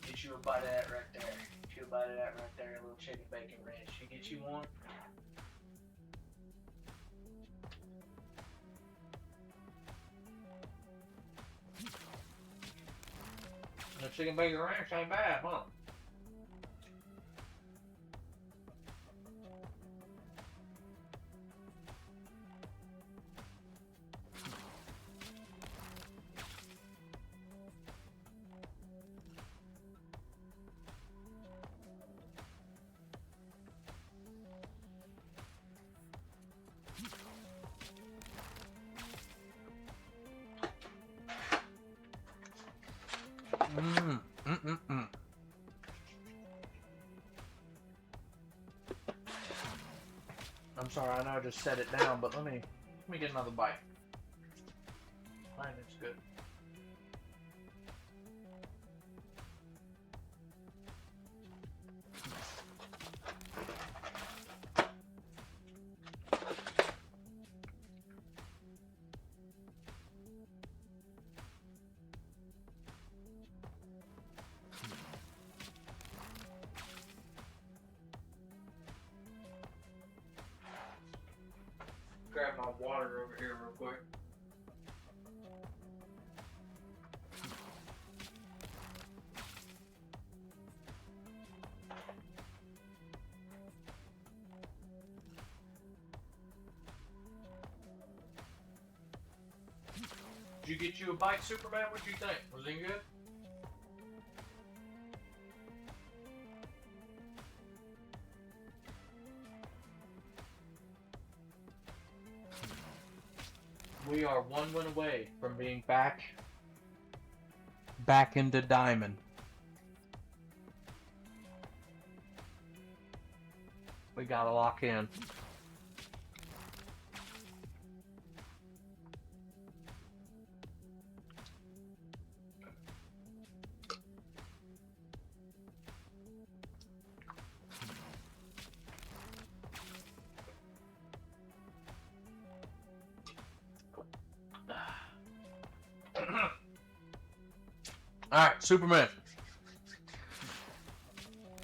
Get you a bite of that right there. Get you a bite of that right there. A little chicken bacon ranch. You get you one? The chicken bacon ranch ain't bad, huh? I'm sorry, I know I just set it down, but let me get another bite. I think it's good. Grab my water over here real quick. Did you get you a bite, Superman? What you think? Was it good? We are one win away from being back into Diamond. We gotta lock in. Alright, Superman.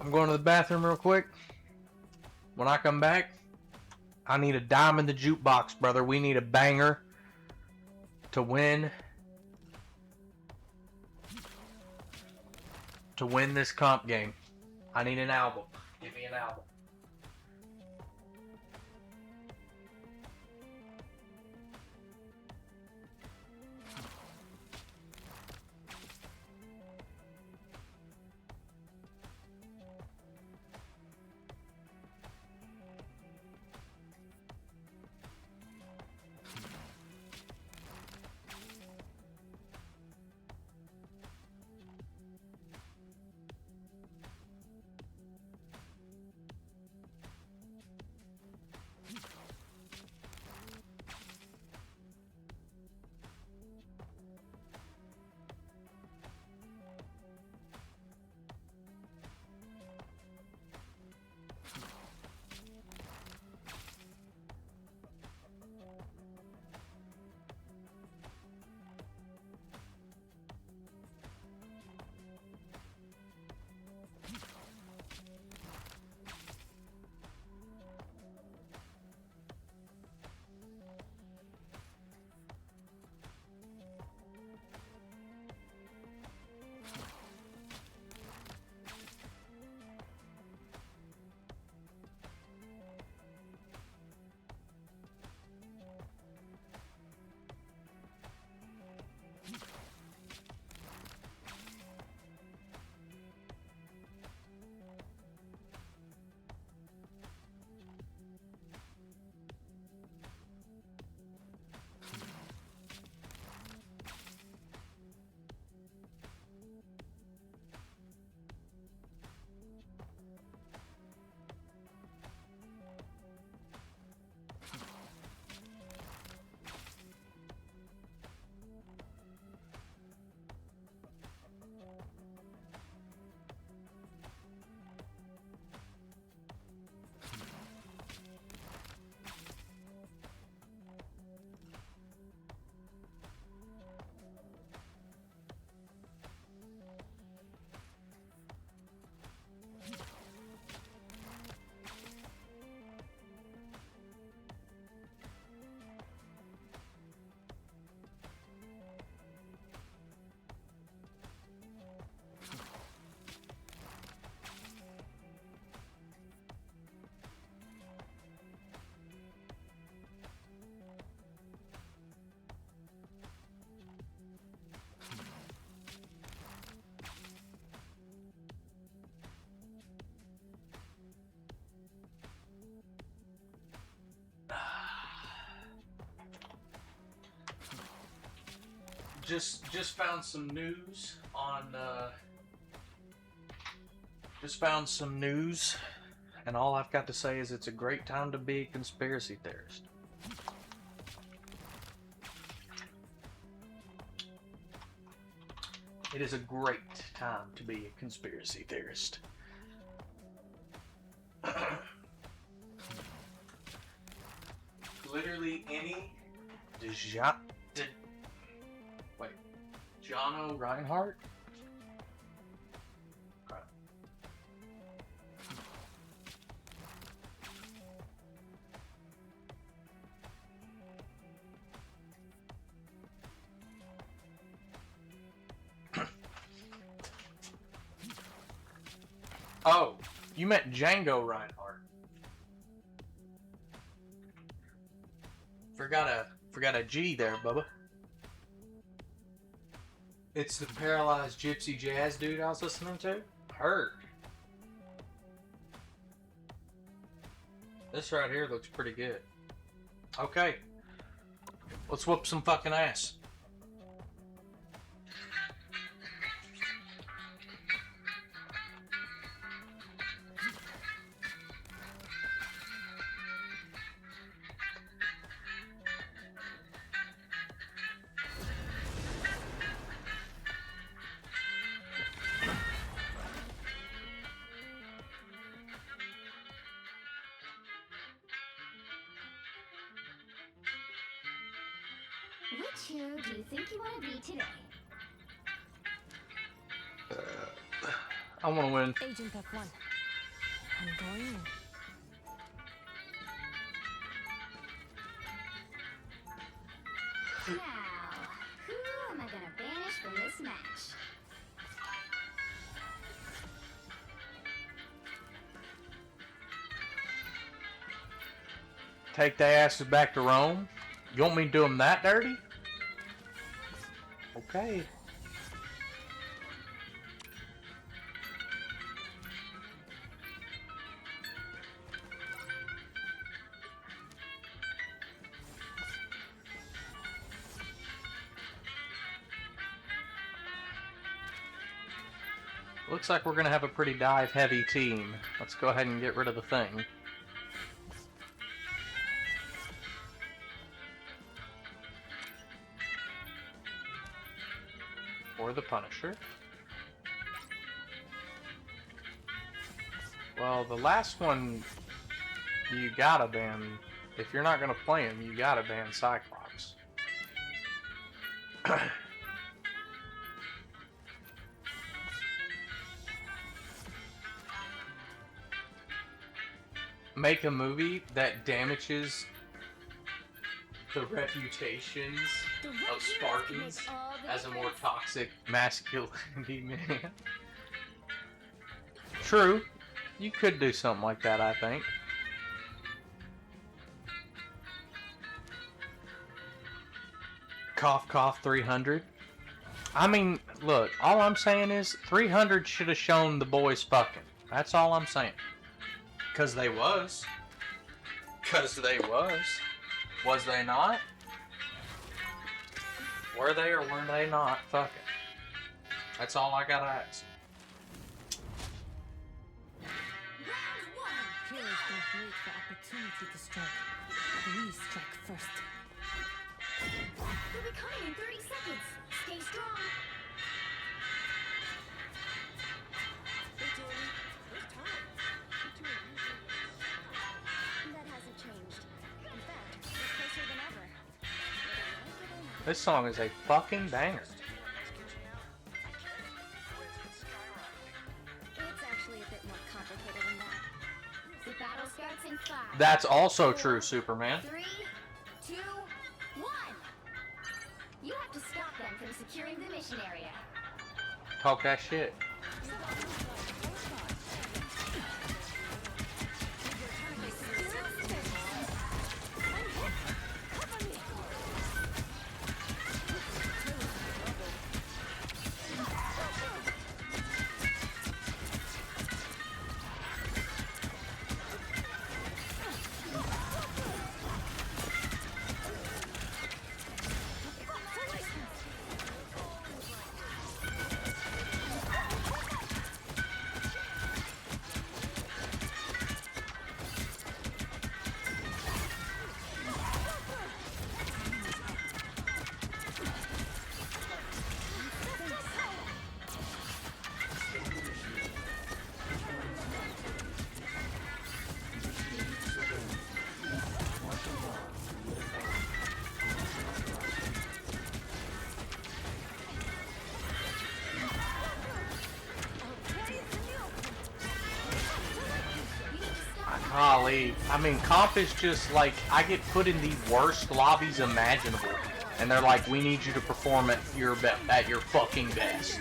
I'm going to the bathroom real quick. When I come back, I need a dime in the jukebox, brother. We need a banger to win. To win this comp game. I need an album. Give me an album. Just found some news on and all I've got to say is it's a great time to be a conspiracy theorist. It is a great time to be a conspiracy theorist. Literally any Jono Reinhardt? Oh, you meant Django Reinhardt. Forgot a G there, Bubba. It's the paralyzed gypsy jazz dude I was listening to. Heard. This right here looks pretty good. Okay. Let's whoop some fucking ass. Which hero do you think you want to be today? I want to win. Agent F1. I'm going in. Now, who am I gonna banish from this match? take their asses back to Rome? You want me to do them that dirty? Okay. Looks like we're going to have a pretty dive-heavy team. Let's go ahead and get rid of the thing. Or the Punisher. Well, the last one, you gotta ban. If you're not going to play him, you gotta ban Cyclops. Make a movie that damages the reputations of Spartans as a more toxic masculinity man. True, you could do something like that, I think. Cough, cough, 300. I mean, look, all I'm saying is 300 should have shown the boys fucking. That's all I'm saying. Because they was. Because they was. Was they not? Were they or were they not? Fuck it. That's all I gotta ask. Heroes don't wait for opportunity to strike. We strike first. They'll be coming in 30 seconds. Stay strong. That hasn't changed. In fact, we're closer than ever. This song is a fucking banger. It's actually a bit more complicated than that. The battle starts in 5. That's also true, Superman. 3, 2, 1. You have to stop them from securing the mission area. Talk that shit. Golly, I mean, comp is just like, I get put in the worst lobbies imaginable, and they're like, we need you to perform at your fucking best.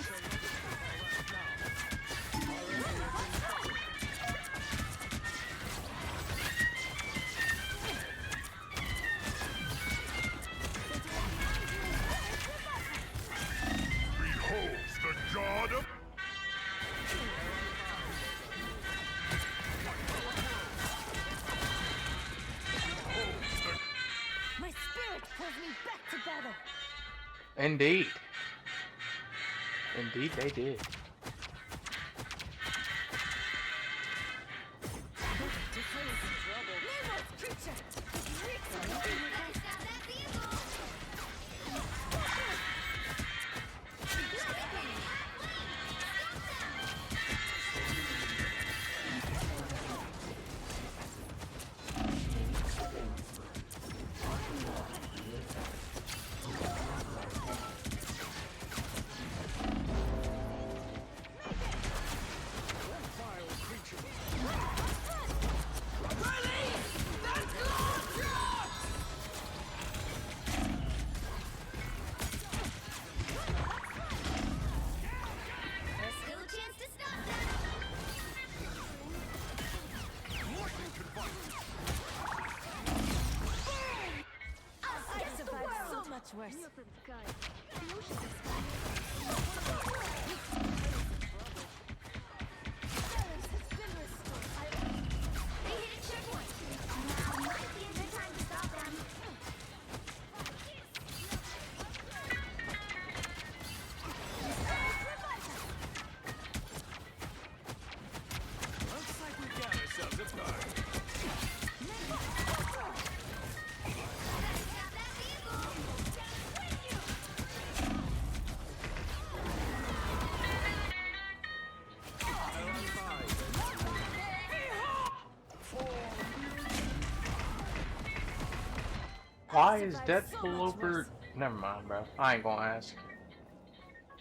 Behold the god of... My spirit pulls me back to battle. Indeed. Indeed they did. They hit a checkpoint. Now might be a good time to stop them. Looks like we've got ourselves a car. Why is Deadpool over? Never mind, bro. I ain't gonna ask.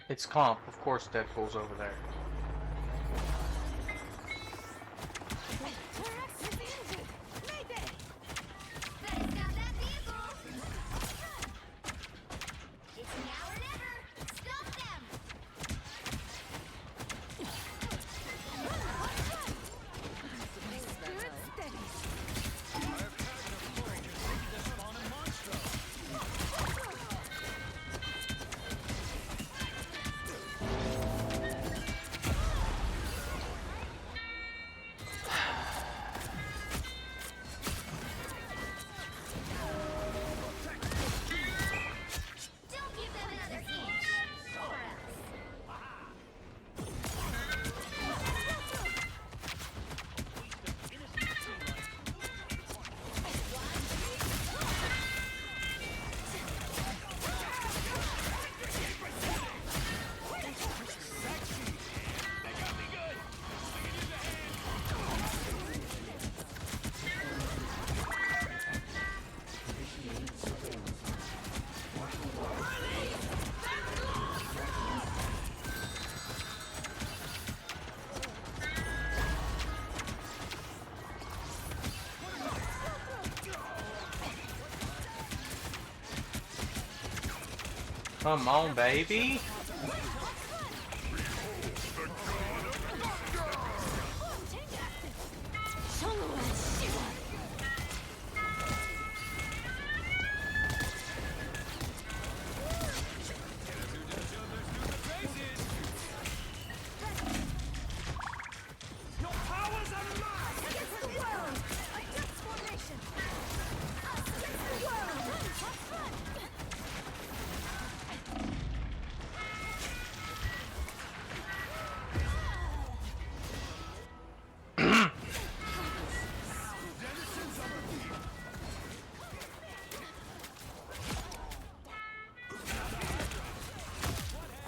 It's comp. Of course, Deadpool's over there. It's now or never. Stop them. Don't give them another inch. Or else. Come on, baby.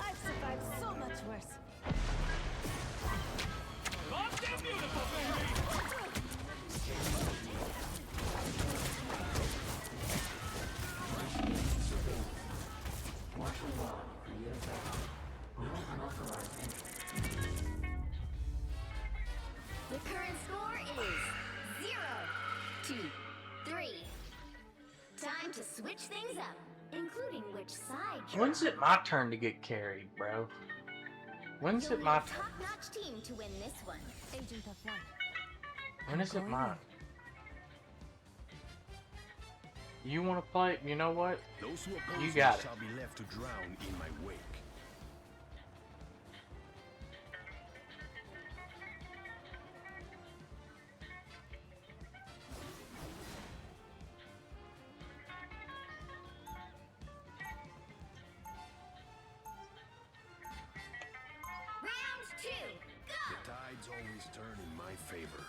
I've survived so much worse. The current score is 0-3. Time to switch things up, including which side. When's it my turn to get carried, bro? When's it my turn? Top-notch team to win this one. Agent of one. When is it mine? You want to play? You know what? Those who You oppose got me it. shall be left to drown in my wake. Round 2, go! The tides always turn in my favor.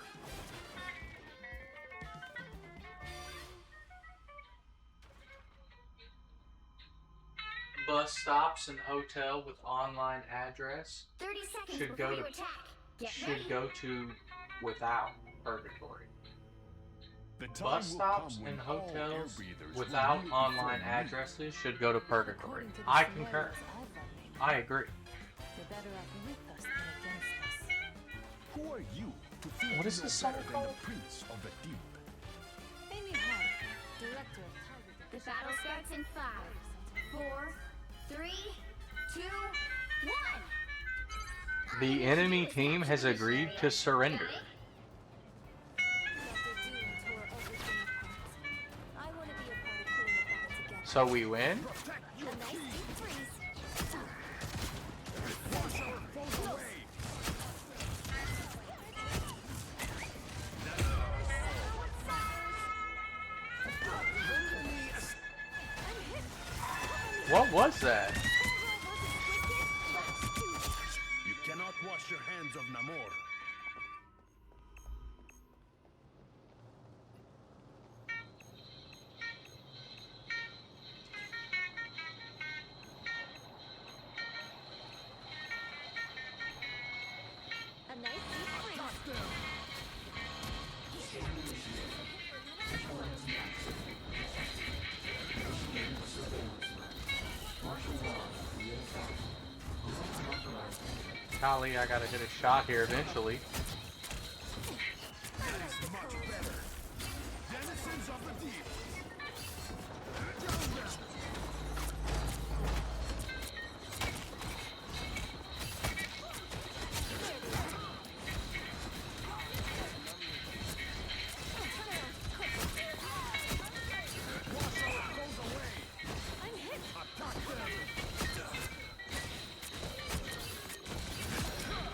Bus stops and hotel with online address 30 seconds should before go you to attack. Get ready. should go to without purgatory. The time Bus will stops come when and all hotels air breathers will without kneel online before me. addresses should go to purgatory. According to the I scenarios concur. I've run, I agree. you're better off with us than against us. Who are you to think What is you this know song better than called? the Prince of the Deep? Amy Hart, director of target The battle starts in 5, 4, 3, 2, 1. The enemy team has agreed to surrender. Dr. Doom tore everything apart. I want to be a part of putting it back together. So we win? Protect What was that? You cannot wash your hands of Namor. A nice deep freeze. Golly, I gotta hit a shot here eventually. Denizens of the deep.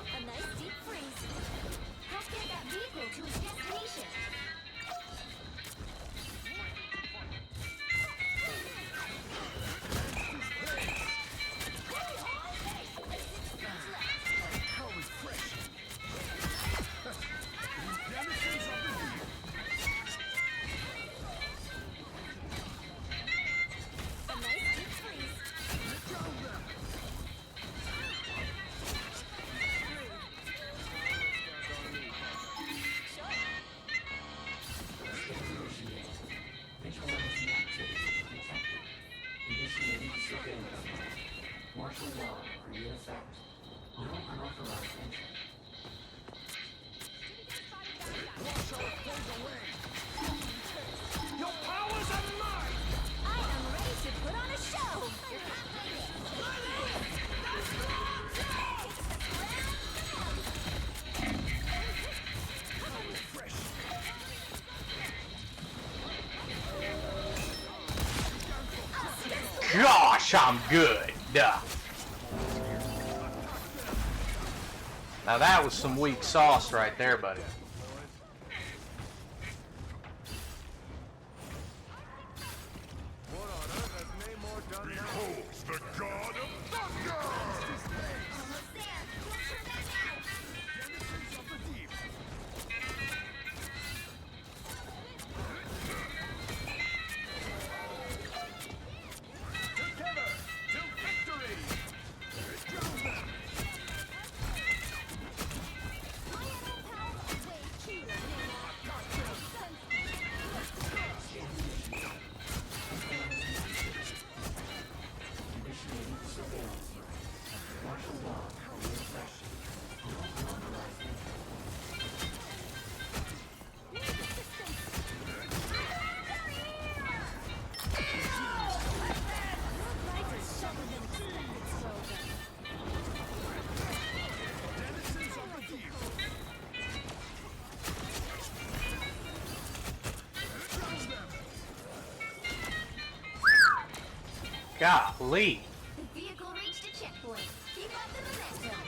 A nice deep freeze. Help get that vehicle to its destination. A nice deep freeze. Your powers are mine! I am ready to put on a show. Gosh, I'm good. Duh. Now that was some weak sauce right there, buddy. Behold the god of thunder! Almost there. Don't turn back now. Denizens of the deep. Together to victory! Denizens of the deep. Golly. The vehicle reached a checkpoint. Keep up the momentum.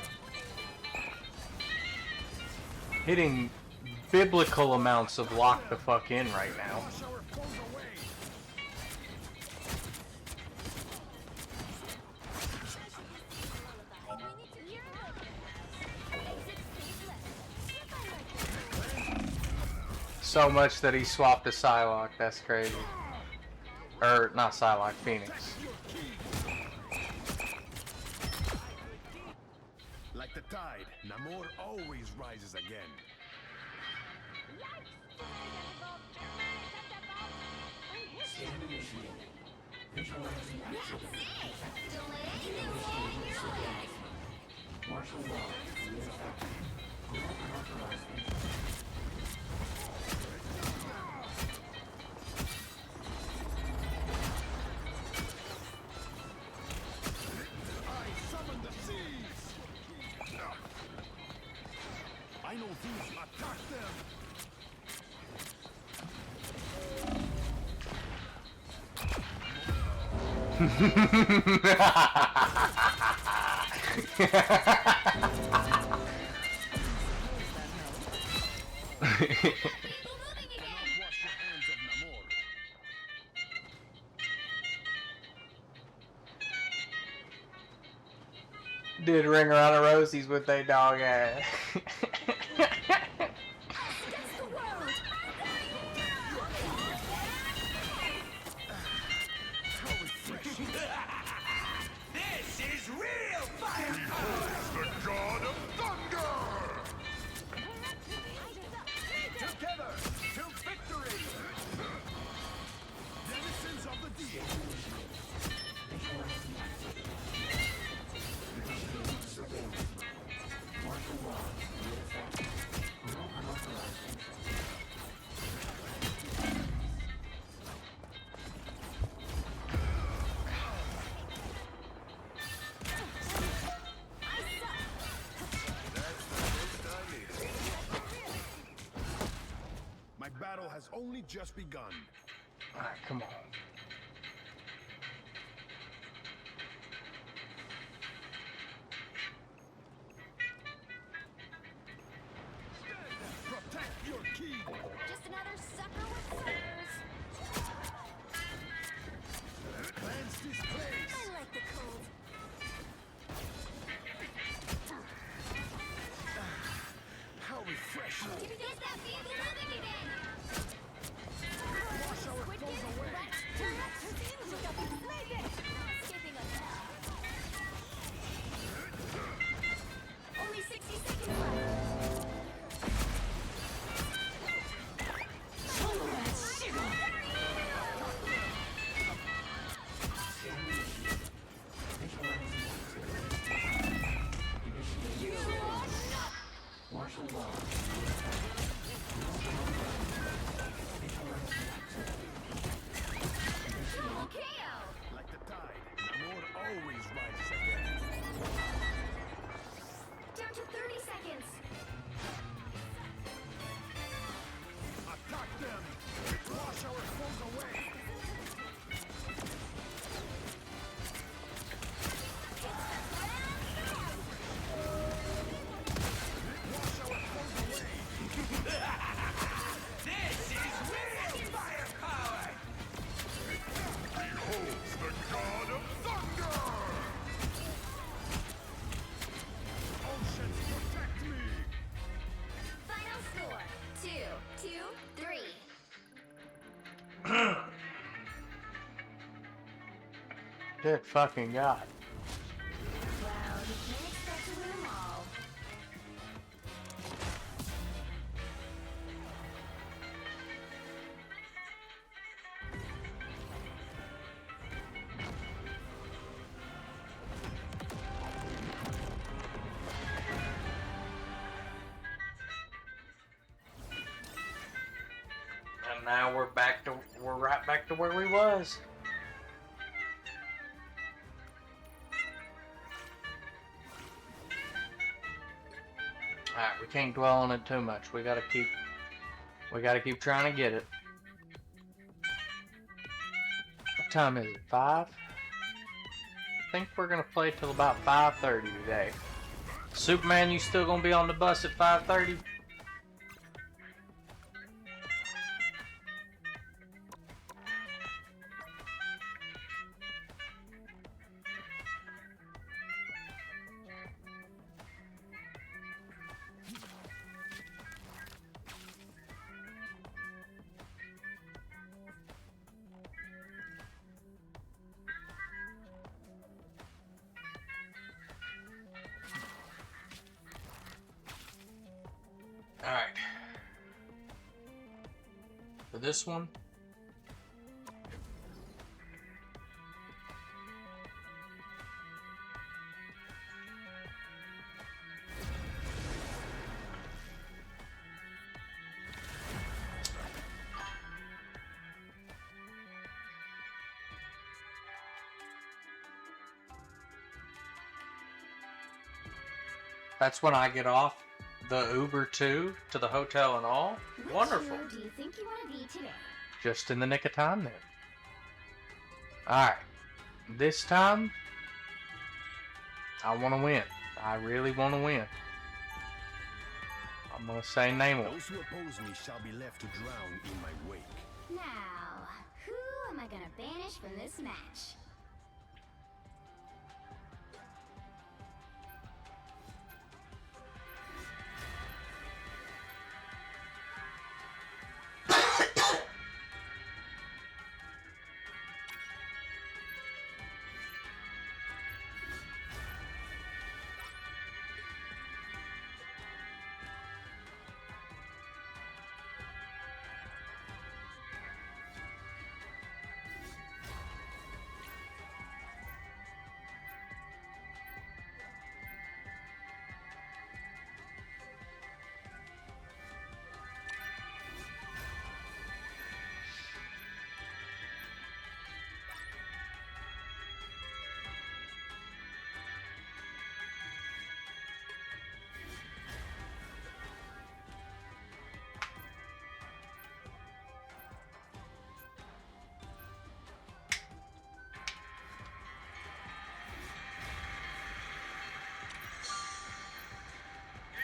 Hitting biblical amounts of lock the fuck in right now. Wash our foes away. So much that he swapped to Psylocke, that's crazy. Or, not Psylocke, Phoenix. Like the tide, Namor always rises again. Don't let anything stand in your way. I summon the seas! I know these. Attack them! Wash your hands of Namor. Did ring around the rosies with they dog ass. This is real firepower! The god of thunder! Together to victory! Denizens of the deep! My battle has only just begun. Alright, come on. Protect your key! Just another sucker with souls. Cleanse this place! I like the cold. How refreshing! Get that fancy living again. Wash our clothes away! Skipping us now. Only 60 seconds left. Like the tide, the Lord always rises again. Down to 30 seconds. Attack them! Wash our clothes away! Wash our clothes away! This is real firepower! Behold the god of thunder! Oceans protect me! Final score 2-2-3. Good fucking God. Well, you can't expect to win them all. And now we're right back to where we was. Alright, we can't dwell on it too much. We gotta keep trying to get it. What time is it? 5? I think we're gonna play till about 5:30 today. Superman, you still gonna be on the bus at 5:30? Alright. For this one, that's when I get off the Uber to the hotel and all. Wonderful. Which hero do you think you want to be today? Just in the nick of time then. Alright. This time, I want to win. I really want to win. I'm going to say Namor. Those who oppose me shall be left to drown in my wake. Now, who am I gonna banish from this match?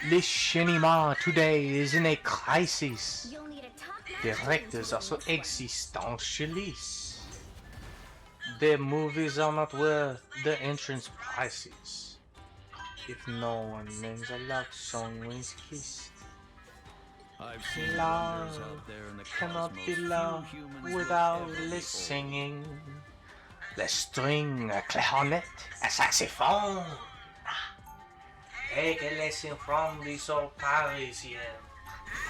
Le cinéma today is in a crisis. You'll need a top-notch Directors are so existentialist. Their movies are not worth the entrance prices. If no one names a love song when it's kissed. I've seen Love wonders out there in the cannot cosmos be few loved humans will without ever the behold. singing. Les strings, un clarinet, un saxophone. Take a lesson from this old Parisian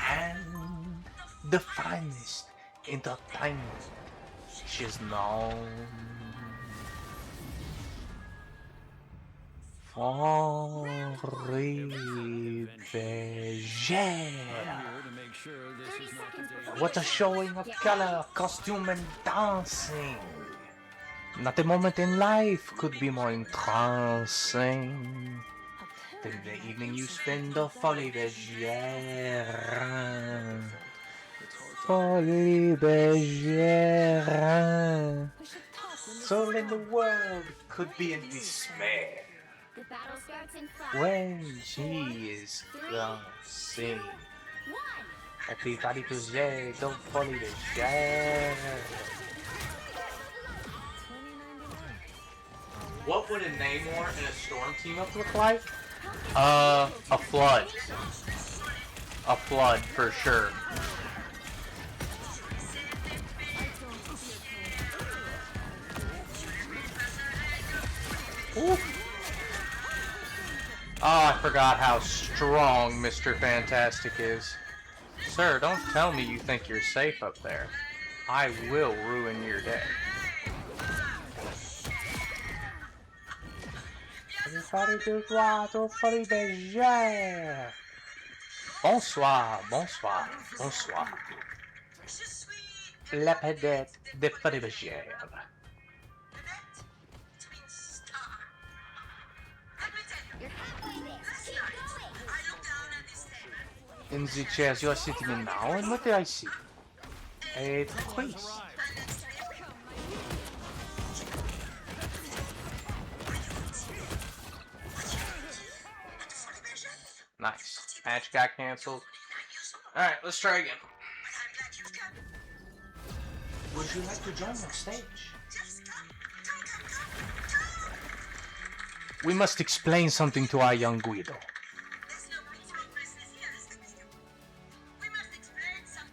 and the finest entertainment she's known. Henri Bergère. What a showing of color, costume, and dancing. Not a moment in life could be more entrancing than the evening you spend at Folie Bergère. Folie Bergère. Soul in the world could be in despair The battle starts in 5, when she is dancing. 1. At the Folie Bergère, don't Folie Bergère. What would a Namor and a Storm team up look like? A flood. A flood for sure. Ooh. Oh, I forgot how strong Mr. Fantastic is. Sir, don't tell me you think you're safe up there. I will ruin your day. Everybody do what au Folie Bergère. Bonsoir, bonsoir, bonsoir. La vedette de Folie Bergère. In the chairs you are sitting in now, and what do I see? A priest. Nice. Match got canceled. Alright, let's try again. Would you like to join on stage? We must explain something to our young Guido.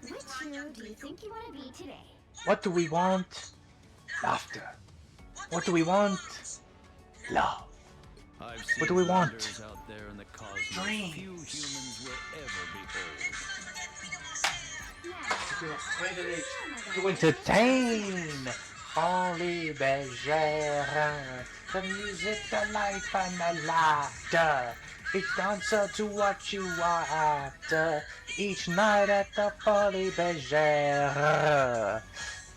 Which hero do you think you want to be today? What do we want? Laughter. What do we want? Love. What do we want? Out there in the cosmos, Dreams. few humans will ever behold. To entertain. Folie Bergère. The music, the life, and the laughter. Each dancer to what you are after. Each night at the Folie Bergère.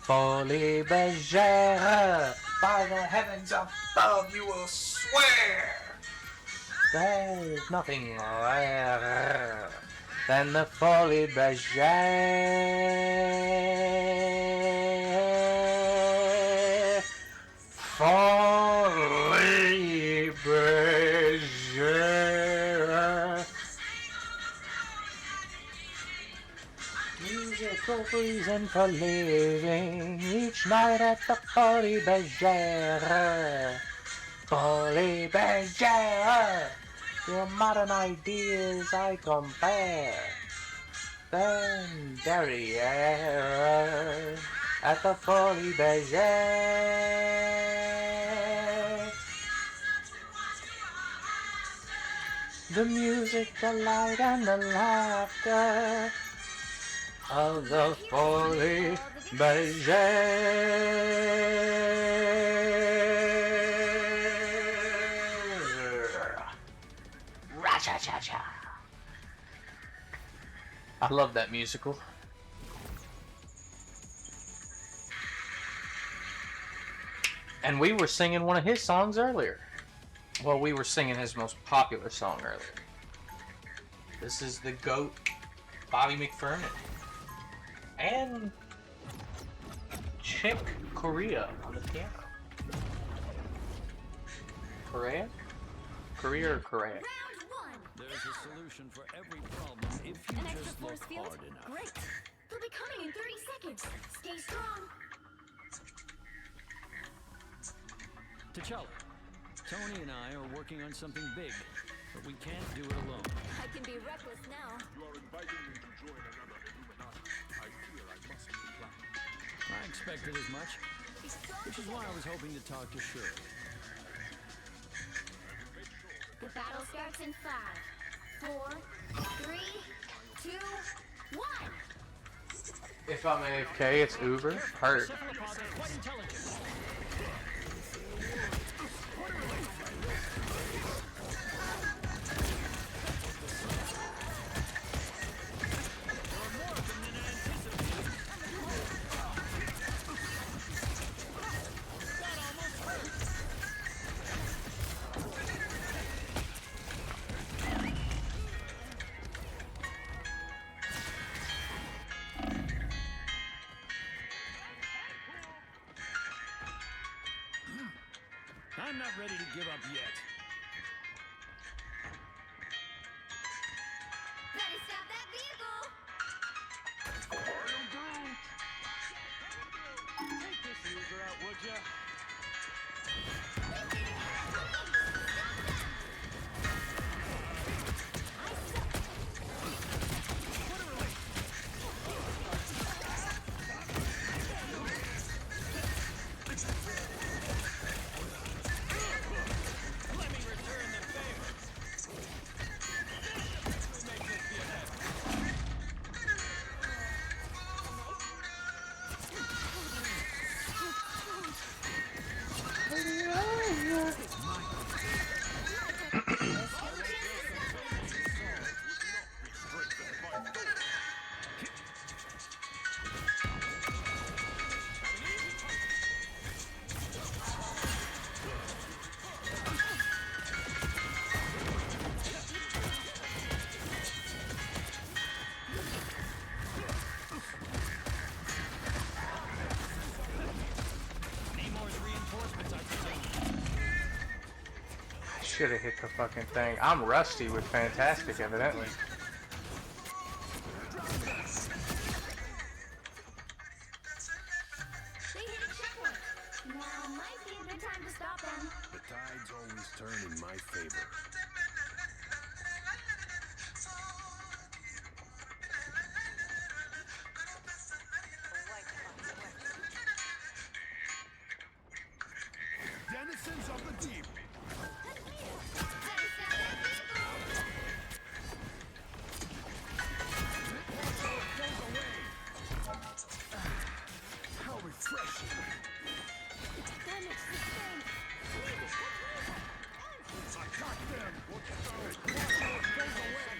Folie Bergère. By the heavens above, you will swear. There's nothing rarer than the Folie Bergère. Folie Bergère. Musical reason for living each night at the Folie Bergère. Folie Bergère. Your modern ideas I compare. Then derriere at the Folie Bergère. The music, the light, and the laughter of the Folie Bergère. Ra-cha-cha-cha. I love that musical. And we were singing one of his songs earlier. Well, we were singing his most popular song earlier. This is the GOAT, Bobby McFerrin. And Chick Corea on the piano. Corea? Korea or Korea? Round 1. There's a solution for every problem if you An extra just force look field? hard enough. Great. They'll be coming in 30 seconds. Stay strong. T'Challa, Tony and I are working on something big, but we can't do it alone. I can be reckless now. You are inviting me to join another Illuminati. I feel I must comply. I expected as much, which is why I was hoping to talk to Shuri. The battle starts in 5, 4, 3, 2, 1. If I'm AFK, it's Uber. Hurt. Cephalopods are quite intelligent. I'm not ready to give up yet. Better stop that vehicle. Take this user out, would ya? Should have hit the fucking thing. I'm rusty with Fantastic, evidently. They hit a checkpoint. Now might be a good time to stop them. The tides always turn in my favor. Denizens of the deep. Better stop that vehicle. How refreshing. Damage sustained. Attack them. Goes away.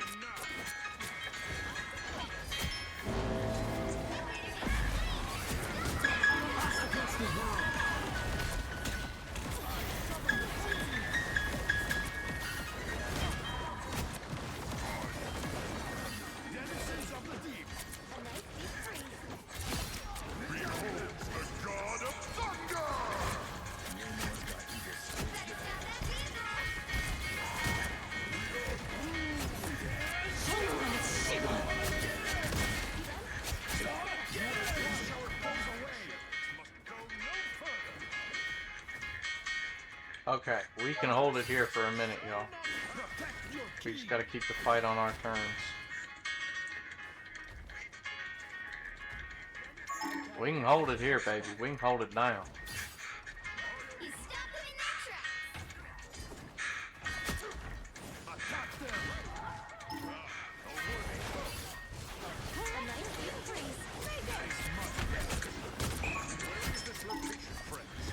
Denizens of the deep. A nice deep freeze. Behold the god of thunder. Better stop that vehicle. Okay, we can hold it here for a minute, y'all. We just gotta keep the fight on our terms. We can hold it here, baby. We can hold it down. You stop them in their tracks. Attack them. A nice deep freeze. Where is this location, friends?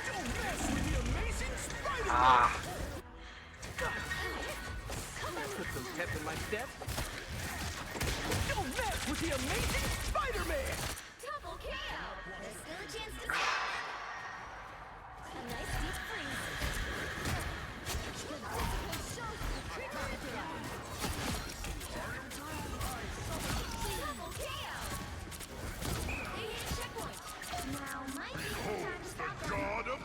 Don't mess with the amazing Spider-Man. Ah! Put some pep in my step. Don't mess with the amazing Spider-Man. Double KO. There's still a chance to stop them. A nice deep freeze. Double KO. They hit a checkpoint. Now might be a good time to stop them. God of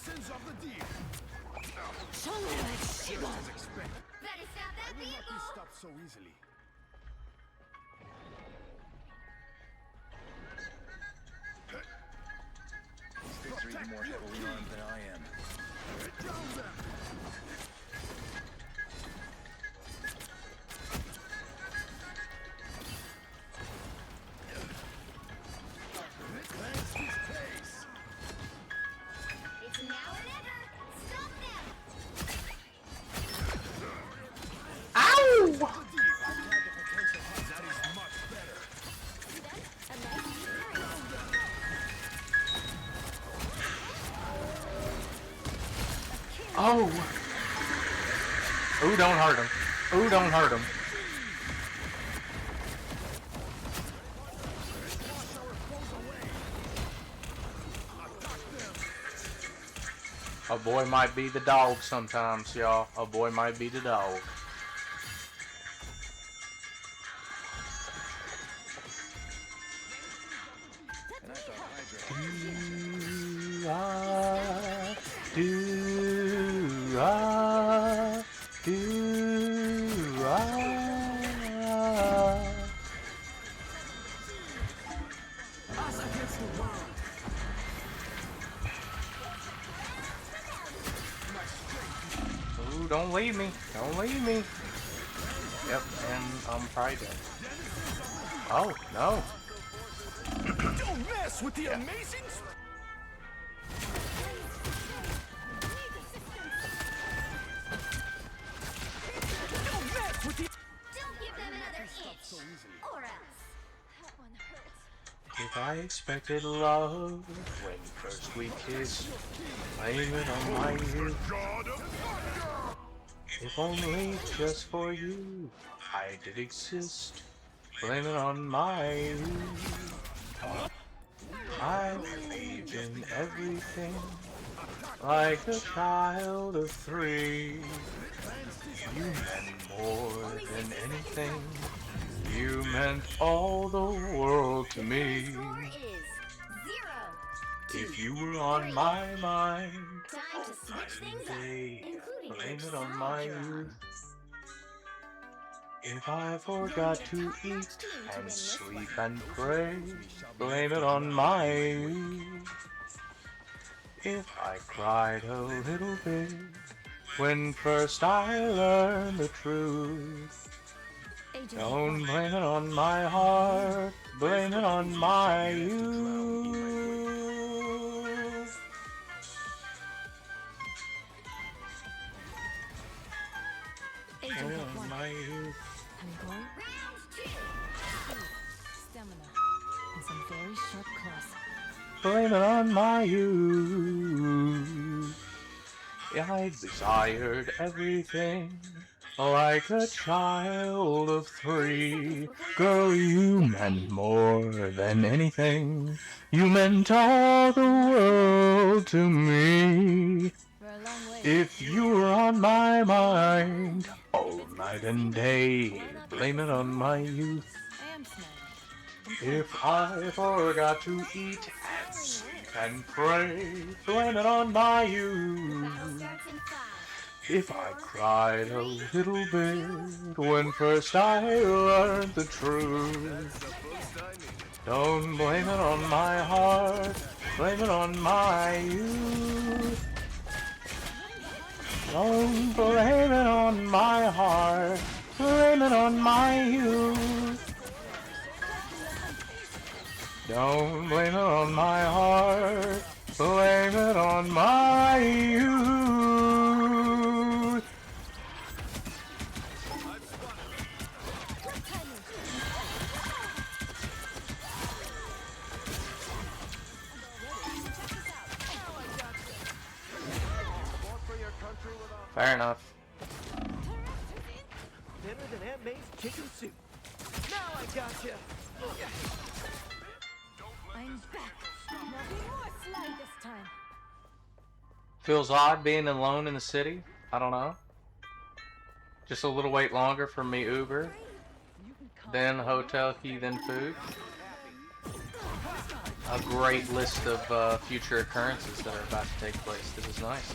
denizens of the deep. Better stop that I will not be vehicle! stopped so easily. Sticks are even more heavily armed than I am. Down them. Thanks this pace. It's now or never! Stop them! Ow! That is much better. Oh! Ooh, don't hurt him. Ooh, don't hurt him. A boy might be the dog sometimes, y'all. A boy might be the dog. And I thought Hydra. Ooh, don't leave me. Don't leave me. Yep, and I'm probably dead. Oh, no. Don't mess with the amazing. Don't mess with the. Don't give them another inch! Or else. That one hurts. If I expected love when first we kissed, blame it on my youth. If only just for you I did exist, blame it on my youth. I believed in everything like a child of 3. You meant more than anything. You meant all the world to me. Score is 0. If you were on my mind, Time to switch things up, day, including blame which it on side my you're on. youth. If I forgot to eat and sleep and pray, blame it on my youth. If I cried a little bit when first I learned the truth, don't blame it on my heart, blame it on my youth. Blame it on my youth. Stamina and some very sharp claws. Blame it on my youth. I desired everything like a child of 3. Girl, you meant more than anything. You meant all the world to me. If you were on my mind all night and day, blame it on my youth. If I forgot to eat and sleep and pray, blame it on my youth. If I cried a little bit when first I learned the truth, don't blame it on my heart, blame it on my youth. Don't blame it on my heart, blame it on my youth. Don't blame it on my heart, blame it on my youth. Fair enough. Better than Aunt May's chicken soup. Now I gotcha. I'm back. Now be more sly this time. Feels odd being alone in the city. I don't know. Just a little wait longer for me Uber. Then hotel key, then food. a great list of future occurrences that are about to take place. This is nice.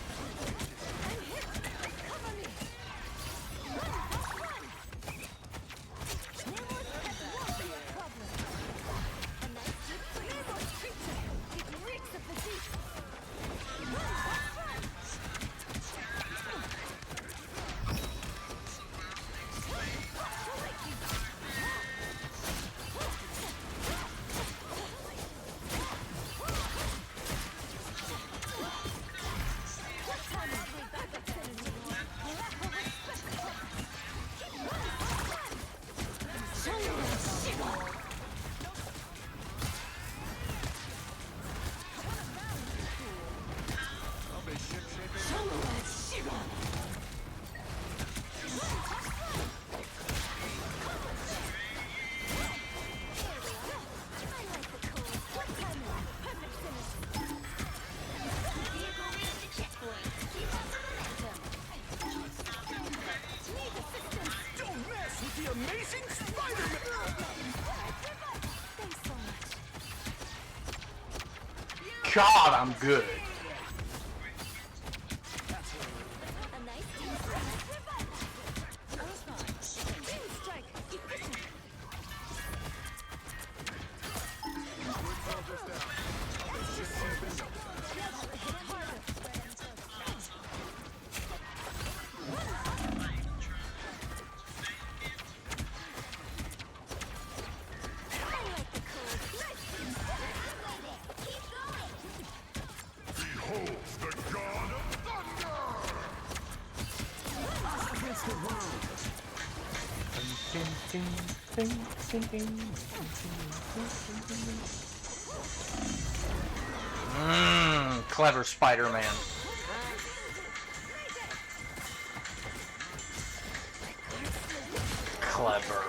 God, I'm good. Clever Spider-Man. Clever.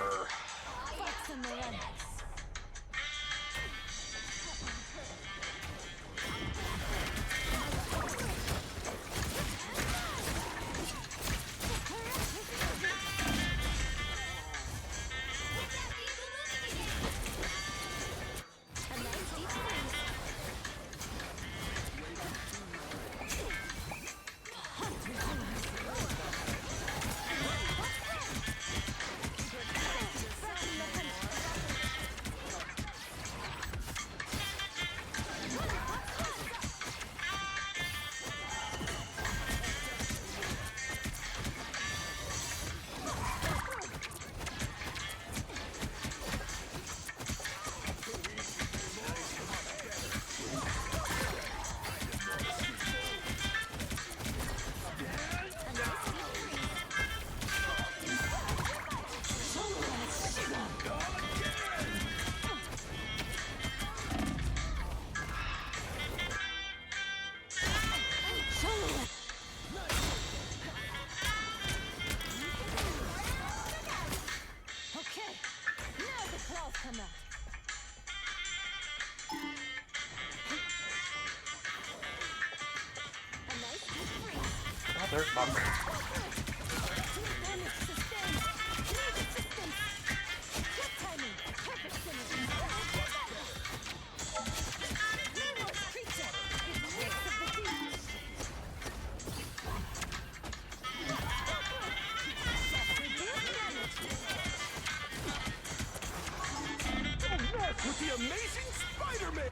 With the amazing Spider-Man!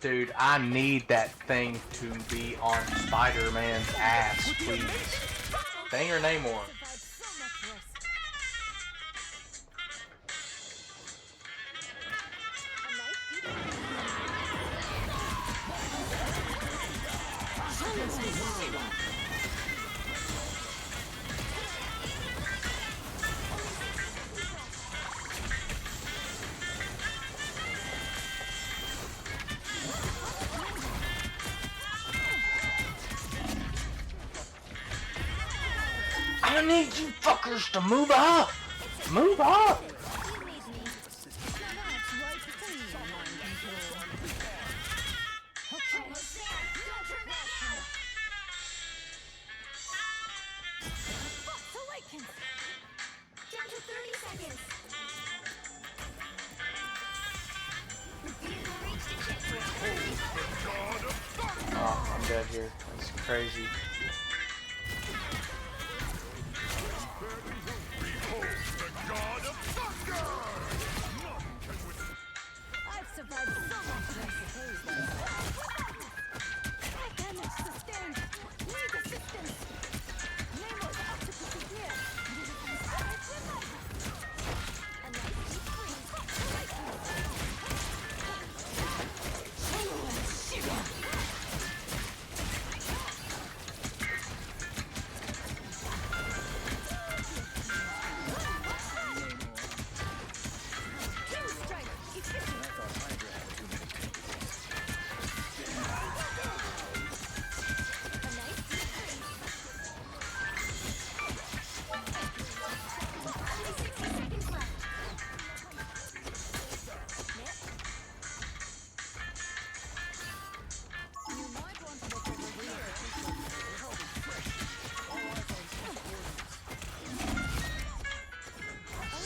Dude, I need that thing to be on Spider-Man's ass, please. Say your name more. I need you fuckers to move up! Move up! dead here. That's crazy. I've survived so much, I suppose. My damage sustained. Need assistance. Nemo's octopus is near. A nice deep freeze. Right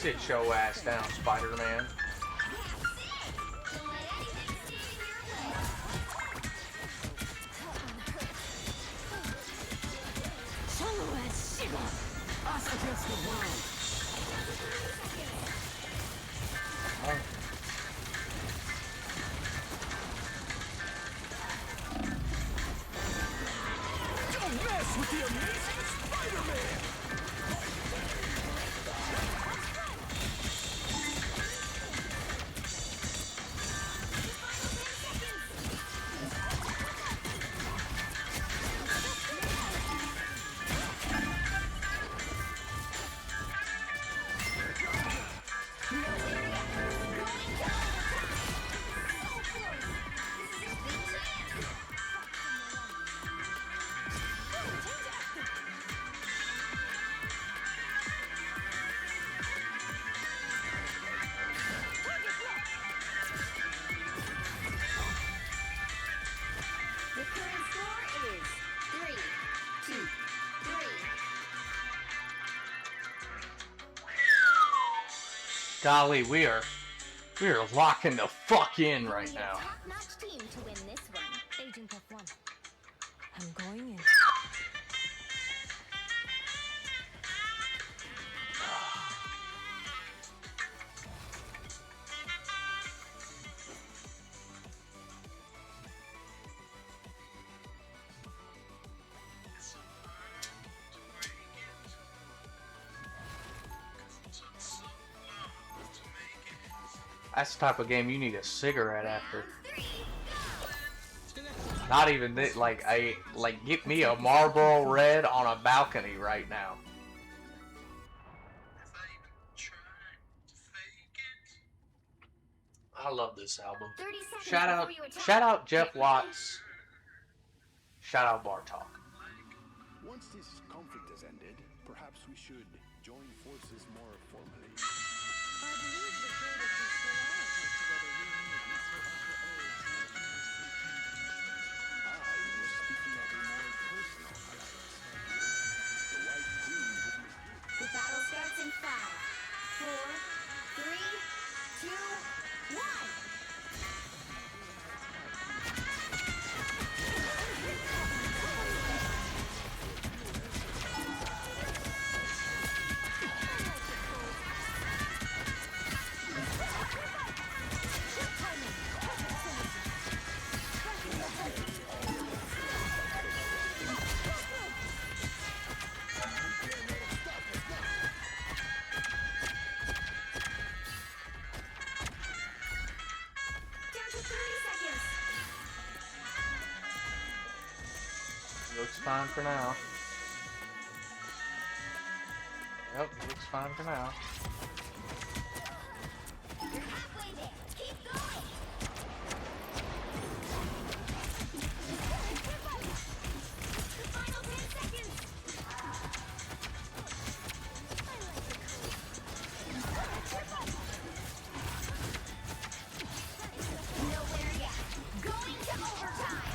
Sit your ass down, Spider-Man. us against the world. Don't mess with the amazing Spider-Man! The current score is 3-2-3. Golly, we are locking the fuck in right now. Top-notch team to win this one. Agent F1. I'm going in. That's the type of game you need a cigarette after. Not even this, like get me a Marlboro Red on a balcony right now. I love this album. 30 seconds Shout before you attack. out Jeff Watts. Shout out Bartok. Once this conflict has ended, perhaps we should join forces more formally. I believe the greatest is still ours, together we need Mr. I was speaking of a more personal alliance. The White Queen would be... The battle starts in 5, 4, 3, 2, 1. Down to 30 seconds. Looks fine for now. Yep, looks fine for now. You're halfway there. Keep going. The final 10 seconds. Nowhere yet. Going to overtime.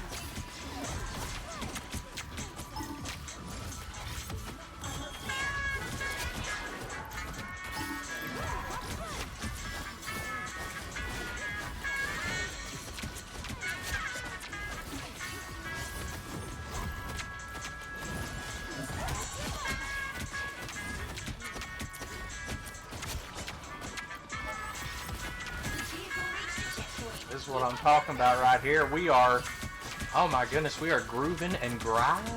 is what I'm talking about right here. We are, oh my goodness, we are grooving and grinding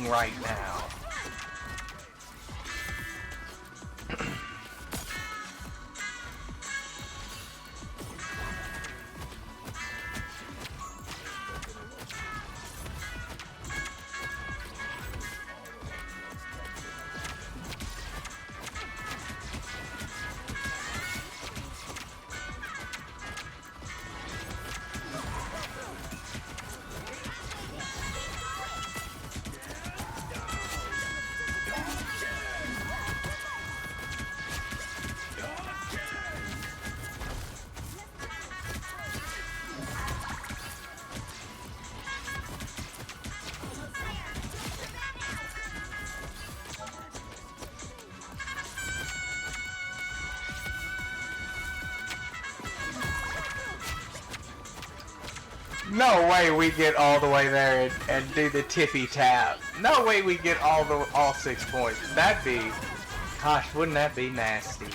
right now. No way we get all the way there and do the tippy tap. No way we get all 6 points. That'd be, gosh, wouldn't that be nasty?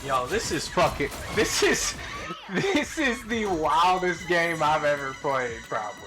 Yo, this is fucking, this is the wildest game I've ever played, probably.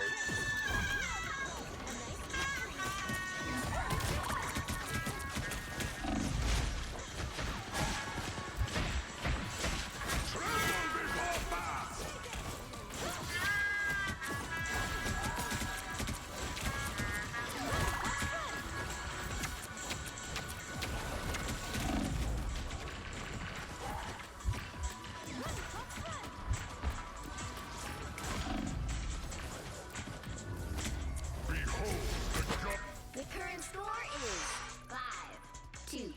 The current score is 5-2-3.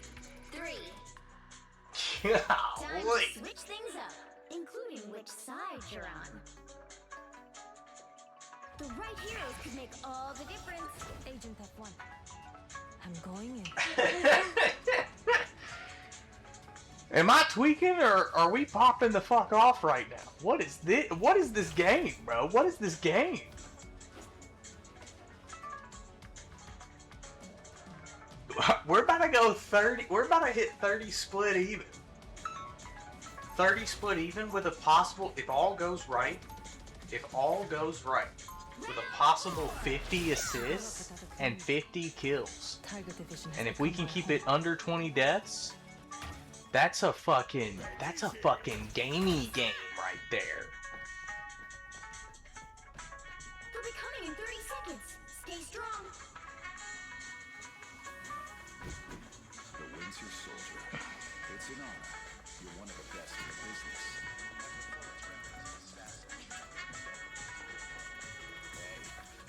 Time to switch things up, including which side you're on. The right heroes could make all the difference. Agent F1. I'm going in. Am I tweaking or are we popping the fuck off right now? What is this? What is this game, bro? What is this game? We're about to go 30. We're about to hit 30 split even. 30 split even with a possible, if all goes right, with a possible 50 assists and 50 kills. And if we can keep it under 20 deaths, that's a fucking gamey game right there. They'll be coming in 30 seconds. Stay strong. The Windsor Soldier. It's an honor. You're one of the best in the business. Hey,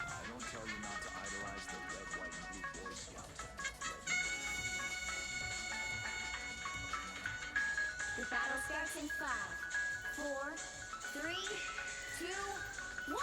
I don't tell you not to idolize the red, white, and blue Boy Scout. The battle starts in 5, 4, 3, 2, 1.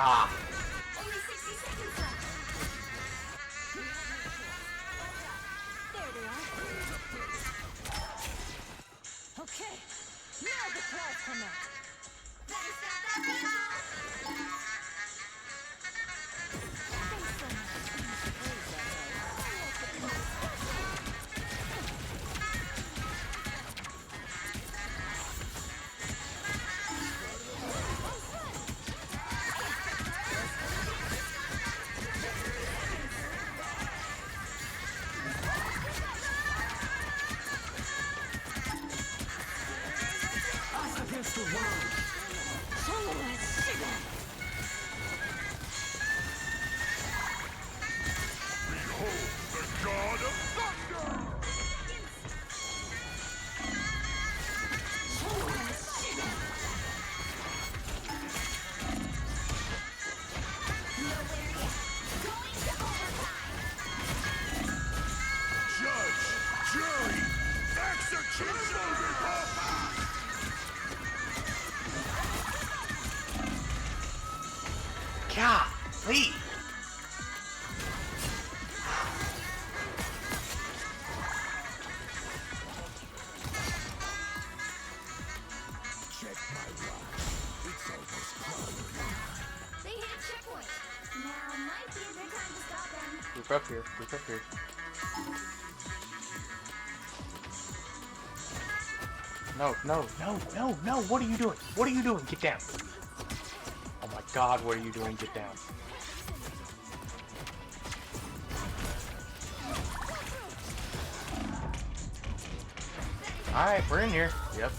Ah. Only 60 seconds left. There they are. Okay, now the clouds come out. Better stop that people. Against the world. Solo as Shiva. Behold the god of thunder! Solo as Shiva. Nowhere yet. Going to overtime. Judge, jury, execution! God, please. Check my watch. It's almost closed. They hit a checkpoint. Now might be a good time to stop them. Look up here. Look up here. No, no, no, no, no. What are you doing? What are you doing? Get down. Oh my God, what are you doing? Get down. Alright, we're in here. Yep.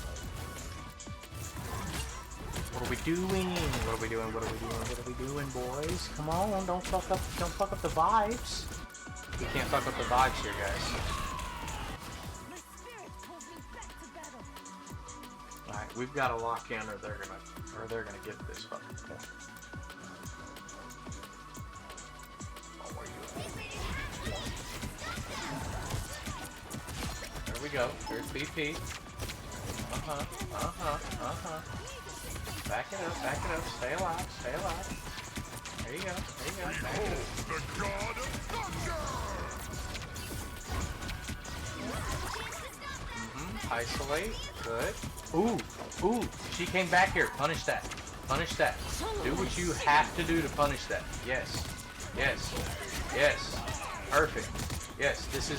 What are we doing? What are we doing? What are we doing? What are we doing, boys? Come on, don't fuck up the vibes. We can't fuck up the vibes here, guys. My spirit pulls me back to battle. Alright, we've got to lock in or they're gonna get this fucking point. Oh, where you at? There we go. There's BP. Back it up, stay alive, stay alive. There you go, there you go. Back it up. The god of thunder! Isolate, good. Ooh, she came back here. Punish that. Punish that. Do what you have to do to punish that. Yes. Yes. Yes. Perfect. Yes, this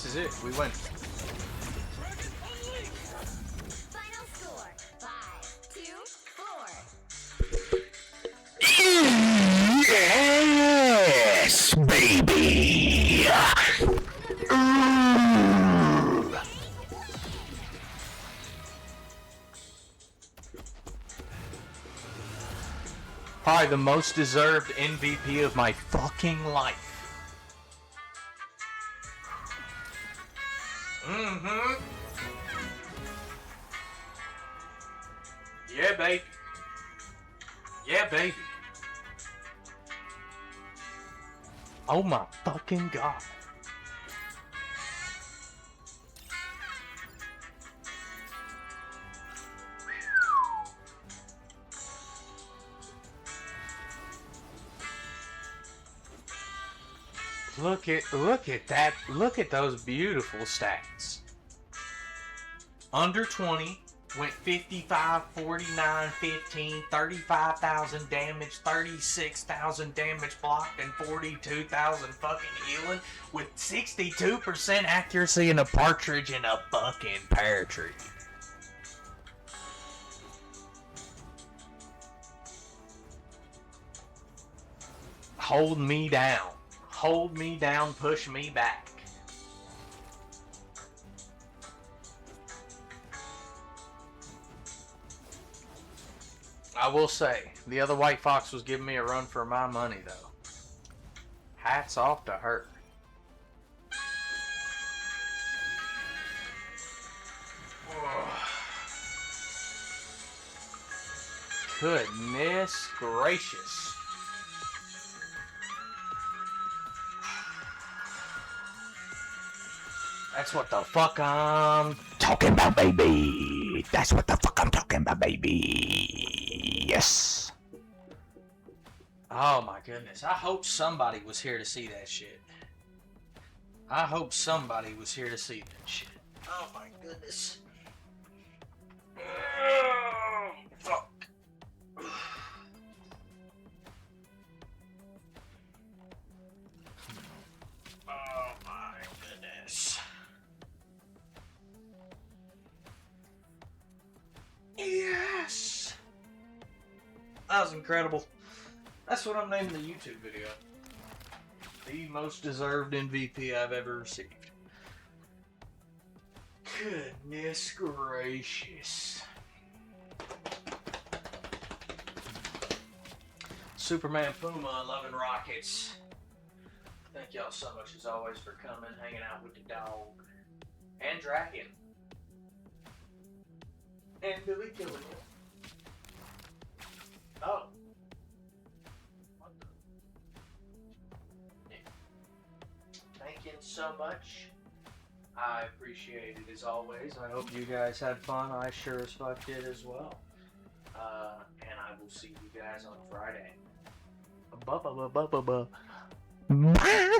is it. We win. Final score, 5-2-4. Yes, baby. Probably the most deserved MVP of my fucking life. Yeah, baby. Yeah, baby. Oh my fucking God. Look at that. Look at those beautiful stats. Under 20, went 55, 49, 15, 35,000 damage, 36,000 damage blocked, and 42,000 fucking healing with 62% accuracy in a partridge and a fucking pear tree. Hold me down. Hold me down, push me back. I will say, the other White Fox was giving me a run for my money, though. Hats off to her. Goodness gracious. That's what the fuck I'm talking about, baby. That's what the fuck I'm talking about, baby. Yes. Oh my goodness. I hope somebody was here to see that shit. I hope somebody was here to see that shit. Oh my goodness. Oh, fuck. Oh my goodness. Yes. That was incredible. That's what I'm naming the YouTube video. The most deserved MVP I've ever received. Goodness gracious. Superman Puma, Loving Rockets. Thank y'all so much as always for coming, hanging out with the dog. And Dragon. And Billy Killian. Oh. What the? Yeah. Thank you so much. I appreciate it as always. I hope you guys had fun. I sure as fuck did as well. And I will see you guys on Friday. Bye.